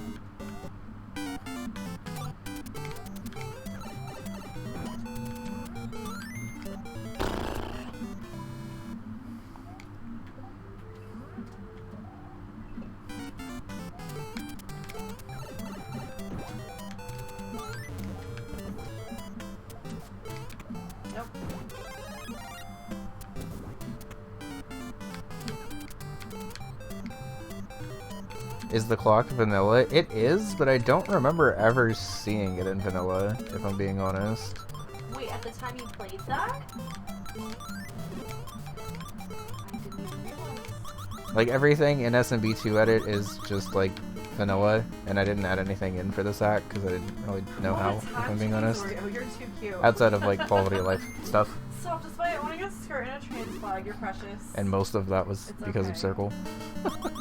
Nope. Is the clock vanilla? It is, but I don't remember ever seeing it in vanilla, if I'm being honest. Wait, at the time you played that? I didn't even realize. Like, everything in SMB2 Edit is just, like, vanilla, and I didn't add anything in for this act because I didn't really know how, if I'm being honest. Oreo, you're too cute. Outside of like quality of life stuff. Stop, despite owning a skirt and a trans flag, you're precious. And most of that was because of Circle. Sometimes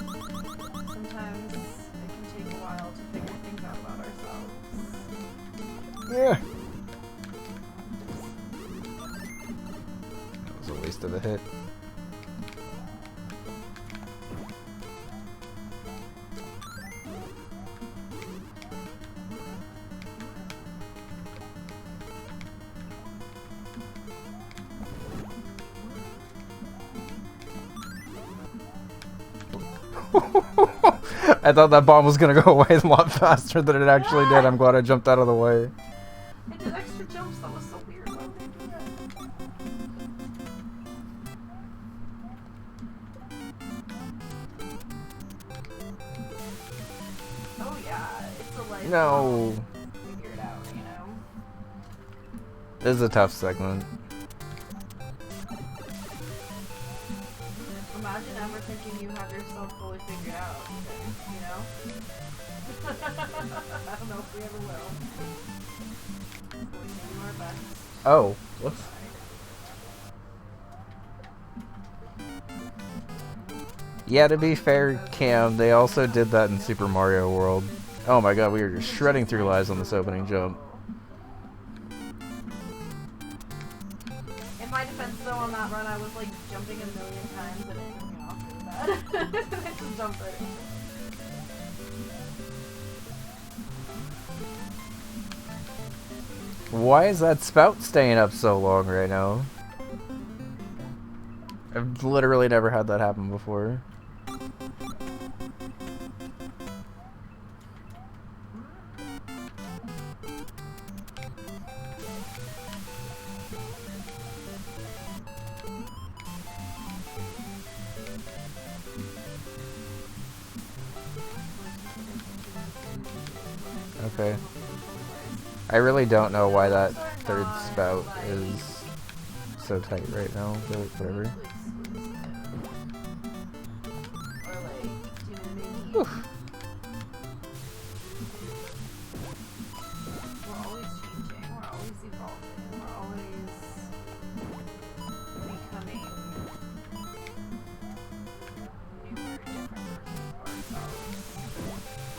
it can take a while to figure things out about ourselves. Yeah. That was a waste of a hit. I thought that bomb was gonna go away a lot faster than it actually did. I'm glad I jumped out of the way. It did extra jumps, that was so weird. Why would they do that? Oh yeah, it's a life. No. Figure it out, you know? This is a tough segment. Imagine ever thinking you have yourself fully figured out, you know? I don't know if we ever will. But we can do our best. Oh. Whoops. Yeah, to be fair, Cam, they also did that in Super Mario World. Oh my god, we were just shredding through lives on this opening jump. In my defense, though, on that run, I was like jumping a million times and it took me off really bad. I just jumped right into it. Why is that spout staying up so long right now? I've literally never had that happen before. Okay. I really don't know why that third spout is so tight right now, but whatever. Oof. We're always changing, we're always evolving, we're always becoming newer, different versions of ourselves.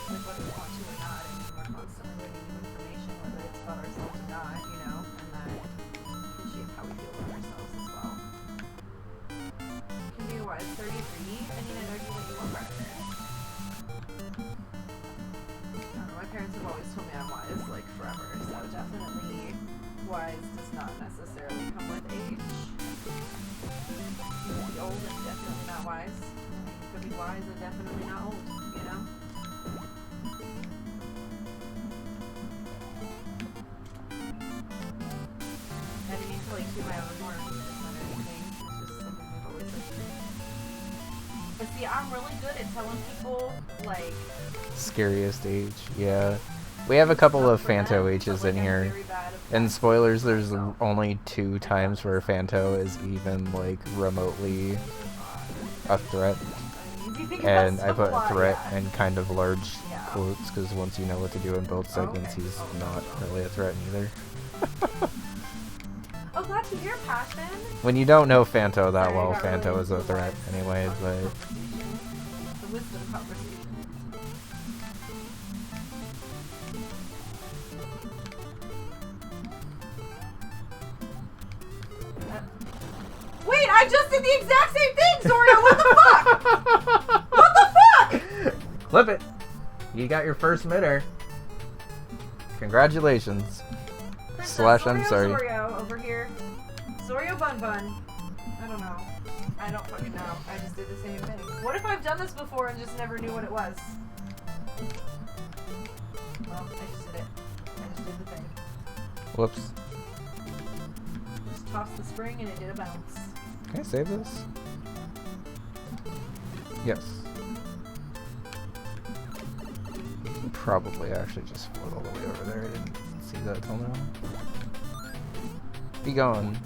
Like whether we want to or not, I mean, we're constantly learning new information, whether it's about ourselves or not, you know, and that can shape how we feel about ourselves as well. Can be wise 33? I mean, I'd argue that you are right. My parents have always told me I'm wise, like, forever, so definitely wise does not necessarily come with age. You can be old and definitely not wise. You could be wise and definitely not old, you know? I didn't mean to, like, do my own horn or anything. It's just something I've always said to me. But see, I'm really good at telling people, like... Scariest age, yeah. We have a couple of Fanto H's in here. And spoilers, there's only 2 times where Fanto is even, like, remotely a threat. And I put threat in kind of large quotes, because once you know what to do in both segments, he's not really a threat either. Oh, glad to hear, Passion. When you don't know Fanto that well, Fanto is a threat anyway, but... The wisdom conversation. Wait, I just did the exact same thing, Zorio! What the fuck? What the fuck? Clip it! You got your first midair. Congratulations. Slash, I'm sorry. Zorio over here. Zorio Bun Bun. I don't know. I don't fucking know. I just did the same thing. What if I've done this before and just never knew what it was? Well, I just did it. I just did the thing. Whoops. Just tossed the spring and it did a bounce. Can I save this? Yes. Probably actually just float all the way over there. I didn't see that till now. Be gone.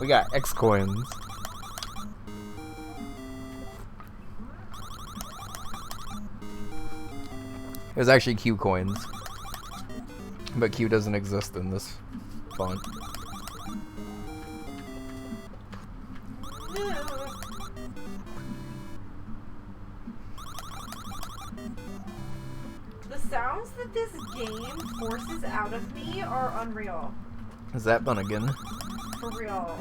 We got X coins. It was actually Q coins. But Q doesn't exist in this font. The sounds that this game forces out of me are unreal. Is that Bunnigan? For real.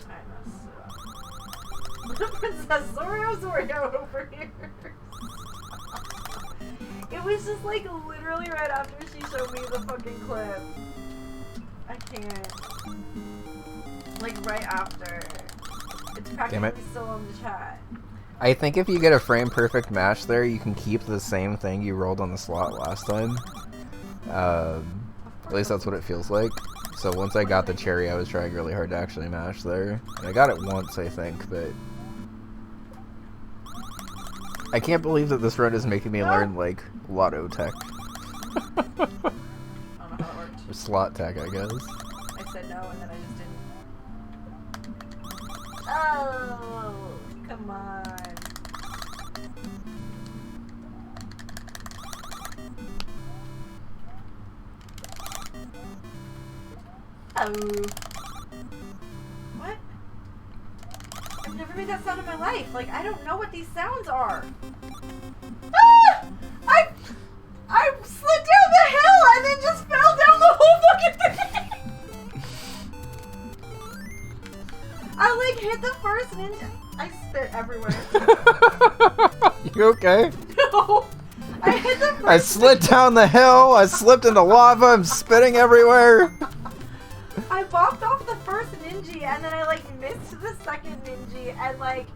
I messed it up. Princess Zorio over here. It was just like literally right after she showed me the fucking clip. I can't. Like right after. It's practically still on the chat. I think if you get a frame perfect match there, you can keep the same thing you rolled on the slot last time. At least that's what it feels like. So once I got the cherry, I was trying really hard to actually mash there. And I got it once, I think, but... I can't believe that this run is making me learn, like, lotto tech. I don't know how it worked. Or slot tech, I guess. I said no, and then I just didn't. Oh, come on. Oh. What? I've never made that sound in my life. Like, I don't know what these sounds are. Ah! I slid down the hill and then just fell down the whole fucking thing. I like hit the first ninja. I spit everywhere. You okay? No. I hit the first. I slid down the hill. I slipped into lava. I'm spitting everywhere. I bopped off the first ninja and then I like missed the second ninja and like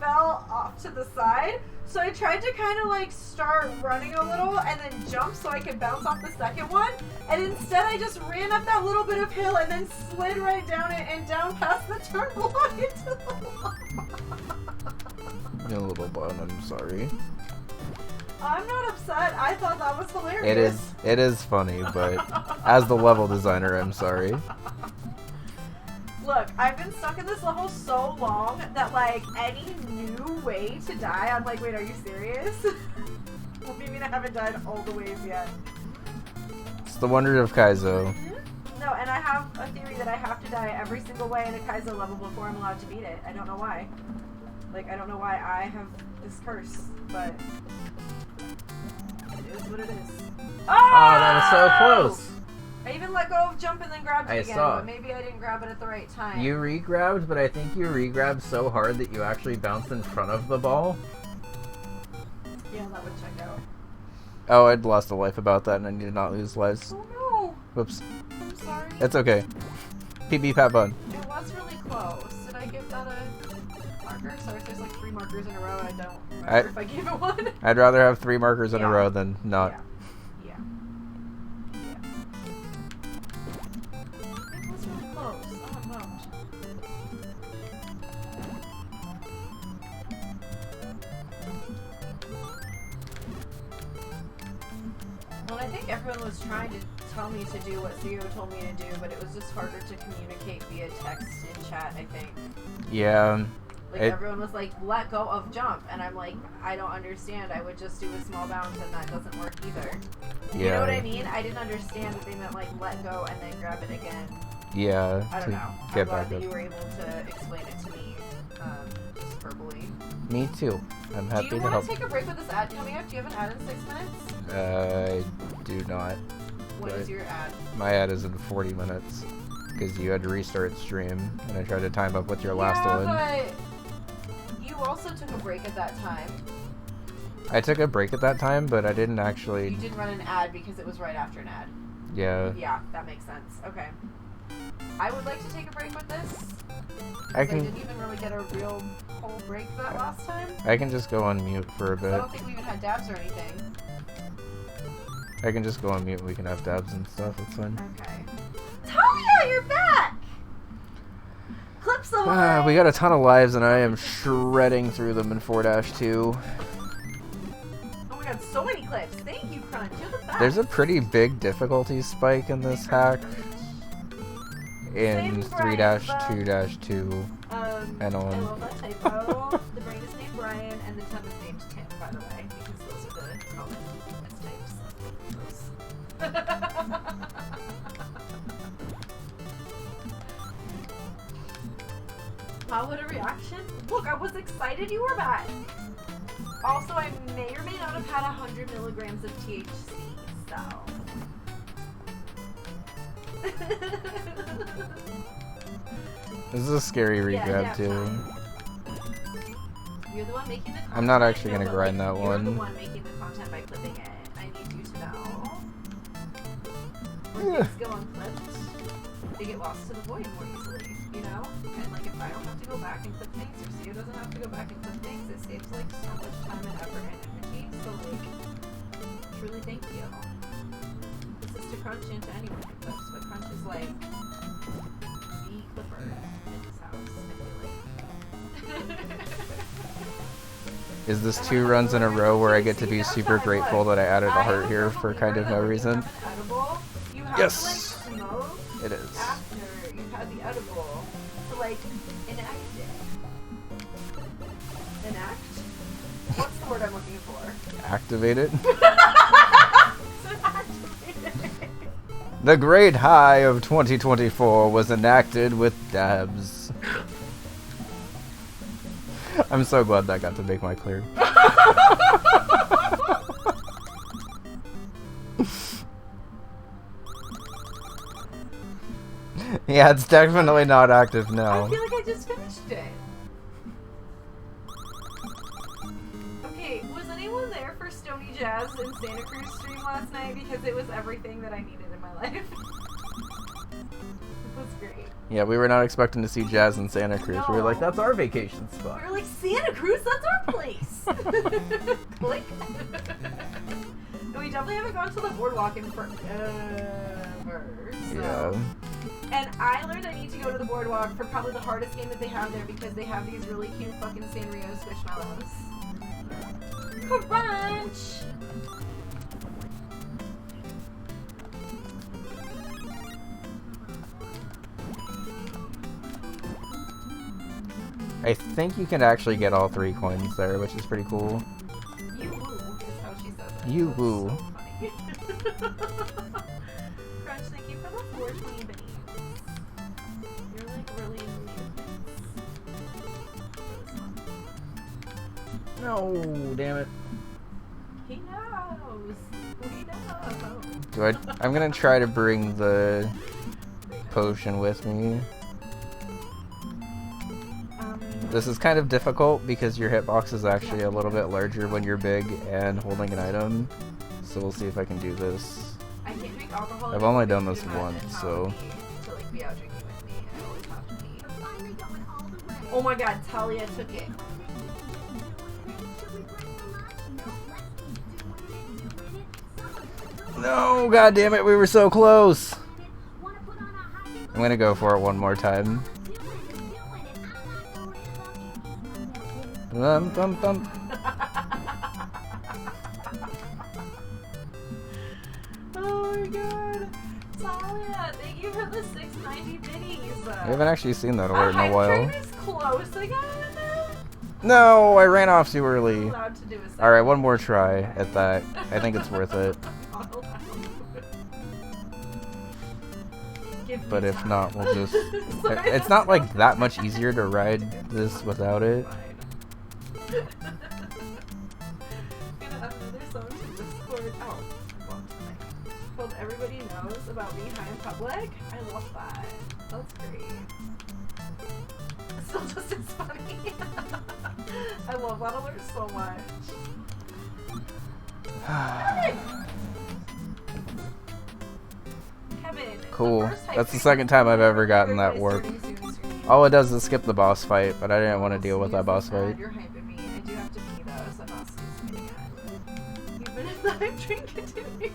fell off to the side. So I tried to kind of like start running a little and then jump so I could bounce off the second one. And instead I just ran up that little bit of hill and then slid right down it and down past the turn block into the lava. You little bun, I'm sorry. I'm not upset. I thought that was hilarious. It is funny, but as the level designer, I'm sorry. Look, I've been stuck in this level so long that, like, any new way to die, I'm like, wait, are you serious? What do you mean I haven't died all the ways yet? It's the wonder of Kaizo. Mm-hmm. No, and I have a theory that I have to die every single way in a Kaizo level before I'm allowed to beat it. I don't know why. Like, I don't know why I have this curse, but it is what it is. Oh, that was so close. I even let go of jump and then grabbed it again, saw. but maybe I didn't grab it at the right time. You re-grabbed, but I think you re-grabbed so hard that you actually bounced in front of the ball. Yeah, that would check out. Oh, I'd lost a life about that, and I did not lose lives. Oh no! Whoops. I'm sorry. It's okay. PB Pat Bun. It was really close. Did I give that a marker? Sorry, if there's like 3 markers in a row, I don't remember if I gave it one. I'd rather have 3 markers in a row than not. Yeah. It was really close. Oh, I'm bummed. Well, I think everyone was trying to tell me to do what Theo told me to do, but it was just harder to communicate via text in chat, I think. Yeah. Like, everyone was like, let go of jump, and I'm like, I don't understand. I would just do a small bounce, and that doesn't work either. Yeah. You know what I mean? I didn't understand that they meant, like, let go and then grab it again. Yeah. I don't know. Get I'm glad back that up. you were able to explain it to me, just verbally. Me too. I'm happy Do you to want help. to take a break with this ad coming up? Do you have an ad in 6 minutes? I do not. What is your ad? My ad is in 40 minutes. Because you had to restart stream, and I tried to time up with your last one. But you also took a break at that time. I took a break at that time, but I didn't actually... You didn't run an ad because it was right after an ad. Yeah. Yeah, that makes sense. Okay. I would like to take a break with this. I didn't even really get a real whole break that last time. I can just go on mute for a I bit. don't think we even had dabs or anything. I can just go on mute and we can have dabs and stuff. It's fine. Okay. Talia, you're back! Clips of We got a ton of lives and I am shredding through them in 4-2. Oh my god, so many clips. Thank you, Crunch. You're the best. There's a pretty big difficulty spike in this hack. In 3-2-2 and on. I love that typo. The brain is named Brian and the tub is named Tim, by the way, because those are the common types. Wow, what a reaction. Look, I was excited you were back. Also, I may or may not have had 100 milligrams of THC, so... This is a scary regrab too. You're the one making the content. I'm not actually gonna grind that You're one. the one making the content by clipping it. I need you to know. When things go unclipped, they get lost to the void more easily, you know? And like if I don't have to go back and clip things, or Sia doesn't have to go back and clip things, it saves like so much time and effort and energy. So like, truly thank you. This is to Crunch and to anyone who clips, but Crunch is like the clipper in this house, I feel like. Is this 2 runs in a row where I get to be super grateful that I added a heart here for kind of no reason? Yes! It is. After you've had the edible, to like enact it. Enact? What's the word I'm looking for? Activate it. The great high of 2024 was enacted with dabs. I'm so glad that got to make my clear. Yeah, it's definitely not active now. I feel like I just finished it. Okay, was anyone there for Stony Jazz and Santa Cruz stream last night? Because it was everything that I needed in my life. It was great. Yeah, we were not expecting to see Jazz in Santa Cruz. We were like, that's our vacation spot. We were like, Santa Cruz? That's our place! Click. And we definitely haven't gone to the boardwalk in forever. So. Yeah. And I learned I need to go to the boardwalk for probably the hardest game that they have there because they have these really cute fucking Sanrio Squishmallows. Crunch! I think you can actually get all 3 coins there, which is pretty cool. You woo is how she says it. You woo. So funny. Crunch, thank you for the 420 bennies. You're like really in the No, damn it. He knows. He knows. I'm gonna try to bring the potion with me. This is kind of difficult because your hitbox is actually a little bit larger when you're big and holding an item. So we'll see if I can do this. I can't drink alcohol. I've only done this once, so. To like be out drinking with me, I always have to be. Oh my god, Talia took it. No, god damn it, we were so close. I'm gonna go for it one more time. Bum, bum, bum. Oh my god. Talia, thank you for the 690 biddies. I haven't actually seen that alert in a while. Train is close again. No, I ran off too early. Allowed to do a second. Alright, one more try at that. I think it's worth it. But if not, we'll just... It's not like that much easier to ride this without it. Gonna have another song to Discord. Oh, called Everybody Knows About Me High in Public. I love that. That's great. It's still just as funny. I love that alert so much. Kevin, Cool. That's the second time I've ever gotten that warp. All it does is skip the boss fight, but I didn't want to deal with that boss fight. You're hyping me. I do have to pee though, so I'm not snoozing it again. Even if the hype train continues.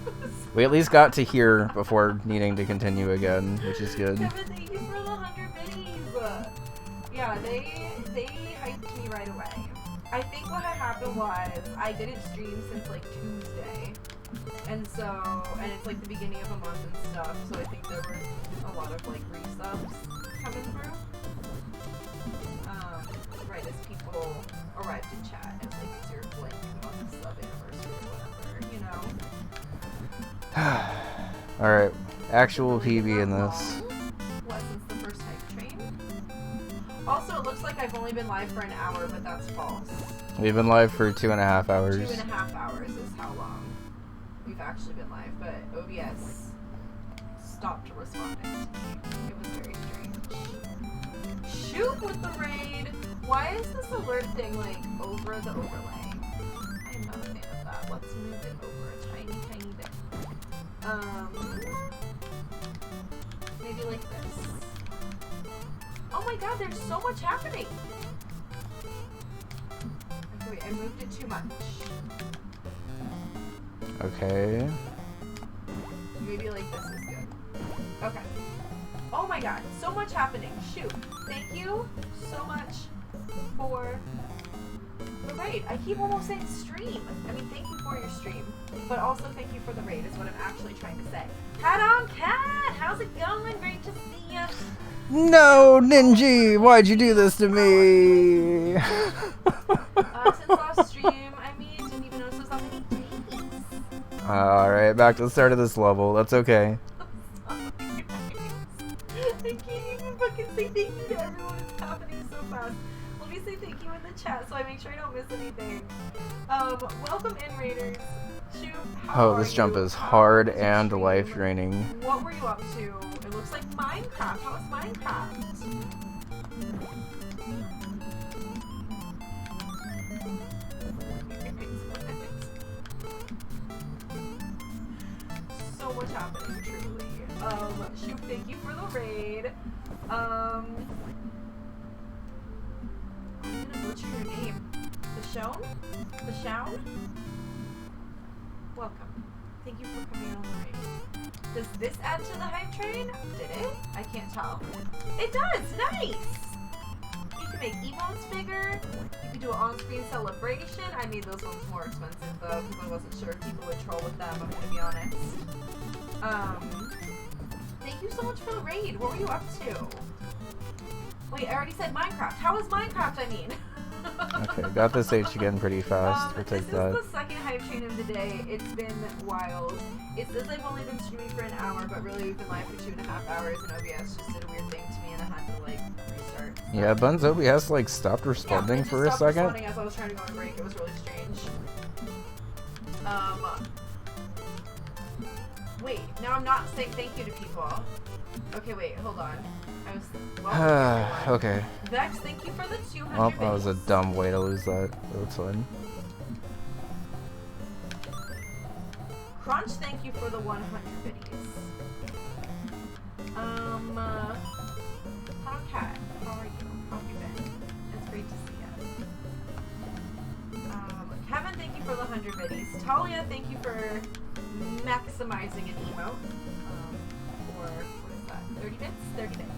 We at least got to here before needing to continue again, which is good. Kevin, thank you for the 100 minis. Yeah, they hyped me right away. I think what had happened was I didn't stream since like Tuesday, And it's like the beginning of a month and stuff, so I think there were a lot of like resubs coming through. Right as people arrived in chat, it's like it's your blank month sub anniversary or whatever, you know? Alright, actual PB in this. What, since the first hype train? Also, it looks like I've only been live for an hour, but that's false. We've been live for 2.5 hours. 2.5 hours is how long we've actually been live, but OBS stopped responding to me. It was very strange. Shoot with the raid! Why is this alert thing like over the overlay? I'm not a fan of that. Let's move it over a tiny, tiny bit. Maybe like this. Oh my god, there's so much happening! Okay, wait, I moved it too much. Okay. Maybe like this is good. Okay. Oh my god, so much happening. Shoot. Thank you so much for the raid. I keep almost saying stream. I mean, thank you for your stream. But also thank you for the raid is what I'm actually trying to say. Hat on cat! How's it going? Great to see ya. No, Ninja! Why'd you do this to me? Since last stream, I mean, didn't even notice it was that many days. Alright, back to the start of this level. That's okay. I can't even fucking say thank you to everyone. It's happening so fast. Let me say thank you in the chat so I make sure I don't miss anything. Welcome in, Raiders. Shoot, Oh, this jump is hard and life draining. What were you up to? It looks like Minecraft. How is Minecraft? So much happening, truly. Shoot, thank you for the raid. I'm gonna butcher your name. The Shone? The Shown? Welcome. Thank you for coming on the raid. Does this add to the hype train? Did it? I can't tell. It does! Nice! You can make emotes bigger. You can do an on-screen celebration. I made those ones more expensive though, because I wasn't sure if people would troll with them, I'm gonna be honest. Thank you so much for the raid. What were you up to? Wait, I already said Minecraft. How is Minecraft, I mean? Okay, got this H again pretty fast. We'll take that. This is the second hype train of the day. It's been wild. It says I've only been streaming for an hour, but really we've been live for 2.5 hours, and OBS just did a weird thing to me, and I had to like restart. Yeah, Bun's OBS like stopped responding for a second. Responding as I was trying to go on a break. It was really strange. Wait, now I'm not saying thank you to people. Okay, wait, hold on. I was. Well, okay. Vex, thank you for the 200 Oh, that was a dumb way to lose that. That's fine. Crunch, thank you for the 100 biddies. Hello Cat, how are you? How have you been? It's great to see you. Kevin, thank you for the 100 biddies. Talia, thank you for maximizing an emote. Or, what is that? 30 bits? 30 bits.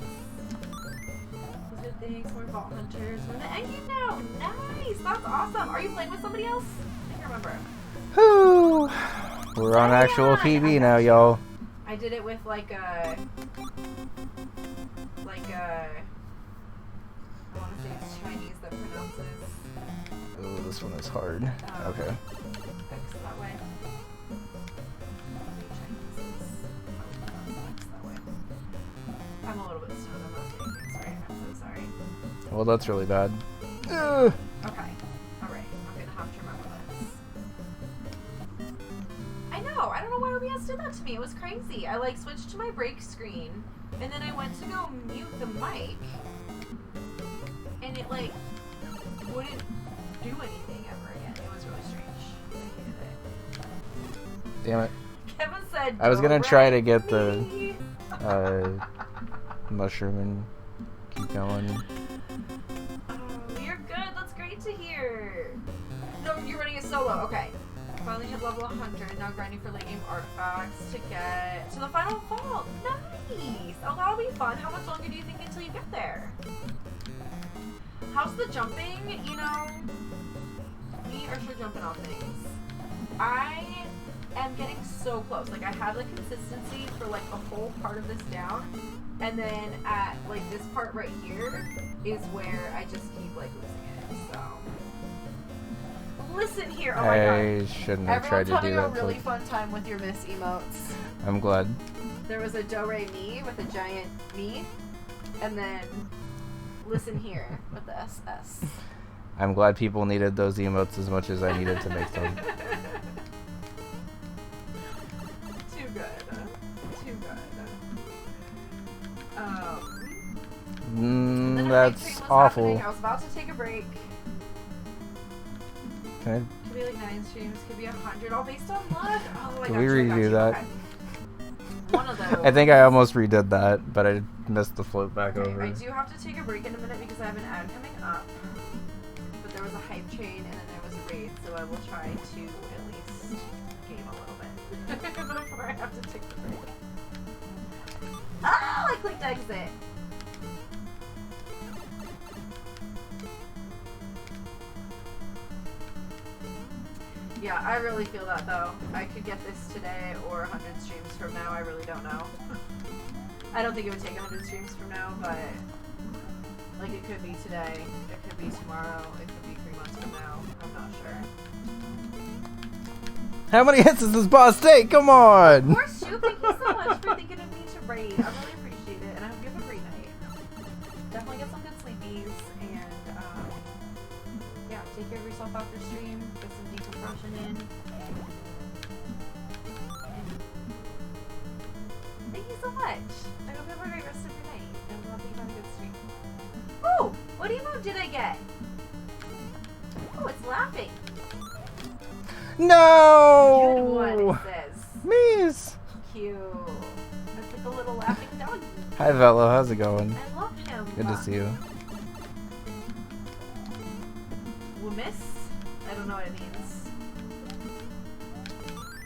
Good things, more Vault Hunters. We're in the end game now! Nice! That's awesome! Are you playing with somebody else? I can't remember. Whew. We're on actual PB now, y'all. I did it with like a... I want to say it's Chinese that pronounces... Oh, this one is hard. Okay. X that way. I'm a little bit stoned. I'm not saying things right. I'm so sorry. Well, that's really bad. Okay. Alright. I'm gonna have to remember this. I know. I don't know why OBS did that to me. It was crazy. I like switched to my break screen and then I went to go mute the mic and it like wouldn't do anything ever again. It was really strange. I hated it. Damn it. Kevin said I was gonna try to get the me. mushroom and keep going. Oh, you're good. That's great to hear. No, you're running a solo. Okay. Finally hit level 100. Now grinding for late game artifacts to get to the final vault. Nice. Oh, that'll be fun. How much longer do you think until you get there? How's the jumping? You know, we are sure jumping on things. I am getting so close. Like I have the consistency for like a whole part of this down, and then at like this part right here is where I just keep like losing it. So listen here. Oh my god. I shouldn't have tried to do that. Everyone's having a really fun time with your Miss emotes. I'm glad. There was a do re mi with a giant me, and then listen here with the SS. I'm glad people needed those emotes as much as I needed to make them. Too good. Too good. That's awful. I was about to take a break. Okay. Could be like 9 streams, could be 100, all based on luck. Oh, Can we redo that? Okay. One of those. I think I almost redid that, but I missed the float back over. I do have to take a break in a minute because I have an ad coming up. But there was a hype train and then there was a raid, so I will try to at least game a little bit before I have to take the break. Oh, I clicked exit. Yeah, I really feel that though. I could get this today or 100 streams from now. I really don't know. I don't think it would take 100 streams from now, but like it could be today, it could be tomorrow, it could be 3 months from now. I'm not sure. How many hits does this boss take? Come on! Of course, Shu, thank you so much for thinking of me to raid. I really appreciate it, and I hope you have a great night. Definitely get some good sleepies, and yeah, take care of yourself after stream. Get some decompression in. Thank you so much. I hope you have a great rest of your night, and we'll have you have a good stream. Oh, what emote did I get? Oh, it's laughing. No! Good one, it says. Mees! Cute. It's like a little laughing doggy. Hi Velo, how's it going? I love him. Good to see you. Miss? I don't know what it means.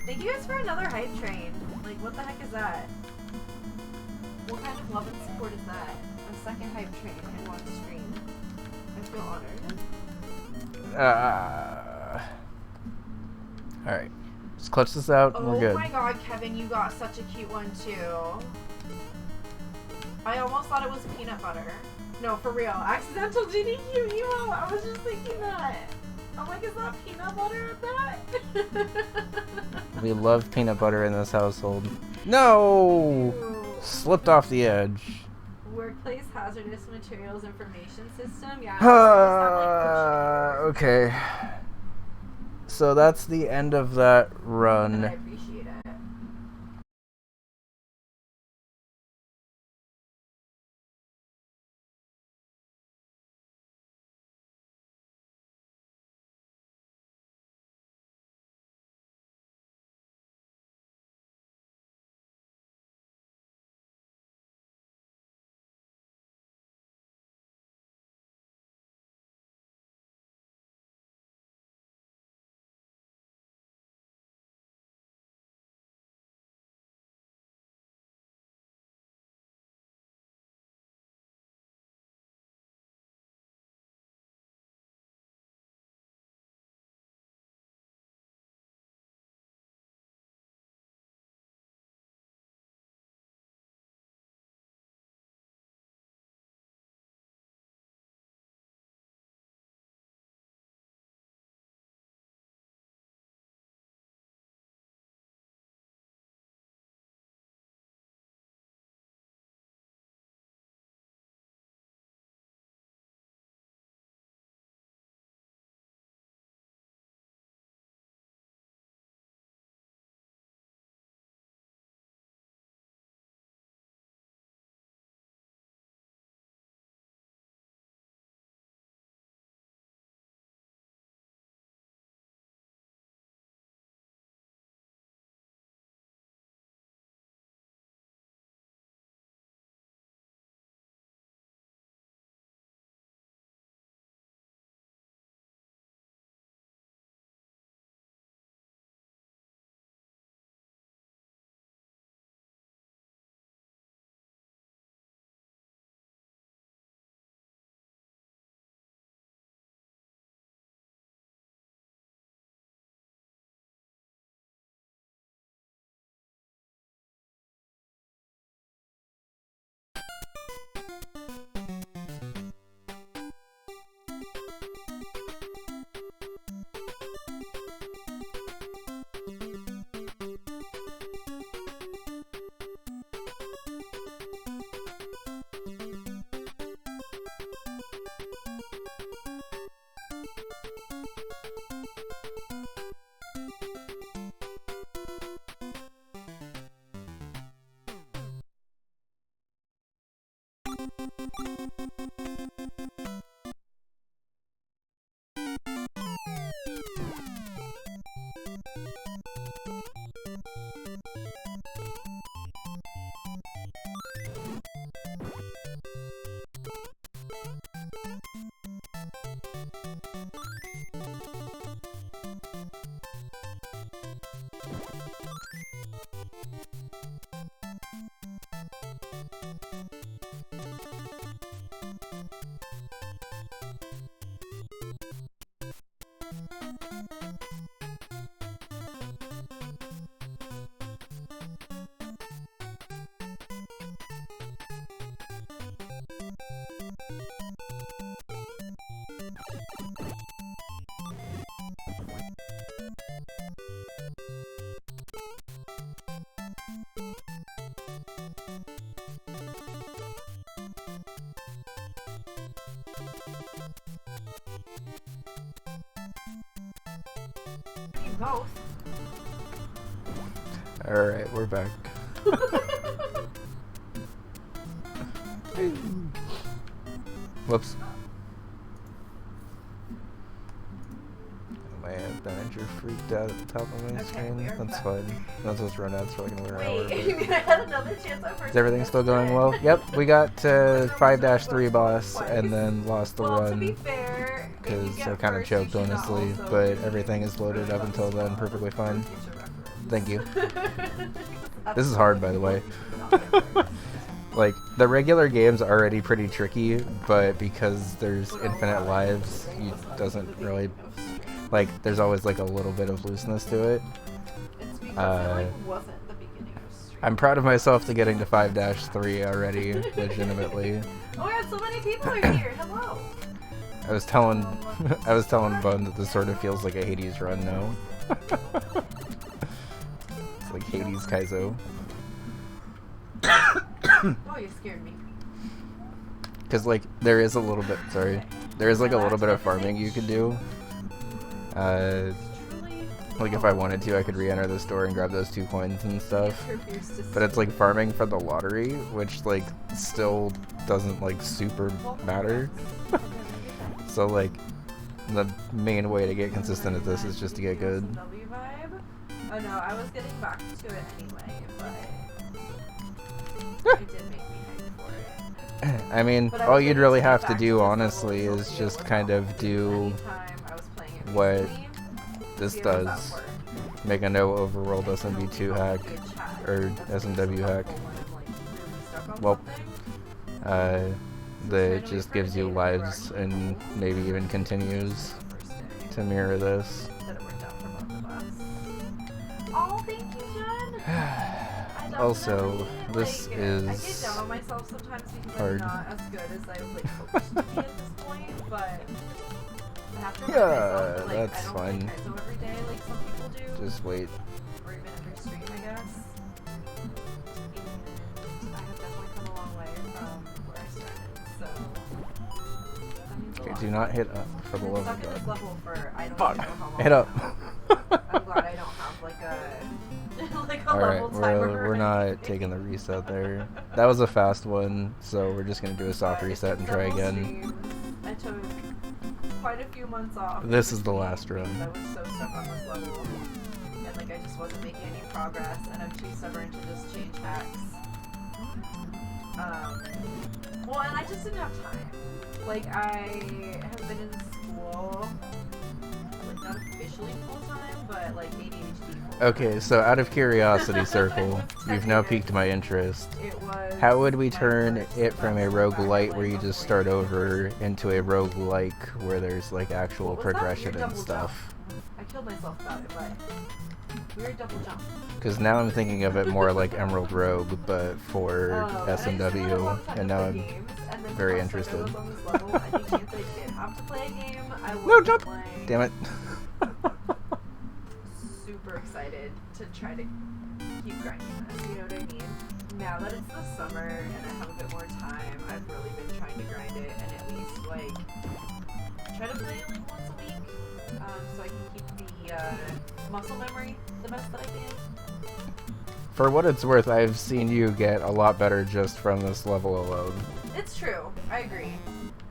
Thank you guys for another hype train. Like, what the heck is that? What kind of love and support is that? A second hype train in one stream. I feel honored. Alright. Just clutch this out and we're good. Oh my god, Kevin, you got such a cute one too. I almost thought it was peanut butter. No, for real. Accidental GDQ emo. I was just thinking that. I'm like, is that peanut butter at that? We love peanut butter in this household. No! Ew. Slipped off the edge. Workplace hazardous materials information system. Yeah. Okay. So that's the end of that run. Ghost. Alright, we're back. Whoops. Oh man, the manager freaked out at the top of my screen. That's fine. That's what's run ads for like another hour. Wait, you mean I had another chance over? Is everything still going well? Yep, we got to 5-3 boss and then lost the well, to be run fair, because I kind of choked honestly, but everything is loaded up until then perfectly fine. Thank you. This is hard, by the way. Like, the regular game's already pretty tricky, but because there's infinite lives, it doesn't really... Like, there's always, like, a little bit of looseness to it. I'm proud of myself to getting to 5-3 already, legitimately. Oh my god, so many people are here! Hello! I was telling Bun that this sort of feels like a Hades run now. It's like Hades Kaizo. Oh, you scared me. Because, like, there is a little bit, sorry, there is, like, a little bit of farming you can do. Like, if I wanted to, I could re-enter the store and grab those 2 coins and stuff. But it's, like, farming for the lottery, which, like, still doesn't, like, super matter. So, like, the main way to get consistent at this is just to get good. Oh no, I was getting back to it anyway, but it did make me hyped for it. I mean, all you'd really have to do, honestly, is just kind of do what this does. Make a no overrolled SMB2 hack, or SMW hack. Well, that just gives you lives and maybe even continues to mirror this. Oh, thank you, Jen. Also, this is I get down on myself sometimes because hard. I'm not as good as I would like hoped to be at this point, but I have to remind yeah, myself that, like, that's I don't fine. play Kaizo every day like some people do. Just wait. Or even every stream, I guess. And I have definitely come a long way from where I started, so that means a Okay, lot. do not hit up for the love Stuck of in this God. level for I don't Fuck. even know how long. Hit up. I'm glad I don't have like a like a Alright, level timer. we're not taking the reset there. That was a fast one, so we're just gonna do a soft reset and try again. I took quite a few months off. This is the last run. I was so stuck on this level, and like I just wasn't making any progress, and I'm too stubborn to just change hacks. Well, and I just didn't have time. Like I have been in school, like not officially full time, but like ADHD full time. Okay, so out of curiosity circle, you've now piqued my interest. It was How would we turn it from a roguelite where you just start over into a roguelike where there's like actual progression and stuff? I killed myself about it, but weird double jump. Because now I'm thinking of it more like Emerald Rogue, but for SMW, and now I'm very interested. No, jump! Damn it. Super excited to try to keep grinding this, you know what I mean? Now that it's the summer and I have a bit more time, I've really been trying to grind it and at least like try to play like once a week, so I can keep the muscle memory the best that I can. For what it's worth, I've seen you get a lot better just from this level alone. It's true. I agree.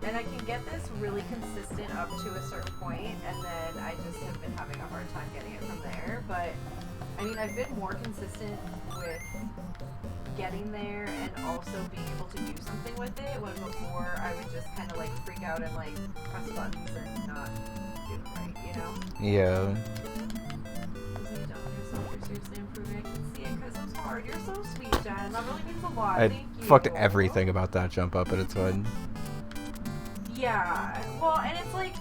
And I can get this really consistent up to a certain point, and then I just have been having a hard time getting it from there. But, I mean, I've been more consistent with getting there and also being able to do something with it, when before I would just kind of like freak out and like press buttons and not do it right, you know? Yeah. You're seriously improving. I can see it because it's hard. You're so sweet, Jen. That really means a lot. I Thank you. fucked everything about that jump up, but it's fun. Yeah. Well, and it's like,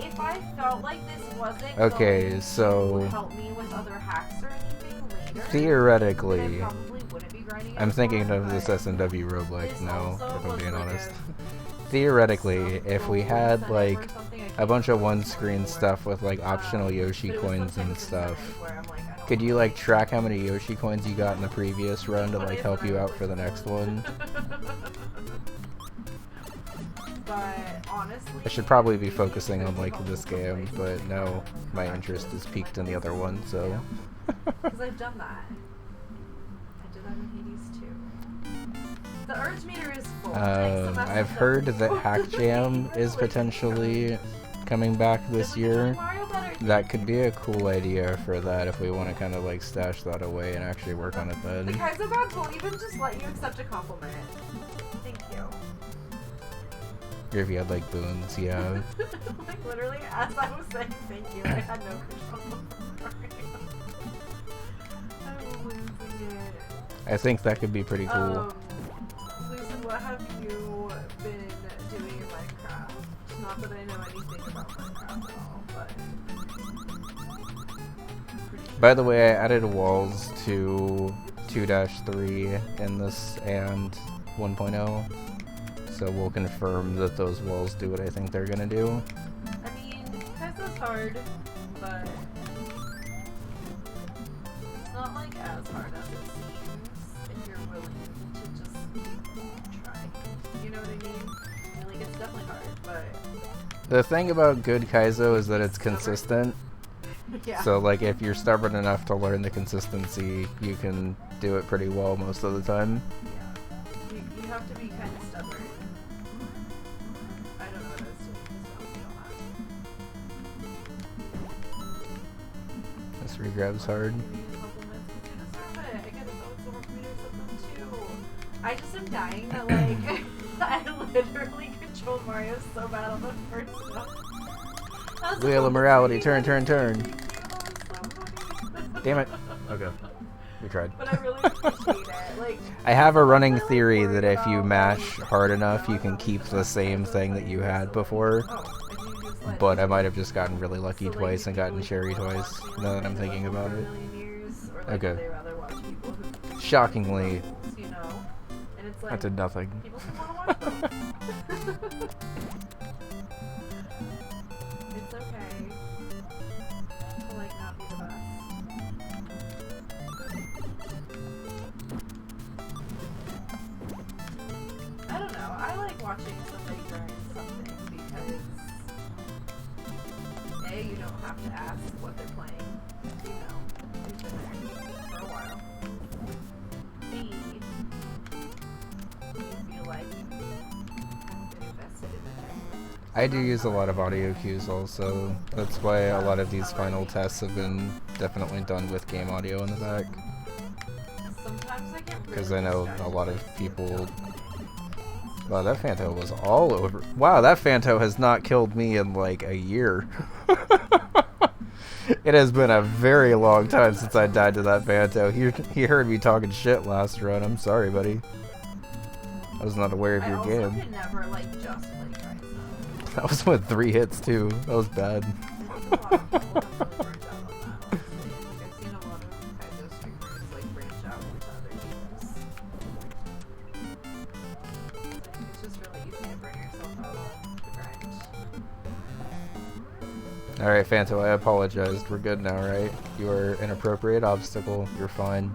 if I felt like this wasn't Okay, going so to help me with other hacks or anything later, theoretically, then I probably wouldn't be grinding I'm as thinking hard, of this but S&W roguelike this now, also if I'm was being like honest. a Theoretically, if we had gold like incentive or something, I a can't bunch of remember one-screen what it stuff was. with like optional Yoshi But it was some coins type and of stuff, incentive where I'm like, I don't could you wanna like track how many Yoshi coins you got in the previous run to What like is help it? you out for the next one? But honestly, I should probably be focusing on like this game, but now my interest is peaked in the other one, so. Because I've done that. I did that in Hades too. The urge meter is full. I've heard that Hack Jam is potentially coming back this year. That could be a cool idea for that if we want to kind of like stash that away and actually work on it The then. Kaizo gods won't even just let you accept a compliment. Thank you. Or if you had like boons, yeah. Like literally, as I was saying thank you, I had no control. I'm losing it. I think that could be pretty cool. Lucian, what have you been doing in Minecraft? Not that I know anything about Minecraft at all, but... By the way, I added walls to 2-3 in this and 1.0. So we'll confirm that those walls do what I think they're gonna do. I mean, Kaizo's hard, but it's not like as hard as it seems if you're willing to just keep trying. You know what I mean? I mean, like, it's definitely hard, but... The thing about good Kaizo is that it's consistent. Yeah. So like if you're stubborn enough to learn the consistency, you can do it pretty well most of the time. Yeah. You have to be kind of stubborn. I don't know what I was doing, This regrab's hard. I just am dying that like I literally controlled Mario so bad on the first one. Wheel of morality, turn. Damn it. Okay. We tried. But I really appreciate it. Like, I have a running theory that if you mash hard enough, you can keep the same thing that you had before. But I might have just gotten really lucky twice and gotten cherry twice, now that I'm thinking about it. Okay. Shockingly, that did nothing. It's okay to like not be the best. I don't know. I like watching somebody grind something because A, you don't have to ask what they're playing. You know, they've been there for a while. B, you feel like you have been invested in the game. I do use a lot of audio cues also. That's why a lot of these final tests have been definitely done with game audio in the back. Sometimes I get really Because I know a distracted lot by of things people... that Wow, that Fanto was all over... Wow, that Fanto has not killed me in like a year. It has been a very long time since I died to that Fanto. He heard me talking shit last run. I'm sorry, buddy. I was not aware of your I game. also can never like just play Kaizo. That was with 3 hits too. That was bad. I think a lot of people have really burnt out on that, honestly. Like, I've seen a lot of Kaizo streamers like branch out into other games. It's just really easy to burn yourself out on the grind. Alright, Fanto, I apologized. We're good now, right? You are an appropriate obstacle. You're fine.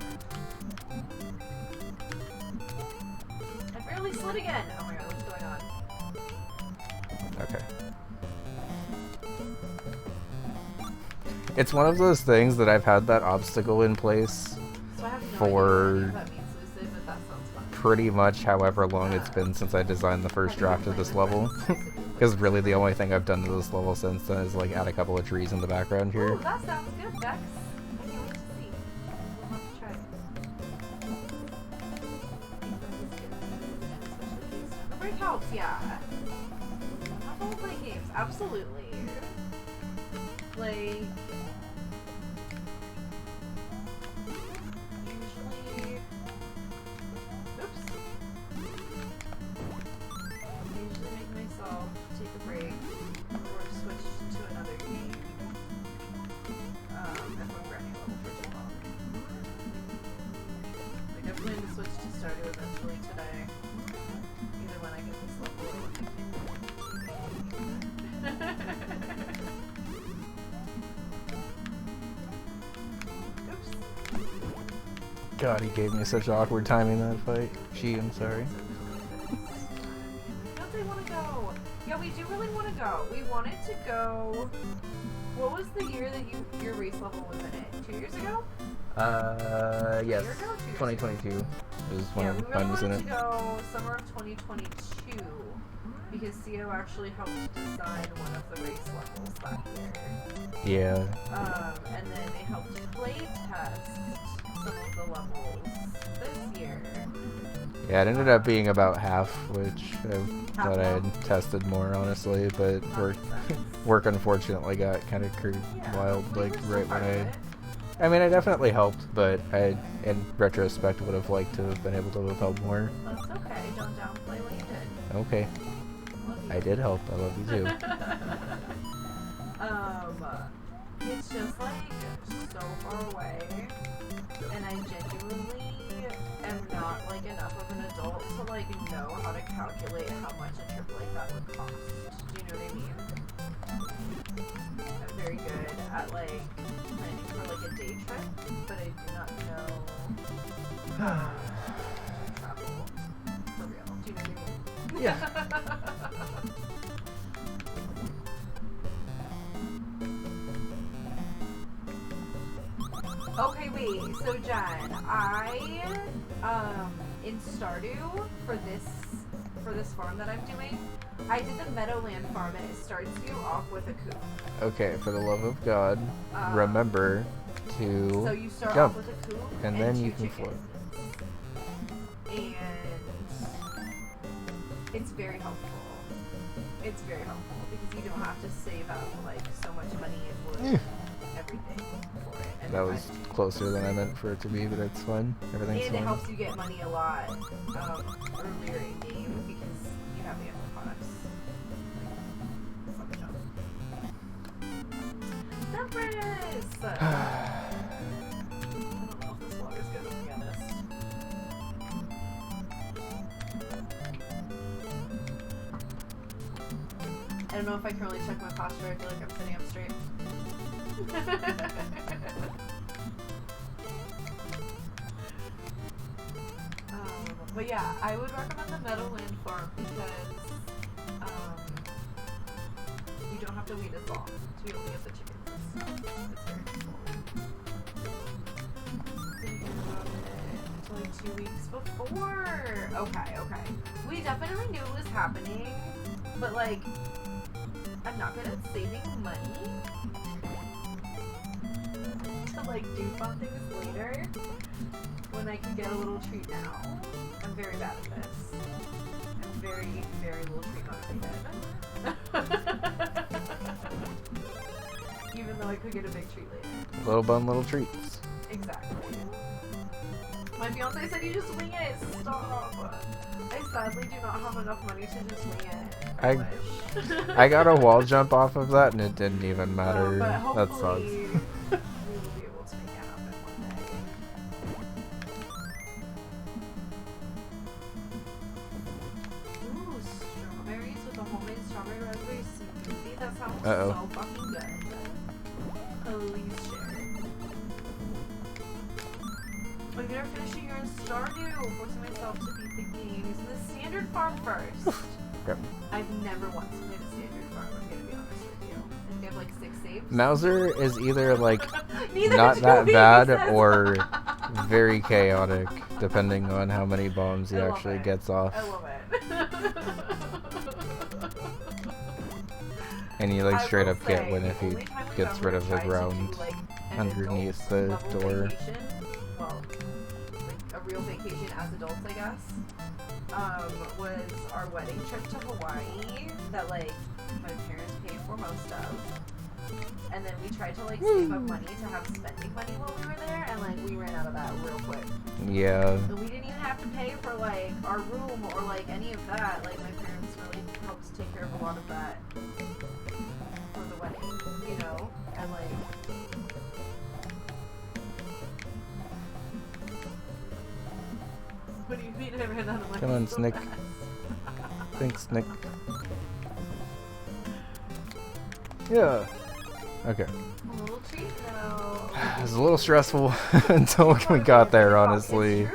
I barely slid again! Oh my god, what's going on? Okay. It's one of those things that I've had that obstacle in place So I have no for... idea what that means, Lucid, but that's sounds fun. pretty much however long it's been since I designed the first draft of this level. Because really the only thing I've done to this level since then is like add a couple of trees in the background here. Ooh, that sounds good, Bex. I can't wait to see. We'll have to try it. The break helps, yeah. Not all play games, absolutely. Like, usually, oops. I usually make myself take a break or switch to another game if I'm grinding a level for too long. Like, I plan to switch to Stardew eventually today. Either when I get this level or when I can. Oops. God, he gave me such awkward timing that fight. I'm sorry. Don't they want to go? Yeah, we do really want to go. We wanted to go. What was the year that your race level was in it? 2 years ago? Yes. A year ago? 2 years 2022 is when Yeah, we really mine was in wanted it. to go summer of 2022 because CO actually helped design one of the race levels that year. Yeah. And then they helped play test some of the levels this year. Yeah, it ended up being about half, which I thought I had tested more, honestly, but work unfortunately got kind of wild, like, right when I mean, I definitely helped, but I, in retrospect, would have liked to have been able to have helped more. That's okay. Don't downplay what you did. Okay. Love you. I did help. I love you too. It's just like so far away, and I genuinely am not like enough of an adult to like know how to calculate how much a trip like that would cost. Do you know what I mean? I'm very good at like planning for like a day trip, but I do not know how to travel for real. Do you know what I mean? Yeah. Okay, wait. So Jen, I in Stardew for this farm that I'm doing, I did the Meadowland farm and it starts you off with a coop. Okay, for the love of God, remember to So you start jump, off with a coop and then you two can float. chickens. And it's very helpful. It's very helpful because you don't have to save up like so much money in wood, everything for it. And That was closer than I meant for it to be, but it's fine. Everything's and it fine. helps you get money a lot earlier in game because you have the animal products. Like, Zephyrus! I don't know if this water's good, to be honest. I don't know if I can really check my posture. I feel like I'm sitting up straight. But yeah, I would recommend the Meadowland farm because you don't have to wait as long to be able to get the chickens. It's very useful. Didn't hear about it until like 2 weeks before. Okay. We definitely knew it was happening, but like, I'm not good at saving money to like do fun things later when I can get a little treat now. I'm very bad at this. I'm very, very little treat motivated. Even though I could get a big treat later. Little bun, little treats. Exactly. My fiance said you just wing it. Stop. I sadly do not have enough money to just wing it. I wish. I got a wall jump off of that and it didn't even matter. But That hopefully sucks. we will be able to make it happen one day. Ooh, strawberries with a homemade strawberry raspberry smoothie. That sounds so fucking good. Please share. I'm gonna finish a year in Stardew, forcing myself to beat the game using the standard farm first. Okay. I've never once played a standard farm, I'm gonna be honest with you. I think I have like 6 saves. Mauser is either like Neither not do that we, bad he says. or very chaotic, depending on how many bombs he actually gets off. I love it. And you like straight up get one if he gets rid of the ground underneath the door. Well, like a real vacation as adults, I guess. Was our wedding trip to Hawaii that like my parents paid for most of. And then we tried to like save up money to have spending money while we were there, and like we ran out of that real quick. Yeah. And we didn't even have to pay for like our room or like any of that. Like my parents really helped take care of a lot of that for the wedding, you know, and like. What do you mean I ran out of money? Come on, Snick. Thanks, Snick. Yeah. Okay. A little treat though. It was a little stressful until we got there, honestly.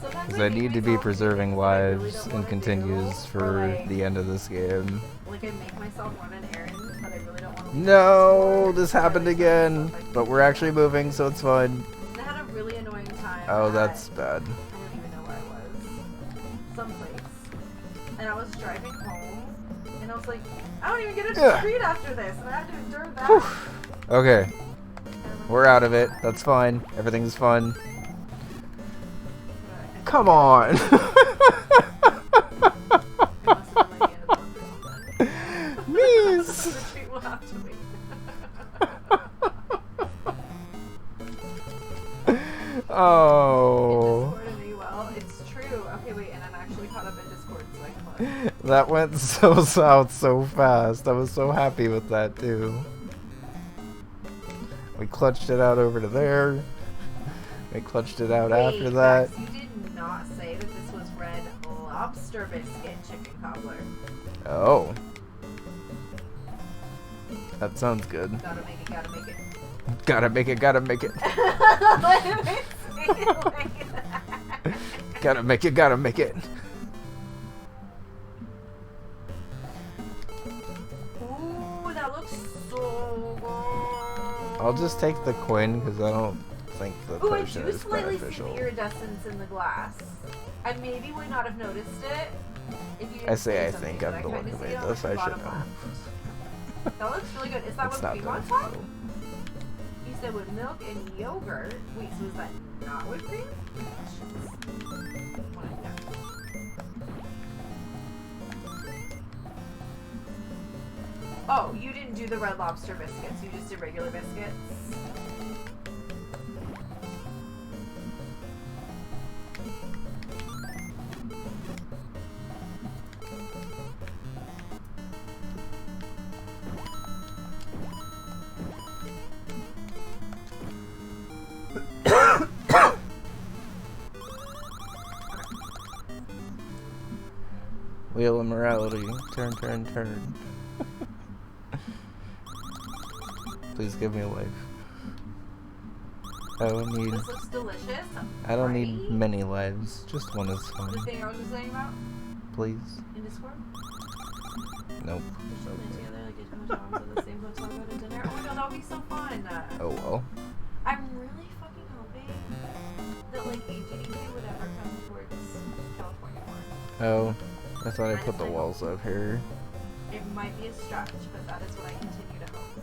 Because I need to be preserving lives and continues for the end of this game. Like I make myself run an errand, but I really don't want to. No, this happened again. But we're actually moving, so it's fine. I had a really annoying time. Oh, that's bad. I don't even know where I was. Someplace. And I was driving home, and I was like, I don't even get a treat after this, and I had to endure that. Whew. Okay. We're out of it. That's fine. Everything's fun. Come on. Miss. Oh. It's true. Okay, wait, and I'm actually caught up in Discord, so I can look. That went so south so fast. I was so happy with that too. We clutched it out over to there. We clutched it out after that. Max, you did not say that this was red lobster biscuit chicken cobbler. Oh. That sounds good. Gotta make it, gotta make it. Gotta make it, gotta make it. Let me say it like that. Gotta make it, gotta make it. Ooh, that looks so good. I'll just take the Quinn because I don't think the Ooh, I potion do is slightly beneficial. see the iridescence in the glass. I maybe would not have noticed it if you didn't I say I something, think but I'm the one kinda who see made it on this. the I should bottom know. left. That looks really good. Is that It's with not cream on top? beneficial. You said with milk and yogurt. Wait, so is that not with cream? Oh, you didn't do the red lobster biscuits. You just did regular biscuits. Wheel of morality. Turn, turn, turn. Please give me a life. I don't need. This looks delicious. I don't need many lives. Just one is The fine. thing I was just saying about Please. in Discord. Nope. We should live together, like get to jobs at the same hotel, go to dinner. Oh my god, that would be so fun. Oh well. I'm really fucking hoping that like AGDK would ever come towards California more. Oh, I thought I put the walls up here. It might be a stretch, but that is what I continue to hope.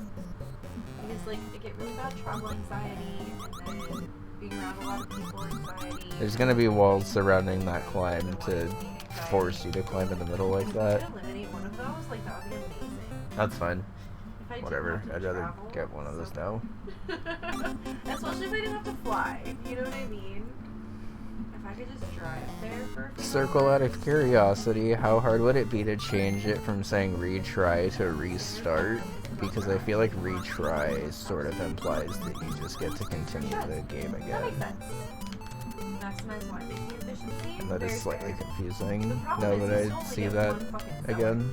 Because like I get really bad travel anxiety, and then being around a lot of people anxiety. There's gonna be walls surrounding that climb to force you to climb in the middle like that. If I could eliminate one of those, like that would be amazing. That's fine. If I didn't Whatever. have to I'd rather travel, get one of those now. Especially if I didn't have to fly. You know what I mean? If I could just drive there for a few Circle out hours. of curiosity, how hard would it be to change it from saying retry to restart? Because I feel like retry sort of implies that you just get to continue the game That again. makes sense. Maximize winemaking efficiency. And that is Very slightly fair. confusing The now problem is that you I only see get that one fucking cellar. again.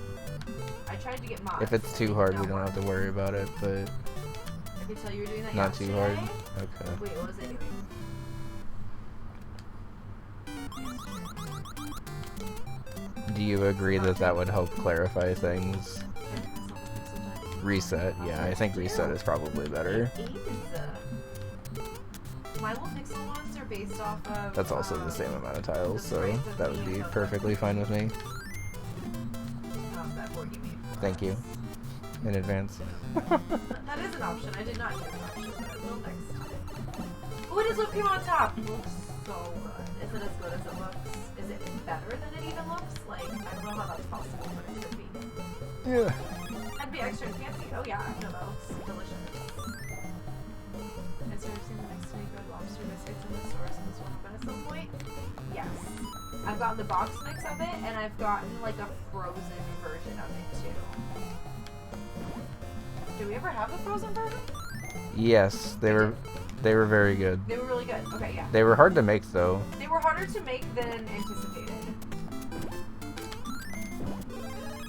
I tried to get mods. If it's too hard, we don't have to worry about it, but I could tell you were doing that not too hard. yesterday. Okay. Wait, what was I doing? Do you agree that that would help clarify things? Reset, yeah, I think reset is probably better. It is, my little pixel ones are based off of... That's also the same amount of tiles, so that would be perfectly fine with me. That board you made for Thank you. In advance. That is an option. I did not do an option, but I will next time. Oh, it is whipped cream on top! It looks so good. Is it as good as it looks? Is it better than it even looks? Like, I don't know how that's possible, but it could be. Yeah. I'd be extra fancy. Oh yeah, no, that looks delicious. Has you ever seen the next to make red lobster biscuits in the stores in this one open at some point? Yes. I've gotten the box mix of it, and I've gotten like a frozen version of it too. Did we ever have the frozen version? Yes, they were very good. They were really good. Okay, yeah. They were hard to make though. They were harder to make than anticipated.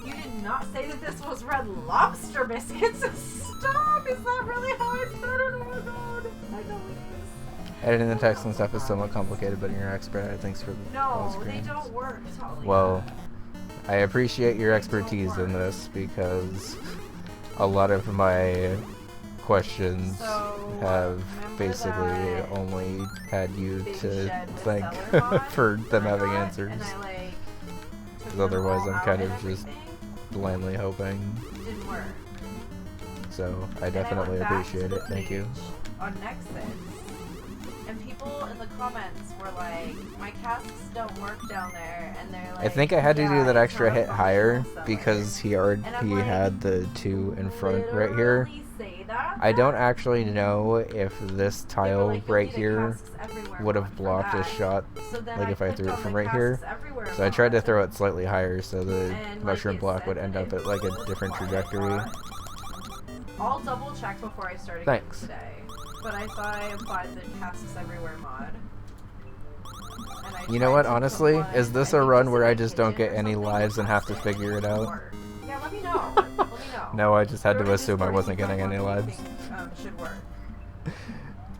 You did not say that this was red lobster biscuits. Stop! Is that really how I said it? Oh my god. I know it is. Editing the text and stuff is somewhat complicated, but you're an expert at it. Thanks for the No, they don't work, Talia. Well, I appreciate your expertise in this because a lot of my questions have basically only had you to thank for them having answers. Because otherwise I'm kind of just blindly hoping. Didn't work. So I definitely appreciate it. Thank you. On Nexus, and people in the comments were like, "My casks don't work down there," and they're like, I think I had to do that extra hit higher because he had the 2 in front right here. I don't actually know if this tile right here would have blocked a shot, like if I threw it from right here. So I tried to throw it slightly higher so the mushroom block would end up at like a different trajectory. I'll double check before I start again today. But I thought I applied the casks everywhere mod. You know what, honestly? Is this a run where I just don't get any lives and have to figure it out? Yeah, let me know. Let me know. No, I just had to assume I wasn't getting any lives. Should work.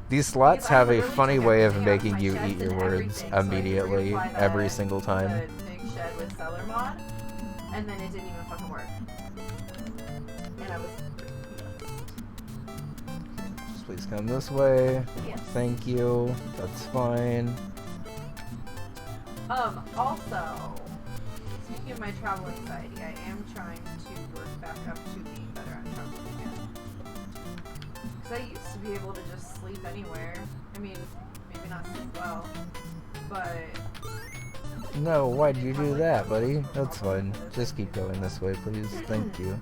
These slots have a funny way of making you eat your words immediately, every single time. The big shed with seller mod, and then it didn't even fucking work. And I was... Please come this way. Yes. Thank you. That's fine. Also, speaking of my travel anxiety, I am trying to work back up to being better on traveling again. Because I used to be able to just sleep anywhere. I mean, maybe not sleep well, but... No, why'd you do that, buddy? That's fine. Just keep going this way, please. Thank you.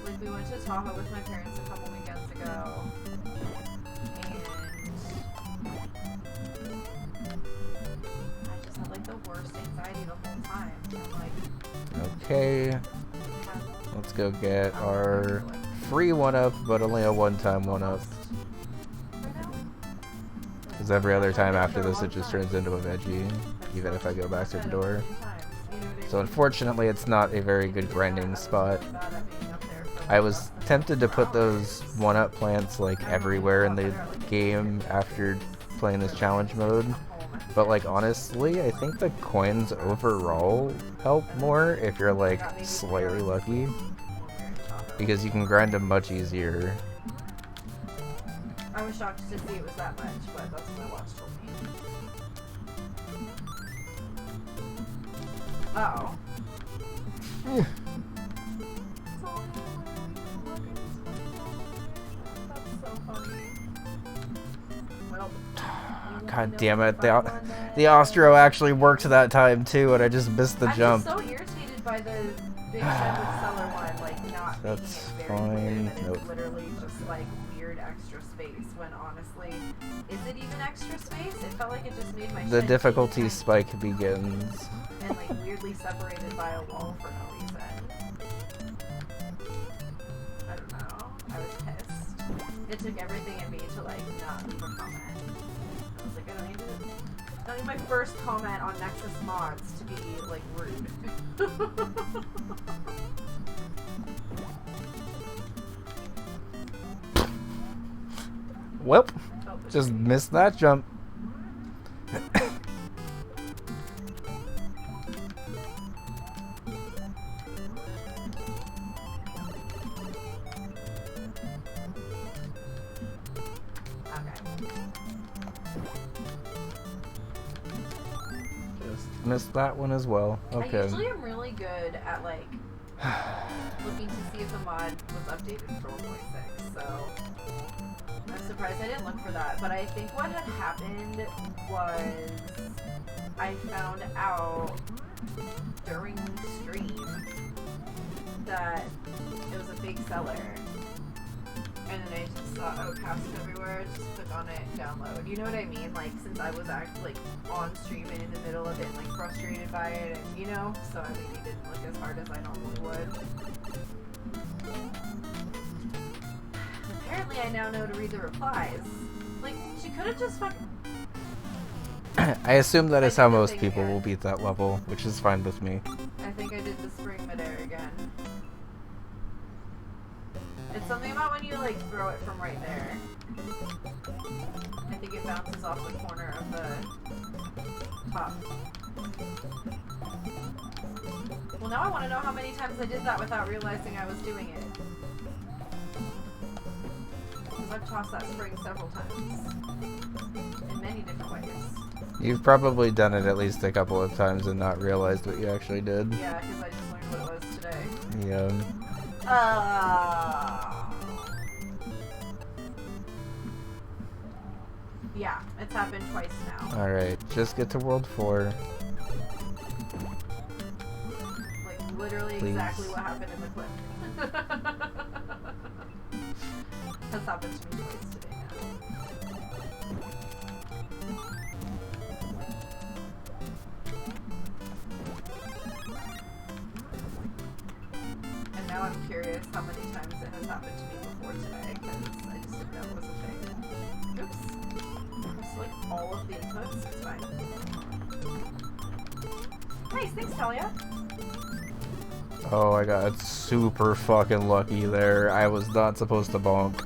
Like, we went to Tahoe with my parents a couple weekends ago, and I just had, like, the worst anxiety the whole time. I'm like... Okay. Let's go get our free 1-up, but only a one-time 1-up. Because every other time after this it just turns into a veggie, even if I go back to the door. So unfortunately it's not a very good grinding spot. I was tempted to put those 1-up plants like everywhere in the game after playing this challenge mode. But like honestly, I think the coins overall help more if you're like slightly lucky. Because you can grind them much easier. I was shocked to see it was that much, but that's what my watch told me. Uh oh. That's so funny. Well, God damn it, the Austro actually worked that time too, and I just missed the jump. I'm just so irritated by the big shed with seller one, like not That's making it very fine. clear that Nope. it's literally just like weird extra space when honestly, is it even extra space? It felt like it just made my The shed difficulty teeny spike begins. tiny and like weirdly separated by a wall for no reason. I don't know. I was pissed. It took everything in me to like not leave a comment. I was like, I don't need my first comment on Nexus mods to be like rude. Whoop! Just missed that jump. Okay. missed that one as well. Okay. I usually am really good at like looking to see if a mod was updated for 1.6, so I'm surprised I didn't look for that. But I think what had happened was I found out during stream that it was a fake seller. And then I just saw Outcast everywhere, just click on it, download. You know what I mean? Like, since I was like on stream and in the middle of it and like frustrated by it, and you know, so I maybe didn't look as hard as I normally would. Apparently I now know to read the replies. Like, she could have just fucking... I assume that is how most people will beat that level, which is fine with me. I think I did the spring midair again. It's something about when you like throw it from right there. I think it bounces off the corner of the top. Well, now I want to know how many times I did that without realizing I was doing it. Because I've tossed that spring several times. In many different ways. You've probably done it at least a couple of times and not realized what you actually did. Yeah, because I just learned what it was today. Yeah. Yeah, it's happened twice now. Alright, just get to World 4. Like, literally Please. exactly what happened in the clip. That's happened to me twice today now. And now I'm curious how many times it has happened to me before today, because I just didn't know it was a thing. Oops. Select all of the inputs. It's fine. Nice, thanks, Talia. Oh, I got super fucking lucky there. I was not supposed to bonk.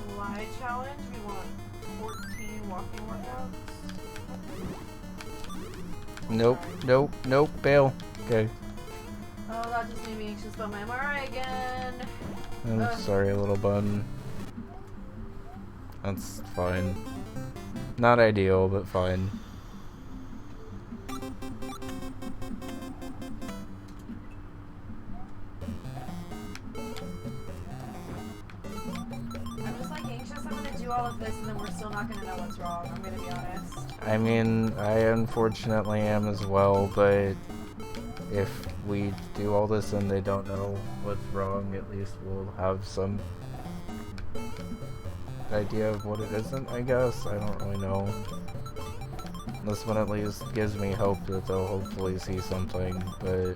July challenge. We want 14 walking workouts. Nope, nope, nope, bail. Okay. Oh, that just made me anxious about my MRI again. I'm sorry, little bun. That's fine. Not ideal, but fine. I'm just like anxious. I'm gonna do all of this and then we're still not gonna know what's wrong. I'm gonna be honest. I mean, I unfortunately am as well, but if we do all this and they don't know what's wrong, at least we'll have some idea of what it isn't, I guess. I don't really know. This one at least gives me hope that they'll hopefully see something, but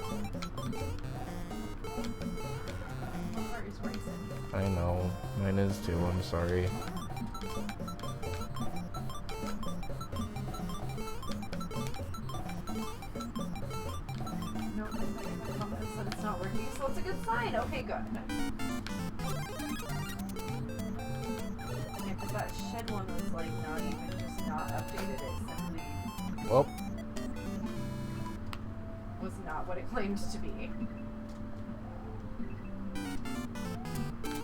My heart is racing. I know. Mine is too, I'm sorry. No, my comments said it's not working, so it's a good sign. Okay, good. Yeah, because that shed one was like not even just not updated. It simply Well, was not what it claimed to be.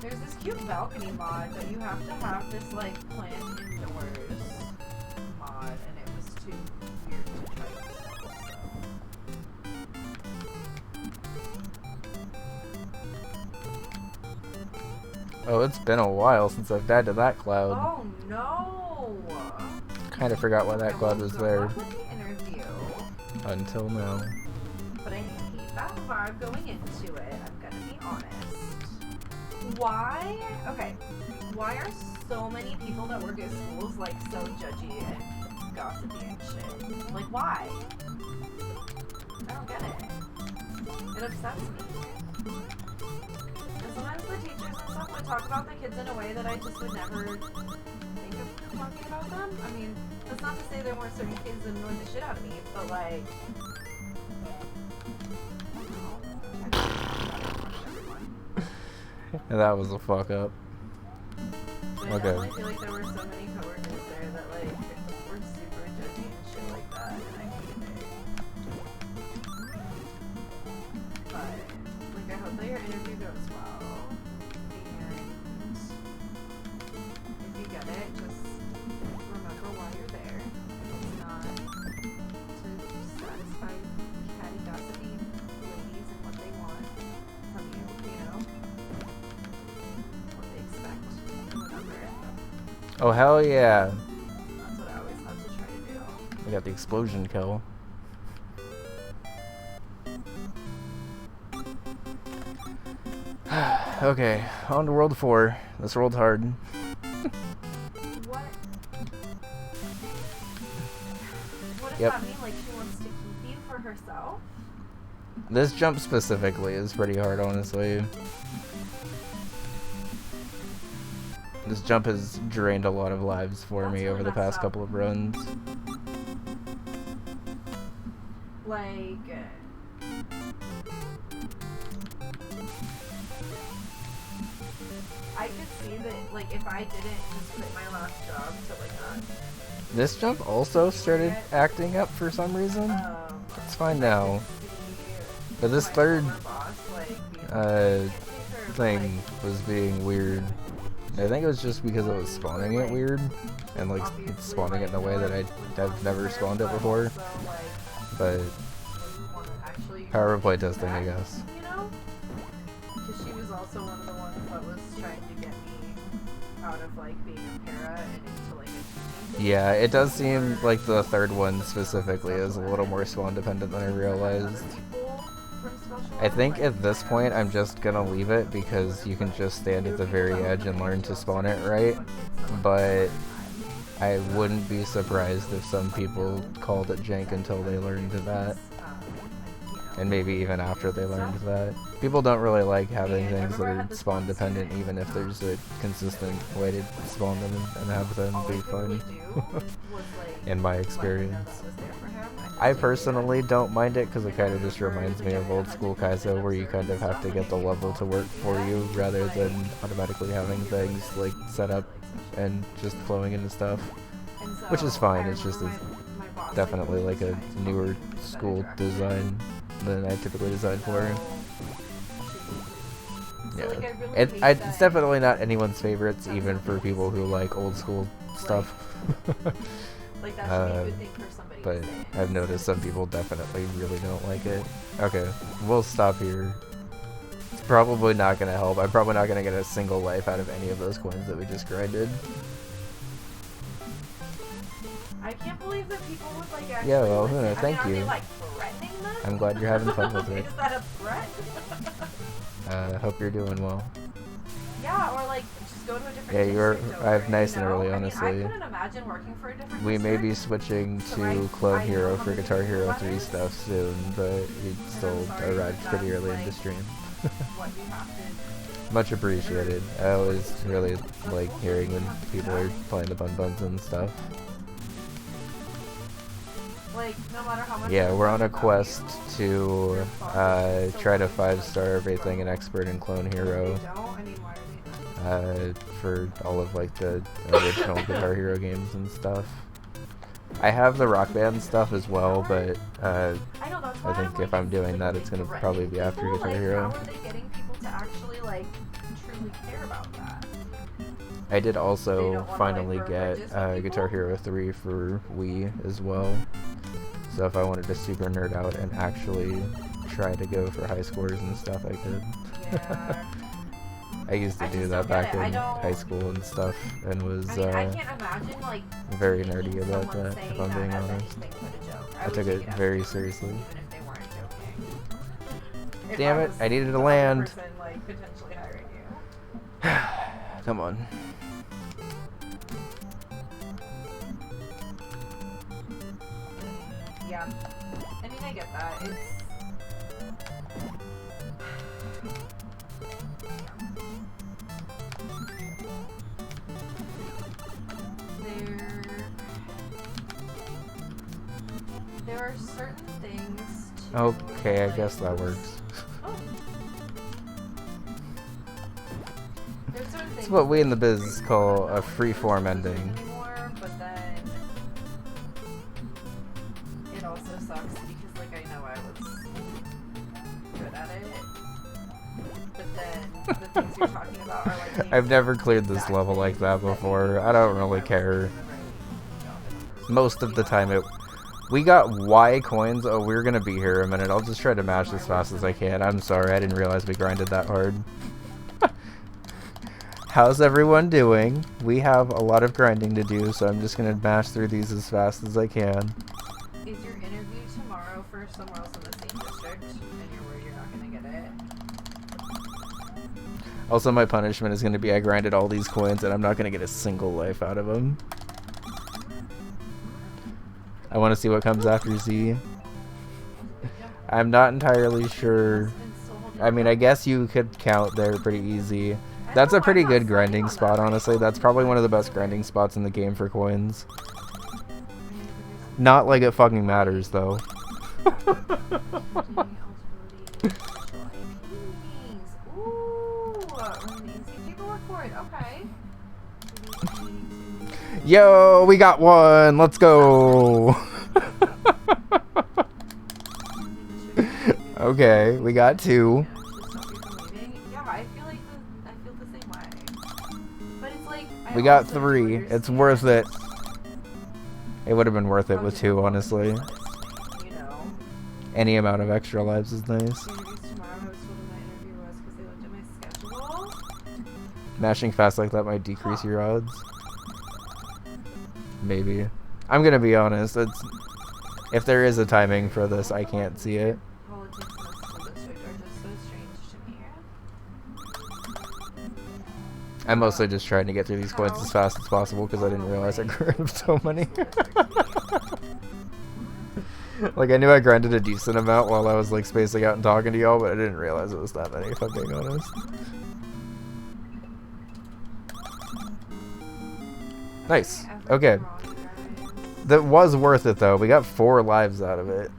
There's this cute balcony mod, but you have to have this like plant indoors mod, and it was too weird to try to install, so. oh, it's been a while since I've died to that cloud. Oh no! Kind of forgot why that cloud was there Good luck with the interview. until now. But I hate that vibe going into it, I'm gonna be honest. Why? Okay. Why are so many people that work at schools like so judgy and gossipy and shit? Like, why? I don't get it. It upsets me. And sometimes the teachers and stuff would talk about the kids in a way that I just would never think of talking about them. I mean, that's not to say there weren't certain kids that annoyed the shit out of me, but like... That was a fuck up. But I Okay. definitely feel like there were so many coworkers there that like were super judgy and shit like that, and I hated it. But like I hope that your interview goes well, and if you get it, just Oh, hell yeah. That's what I always have to try to do. We got the explosion kill. Okay, on to World 4. This rolled hard. What? What does Yep. that mean? Like she wants to keep you for herself? This jump specifically is pretty hard, honestly. This jump has drained a lot of lives for me over the past couple of runs. Like... I could see that, like, if I didn't just quit my last job to, like, not... This jump also started acting up for some reason. It's fine now. But this third thing was being weird. I think it was just because it was spawning it weird. And, like, it's spawning it in a way that I've never spawned it before. But power of playtesting, I guess. You know? Because she was also one of the ones that was trying to get me out of, like, being a para and into, like, a teaching. Yeah, it does seem like the third one specifically is a little more spawn dependent than I realized. I think at this point I'm just gonna leave it because you can just stand at the very edge and learn to spawn it right, but I wouldn't be surprised if some people called it jank until they learned that, and maybe even after they learned that. People don't really like having things that are spawn dependent even if there's a consistent way to spawn them and have them be fun, in my experience. I personally don't mind it because it kind of just reminds me of old school Kaizo where you kind of have to get the level to work for you rather than automatically having things like set up and just flowing into stuff, which is fine. It's just definitely like a newer school design than I typically design for. Yeah, it's definitely not anyone's favorites, even for people who like old school stuff. But I've noticed some people definitely really don't like it. Okay, we'll stop here. It's probably not going to help. I'm probably not going to get a single life out of any of those coins that we just grinded. I can't believe that people would like actually. Yeah, well, listen. thank I mean, you. Are they, like, threatening them? I'm glad you're having fun with it. Is that a threat? Hope you're doing well. Yeah, or like just go to a different. Yeah, you're. district I have over, nice you and know? early, I mean, honestly. I couldn't imagine working for a different. We may be district. switching So, to like, Clone I Hero know for how Guitar many Hero people 3 that is. stuff soon, but it still sorry arrived that pretty that early was, in the like, stream. What you have to. Much appreciated. I always really like hearing when people are playing the Bun Buns and stuff. Like, no matter how much. Yeah, we're on a quest to try to 5-star everything an expert in Clone Hero for all of like the original Guitar Hero games and stuff. I have the Rock Band stuff as well, but I think if I'm doing that, it's gonna probably be after Guitar Hero. How are they getting people to actually like truly care about that? I did also wanna, finally like, get register Guitar people? Hero 3 for Wii as well. So if I wanted to super nerd out and actually try to go for high scores and stuff, I could. Yeah. I used to do that back in high school and stuff, and was I mean, I can't imagine like very nerdy taking about someone that, saying if I'm that being as honest. anything but a joke. I would took take it as very a joke, seriously. even if they weren't joking. If Damn it, was I needed to the other land. person, like, potentially hiring you. Come on. Yeah. I mean, I get that. It's... There are certain things to, Okay, I like, guess that works. Oh. There's certain things It's what we in the biz that call don't a free-form really ending. anymore, but then it also sucks because, like, I know I was good at it, but then the things you're talking about are like. I've never cleared this level like that before. I don't really care. Most of the time we got Y coins. Oh, we're gonna be here a minute. I'll just try to mash as fast as I can. I'm sorry, I didn't realize we grinded that hard. How's everyone doing? We have a lot of grinding to do, so I'm just gonna mash through these as fast as I can. Is your interview tomorrow for somewhere else in the same district, and you're worried you're not gonna get it? Also, my punishment is gonna be I grinded all these coins, and I'm not gonna get a single life out of them. I want to see what comes after Z. I'm not entirely sure. I mean, I guess you could count there pretty easy. That's a pretty good grinding spot, honestly. That's probably one of the best grinding spots in the game for coins. Not like it fucking matters, though. Yo, we got one. Let's go. Okay, we got two. We got three. It's worth it. It would have been worth it with two, honestly. Any amount of extra lives is nice. Mashing fast like that might decrease your odds. Maybe. I'm gonna be honest. If there is a timing for this, I can't see it. I'm mostly just trying to get through these coins as fast as possible because I didn't realize I grinded so many. Like, I knew I grinded a decent amount while I was like spacing out and talking to y'all, but I didn't realize it was that many, if I'm being honest. Nice. Okay. That was worth it though. We got 4 lives out of it.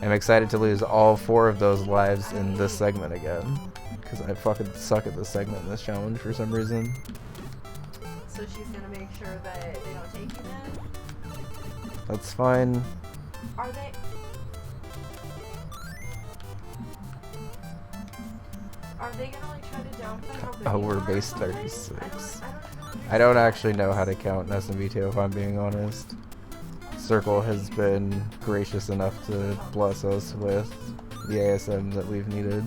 I'm excited to lose all 4 of those lives in this segment again. Because I fucking suck at this segment in this challenge for some reason. So she's gonna make sure that they don't take you then? That's fine. Are they... Are they gonna like try to downplay how big Oh, we're base 36. I don't actually know how to count in SMB2 if I'm being honest. Circle has been gracious enough to bless us with the ASM that we've needed.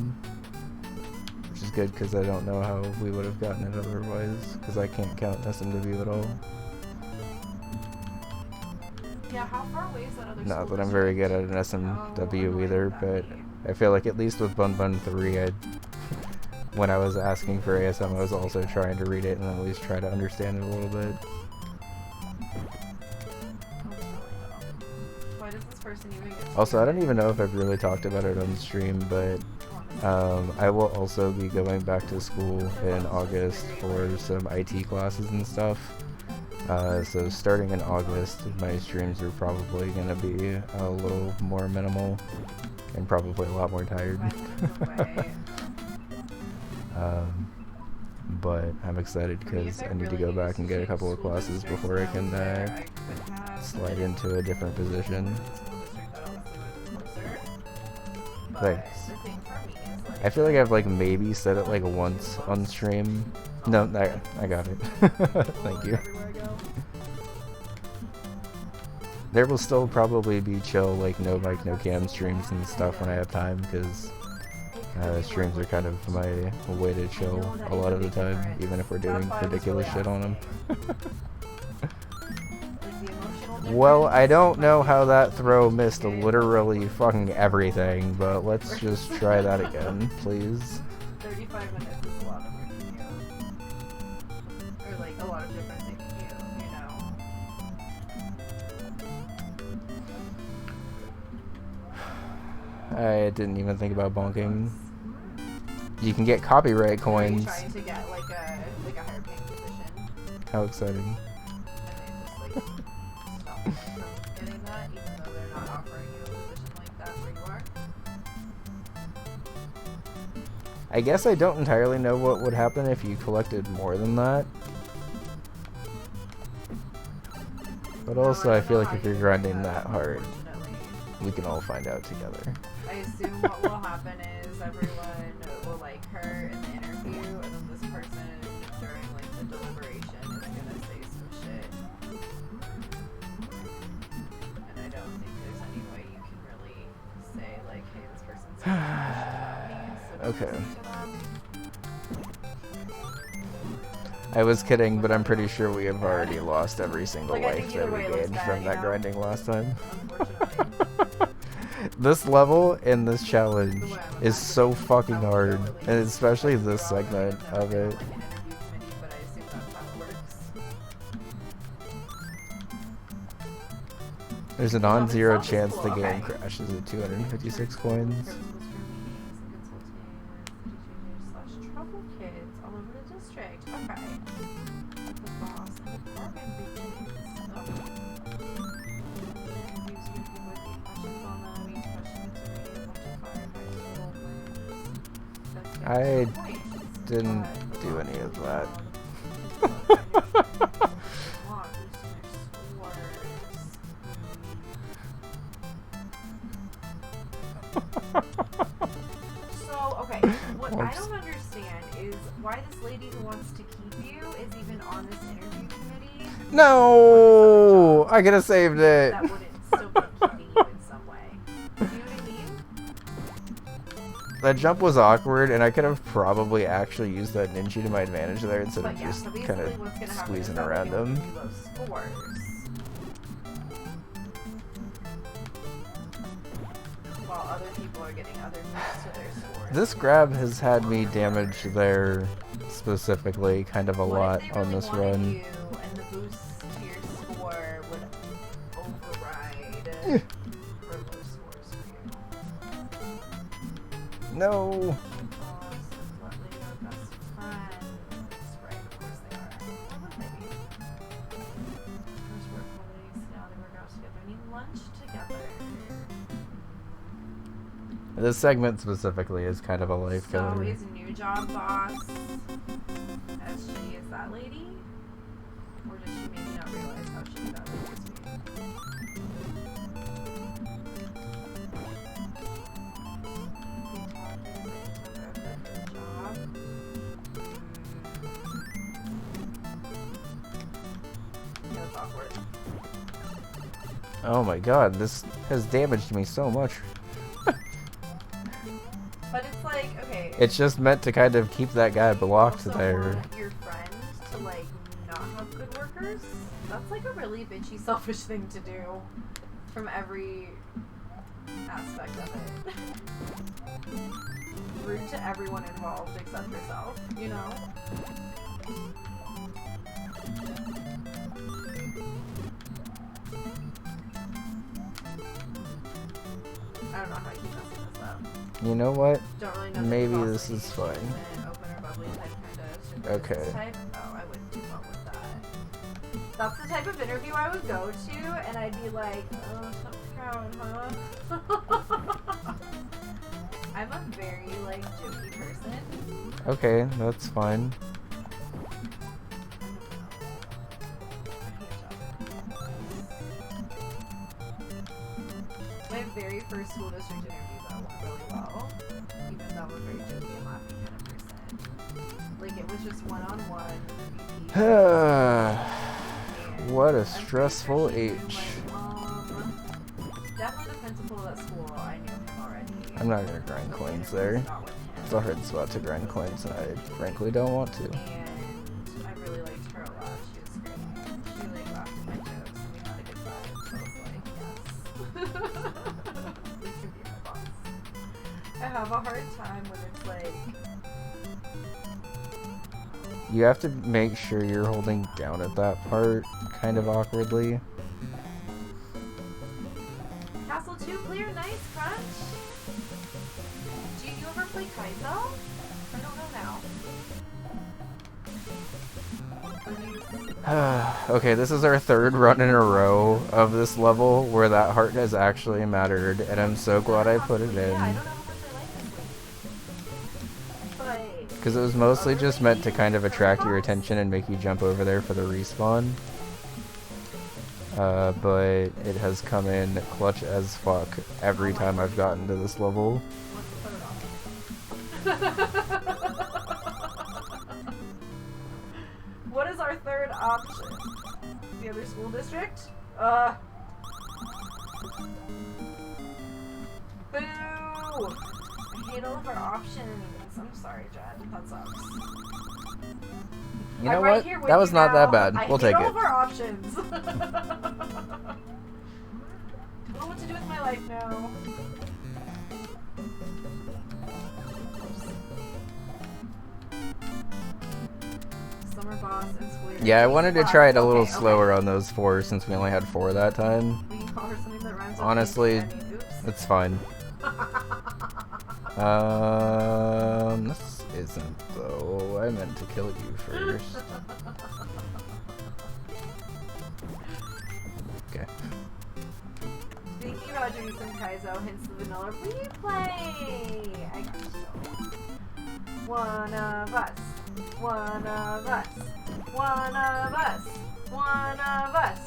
Which is good because I don't know how we would have gotten it otherwise, because I can't count SMW at all. Yeah, how far away is that other Not that I'm very good at an SMW either, but I feel like at least with Bun Bun 3, when I was asking for ASM, I was also trying to read it and at least try to understand it a little bit. Also, I don't even know if I've really talked about it on stream, but I will also be going back to school in August for some IT classes and stuff. So starting in August, my streams are probably going to be a little more minimal and probably a lot more tired. But I'm excited because I need to go back and get a couple of classes before I can slide into a different position. Thanks. I feel like I've like maybe said it like once on stream. No, I got it. Thank you. There will still probably be chill like no mic, no cam streams and stuff when I have time because streams are kind of my way to chill a lot of the time, even if we're doing ridiculous shit on them. Well, I don't know how that throw missed literally fucking everything, but let's just try that again, please. 35 minutes is a lot of work to do. Or like a lot of different things to do, you know? I didn't even think about bonking. You can get copyright coins. Trying to get like a higher paying position. How exciting. And they just like stop them from getting that, even though they're not offering you a position like that where you are. I guess I don't entirely know what would happen if you collected more than that. But also I feel like if you're grinding that hard, we can all find out together. I assume what will happen is everyone will like her in the interview, and then this person during like the deliberation is gonna say some shit. And I don't think there's any way you can really say like, hey, this person's Okay. I was kidding, but I'm pretty sure we have already lost every single life that we gained from that grinding last time. This level and this challenge is so fucking hard, and especially this segment of it. There's a non-zero chance the game crashes at 256 coins. I didn't do any of that. So, okay, what I don't understand is why this lady who wants to keep you is even on this interview committee. No! I could have saved it. That wouldn't still be keeping you in some way. Do you know what I mean? That jump was awkward, and I could have probably actually used that ninja to my advantage there instead of just kind of squeezing around him. While other people are getting other moves to their scores. This grab has had me damage there specifically kind of a lot on this run. You and the boost to your score would override for low scores for you. No. This segment specifically is kind of a life killer. So is new job boss as shitty as that lady? Or does she maybe not realize how shitty that lady is to you? Yeah, that's awkward. Oh my god, this has damaged me so much. But it's like, okay. It's just meant to kind of keep that guy blocked there. Your friend to like not have good workers? That's like a really bitchy, selfish thing to do from every aspect of it. Rude to everyone involved except yourself, you know? I don't know how you keep messing this up. You know what? Don't really know. Maybe this is fine. Okay. Oh, I wouldn't do well with that. That's the type of interview I would go to, and I'd be like, oh, tough crowd, huh? I'm a very, like, jokey person. Okay, that's fine. My very first school district interview, though, went really well. Even though I'm a very jokey and laughing kind of person. Like, it was just one-on-one. What a stressful age. Definitely the principal of that school, I knew him already. I'm not gonna grind coins there. It's a hard spot to grind coins, and I frankly don't want to. And I really liked her a lot. She was great. She like laughed at my jokes, and we had a good vibe. So I was like, yes. You can be my boss. I have a hard time when it's like... You have to make sure you're holding down at that part kind of awkwardly. Castle 2 clear, nice, Crunch. Do you ever play Kaizo? I don't know now. Okay, this is our third run in a row of this level where that heart has actually mattered, and I'm so glad I put it in. Yeah, I don't know how much I like this. Because it was mostly just meant to kind of attract your attention and make you jump over there for the respawn. But it has come in clutch as fuck every time I've gotten to this level. What is our third option? The other school district? Boo! I hate all of our options. I'm sorry, Jed. That sucks. You know what? That was not that bad. We'll take it. I hate all of our options. Don't know what to do with my life now. Summer boss and school. Yeah, I wanted to try it a little slower on those 4 since we only had 4 that time. We can call her something that rhymes with Honestly, oops. it's fine. This isn't though. I meant to kill you first. Okay. Thinking about doing some Kaizo, hence the vanilla replay. I got you. One of us. One of us. One of us. One of us.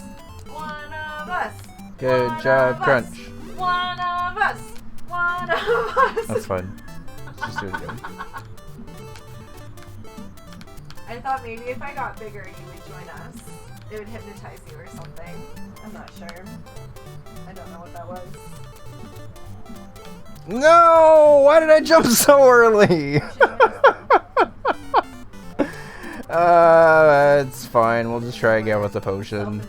One of us. Good job, Crunch. One of us. One of us. That's fine. Let's just do it again. I thought maybe if I got bigger, you would join us. It would hypnotize you or something. I'm not sure. I don't know what that was. No! Why did I jump so early? It's fine. We'll just try again with the potion.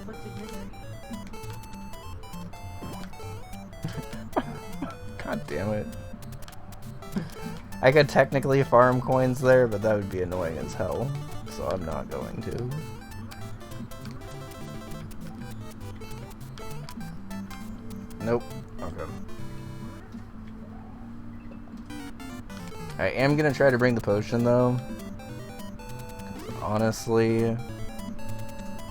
God damn it. I could technically farm coins there, but that would be annoying as hell. So I'm not going to. Nope. Okay. I am gonna try to bring the potion though. Honestly,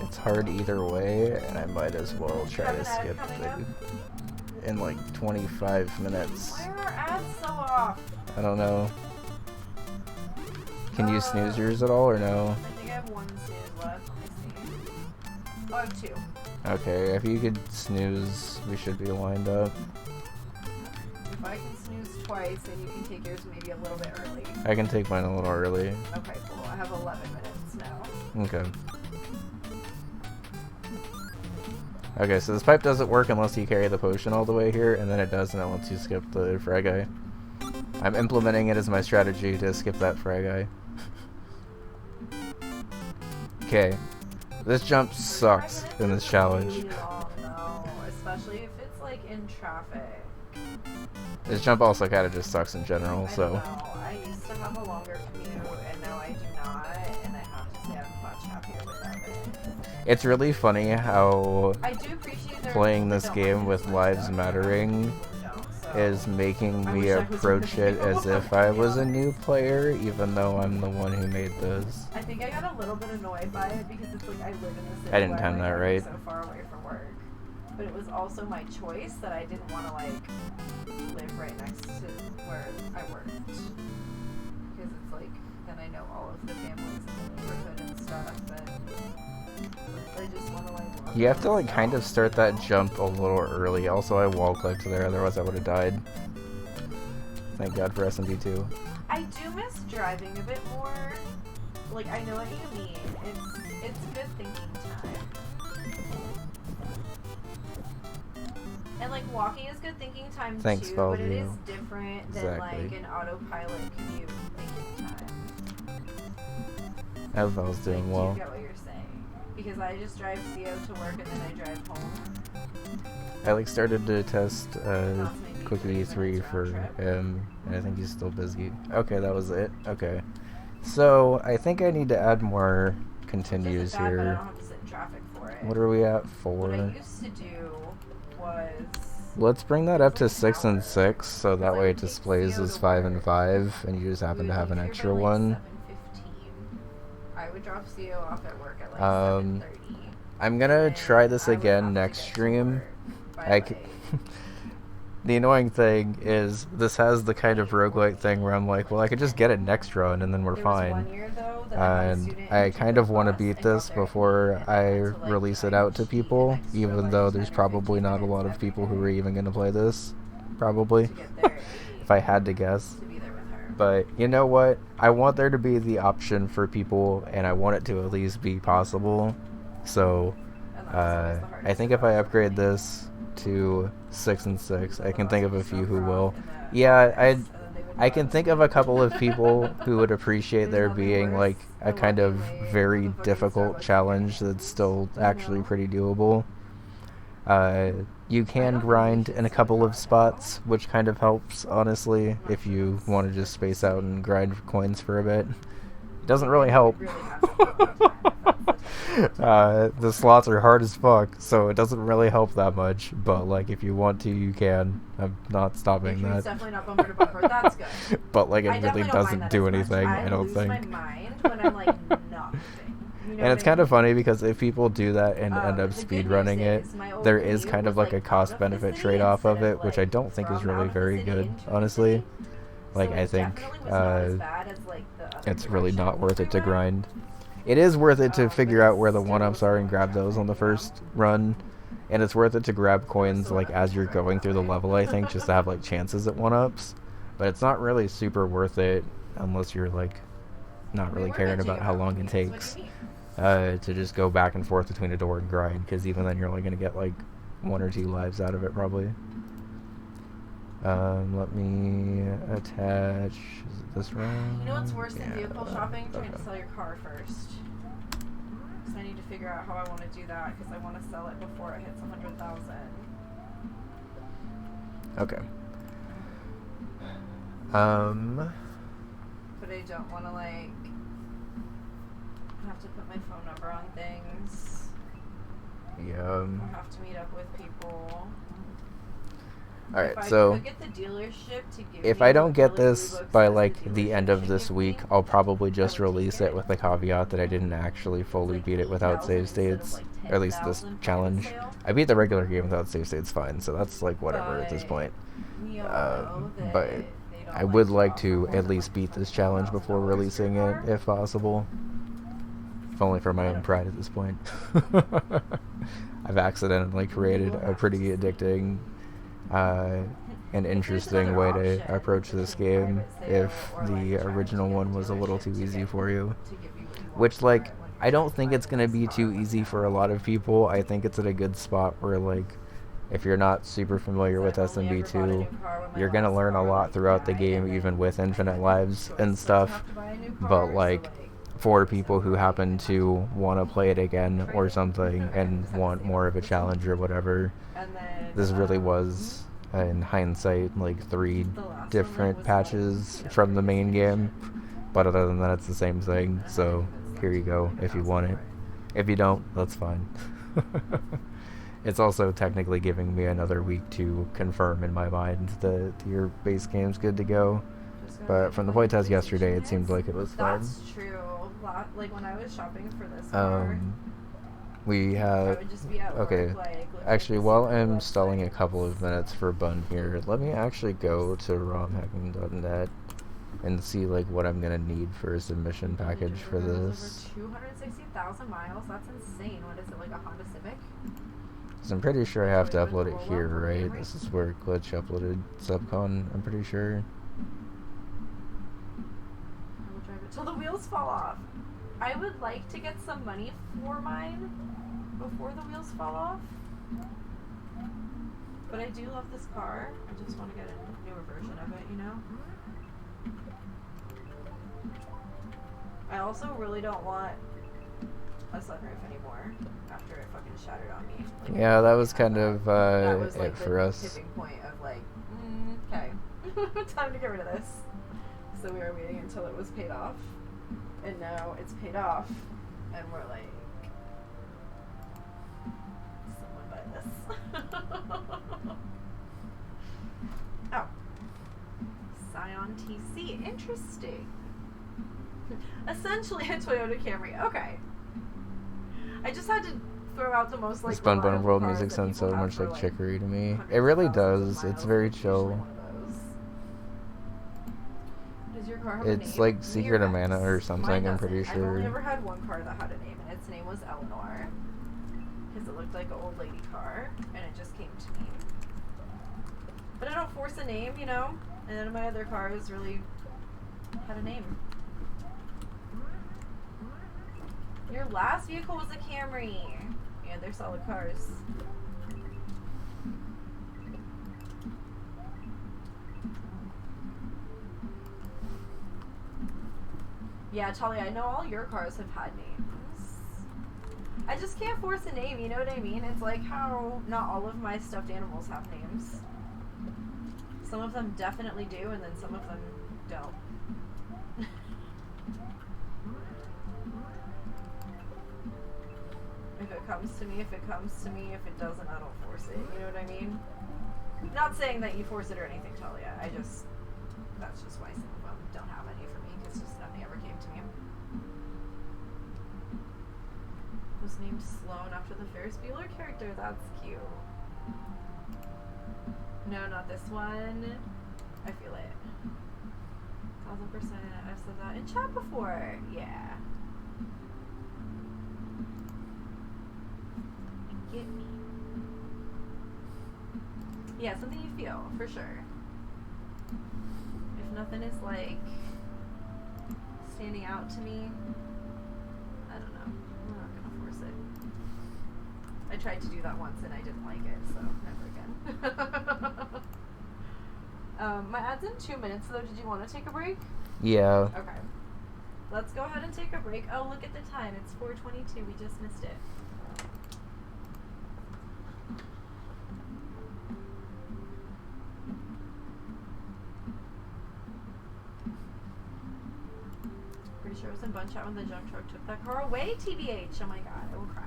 it's hard either way, and I might as well try to skip the in like 25 minutes. Why are our ads so off? I don't know. Can you snooze yours at all or no? I think I have one snooze left. Let me see. Oh, I have 2. Okay, if you could snooze, we should be lined up. If I can snooze twice, then you can take yours maybe a little bit early. I can take mine a little early. Okay, cool. I have 11 minutes now. Okay. Okay, so this pipe doesn't work unless you carry the potion all the way here, and then it does, and it lets you skip the frag eye. I'm implementing it as my strategy to skip that frag eye. Okay. This jump sucks in this challenge. Really long, though, especially if it's like in traffic. This jump also kind of just sucks in general, I so. don't know. I used to have a longer commute, and now I do not, and I have to say I'm much happier without it. It's really funny how I do appreciate playing this game with lives mattering is making me approach it as if I was a new player, even though I'm the one who made this. I think I got a little bit annoyed by it because it's like I live in the city. I didn't time that right. So far away from work, but it was also my choice that I didn't want to like live right next to where I worked because it's like then I know all of the families in the neighborhood and stuff. But I just want to like. You have to like kind of start that jump a little early. Also, I wall clicked there, otherwise I would have died. Thank God for SMB2. I do miss driving a bit more. Like I know what you mean. It's good thinking time. And like walking is good thinking time Thanks, too, Bellevue. but it is different than Exactly. like an autopilot commute thinking time. I hope I was doing Do well. you get what you're saying? Because I just drive CO to work and then I drive home. I like started to test That's maybe Quick 30 V3 minutes for round trip. him, and I think he's still busy. Okay, that was it. Okay. So, I think I need to add more continues Bad, but I don't here. have to sit in traffic for it. What are we at? What I 4? used to do was Let's bring that up to 6 and hour. 6, so that way it displays as 5 and 5, and you just happen to have an extra one. 7:15. I would drop CO off at work at like 7:30. I'm gonna try this again next stream. The annoying thing is, this has the kind of roguelike thing where I'm like, well, I could just get it next run and then we're fine. And I kind of want to beat this before I release it out to people, even though there's probably not a lot of people who are even going to play this, probably, if I had to guess. But you know what? I want there to be the option for people, and I want it to at least be possible. So, I think if I upgrade this to 6 and 6, I can think of a few who will. Yeah, I can think of a couple of people who would appreciate there being like a kind of very difficult challenge that's still actually pretty doable. You can grind in a couple of spots, which kind of helps, honestly, if you want to just space out and grind coins for a bit. It doesn't really help. The slots are hard as fuck, so it doesn't really help that much. But like, if you want to, you can. I'm not stopping that. It's definitely not bumper to bumper. That's good. But like, it really doesn't do anything. I don't think. I lose my mind when I'm like not moving. You know and it's kind of funny because if people do that and end up speedrunning it, there is kind of like a cost-benefit trade-off of it, which I don't think is really very good, honestly. Like, I think it's really not worth it to grind. It is worth it to figure out where the 1-ups are and grab those on the first run, and it's worth it to grab coins like as you're going through the level, I think, just to have like chances at 1-ups. But it's not really super worth it unless you're like not really caring about how long it takes to just go back and forth between a door and grind, because even then you're only going to get like 1 or 2 lives out of it probably. Let me attach. Is it this round? You know what's worse than vehicle shopping? Trying to sell your car first. Because I need to figure out how I want to do that, because I want to sell it before it hits 100,000. Okay. But I don't want to like have to put my phone number on things. Yeah. Or have to meet up with people. Alright, so if I don't get this by like the end of this week, I'll probably just release it with the caveat that I didn't actually fully beat it without save states, or at least this challenge. I beat the regular game without save states fine, so that's like whatever at this point. But I would like to at least beat this challenge before releasing it, if possible. If only for my own pride at this point. I've accidentally created a pretty addicting an interesting way to approach this game if the original one was a little too easy for you. Which, like, I don't think it's going to be too easy for a lot of people. I think it's at a good spot where, like, if you're not super familiar with SMB2, you're going to learn a lot throughout the game, even with infinite lives and stuff. But, like, for people who happen to want to play it again or something and want more of a challenge or whatever, this really was, in hindsight, like 3 different patches from the main game. But other than that, it's the same thing. So here you go if you want it. If you don't, that's fine. It's also technically giving me another week to confirm in my mind that your base game's good to go. But from the playtest yesterday, it seemed like it was fine. That's true. Like when I was shopping for this car, we have... Okay, actually, while I'm stalling a couple of minutes for Bun here, let me actually go to romhacking.net and see like what I'm gonna need for a submission package for this. Over 260,000 miles. That's insane. What is it, like a Honda Civic? So I'm pretty sure I have to upload it here, right? This is where Glitch uploaded Subcon, I'm pretty sure. I will drive it till the wheels fall off. I would like to get some money for mine before the wheels fall off. But I do love this car. I just want to get a newer version of it, you know? I also really don't want a sunroof anymore after it fucking shattered on me. Like, yeah, that was kind of that was, like, it for us. Tipping point of like, okay, time to get rid of this. So we were waiting until it was paid off, and now it's paid off, and we're like, someone buy this. Oh, Scion TC, interesting. Essentially a Toyota Camry. Okay. I just had to throw out the most like. This Bun Bun World music sounds so much like Chicory to me. It really does. It's very chill. Does your car have it's a name? like Secret of Mana or something. I'm pretty sure. I've only ever had one car that had a name, and its name was Eleanor, because it looked like an old lady car, and it just came to me. But I don't force a name, you know. And none of my other cars really had a name. Your last vehicle was a Camry. Yeah, they're solid cars. Yeah, Talia, I know all your cars have had names. I just can't force a name, you know what I mean? It's like how not all of my stuffed animals have names. Some of them definitely do, and then some of them don't. If it comes to me, if it comes to me. If it doesn't, I don't force it. You know what I mean? Not saying that you force it or anything, Talia. That's just why some of them don't have any for me, because just nothing ever came to me. Was named Sloan after the Ferris Bueller character. That's cute. No, not this one. I feel it. 1000%. I've said that in chat before. Yeah. Get me. Yeah, something you feel, for sure. If nothing is like standing out to me, I don't know. I'm not gonna force it. I tried to do that once and I didn't like it, so never again. My ad's in 2 minutes though. Did you want to take a break? Yeah. Okay. Let's go ahead and take a break. Oh, look at the time. It's 4:22. We just missed it. Pretty sure it was in Bun Chat when the junk truck took that car away, TBH. Oh my god, I will cry.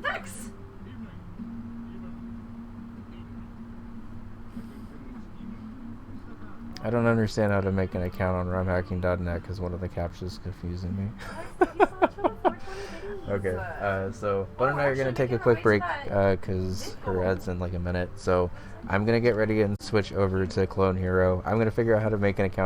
Thanks! I don't understand how to make an account on rumhacking.net because one of the captures is confusing me. Okay, so Bun and I are going to take a quick break because her ad's in like a minute. So I'm going to get ready and switch over to Clone Hero. I'm going to figure out how to make an account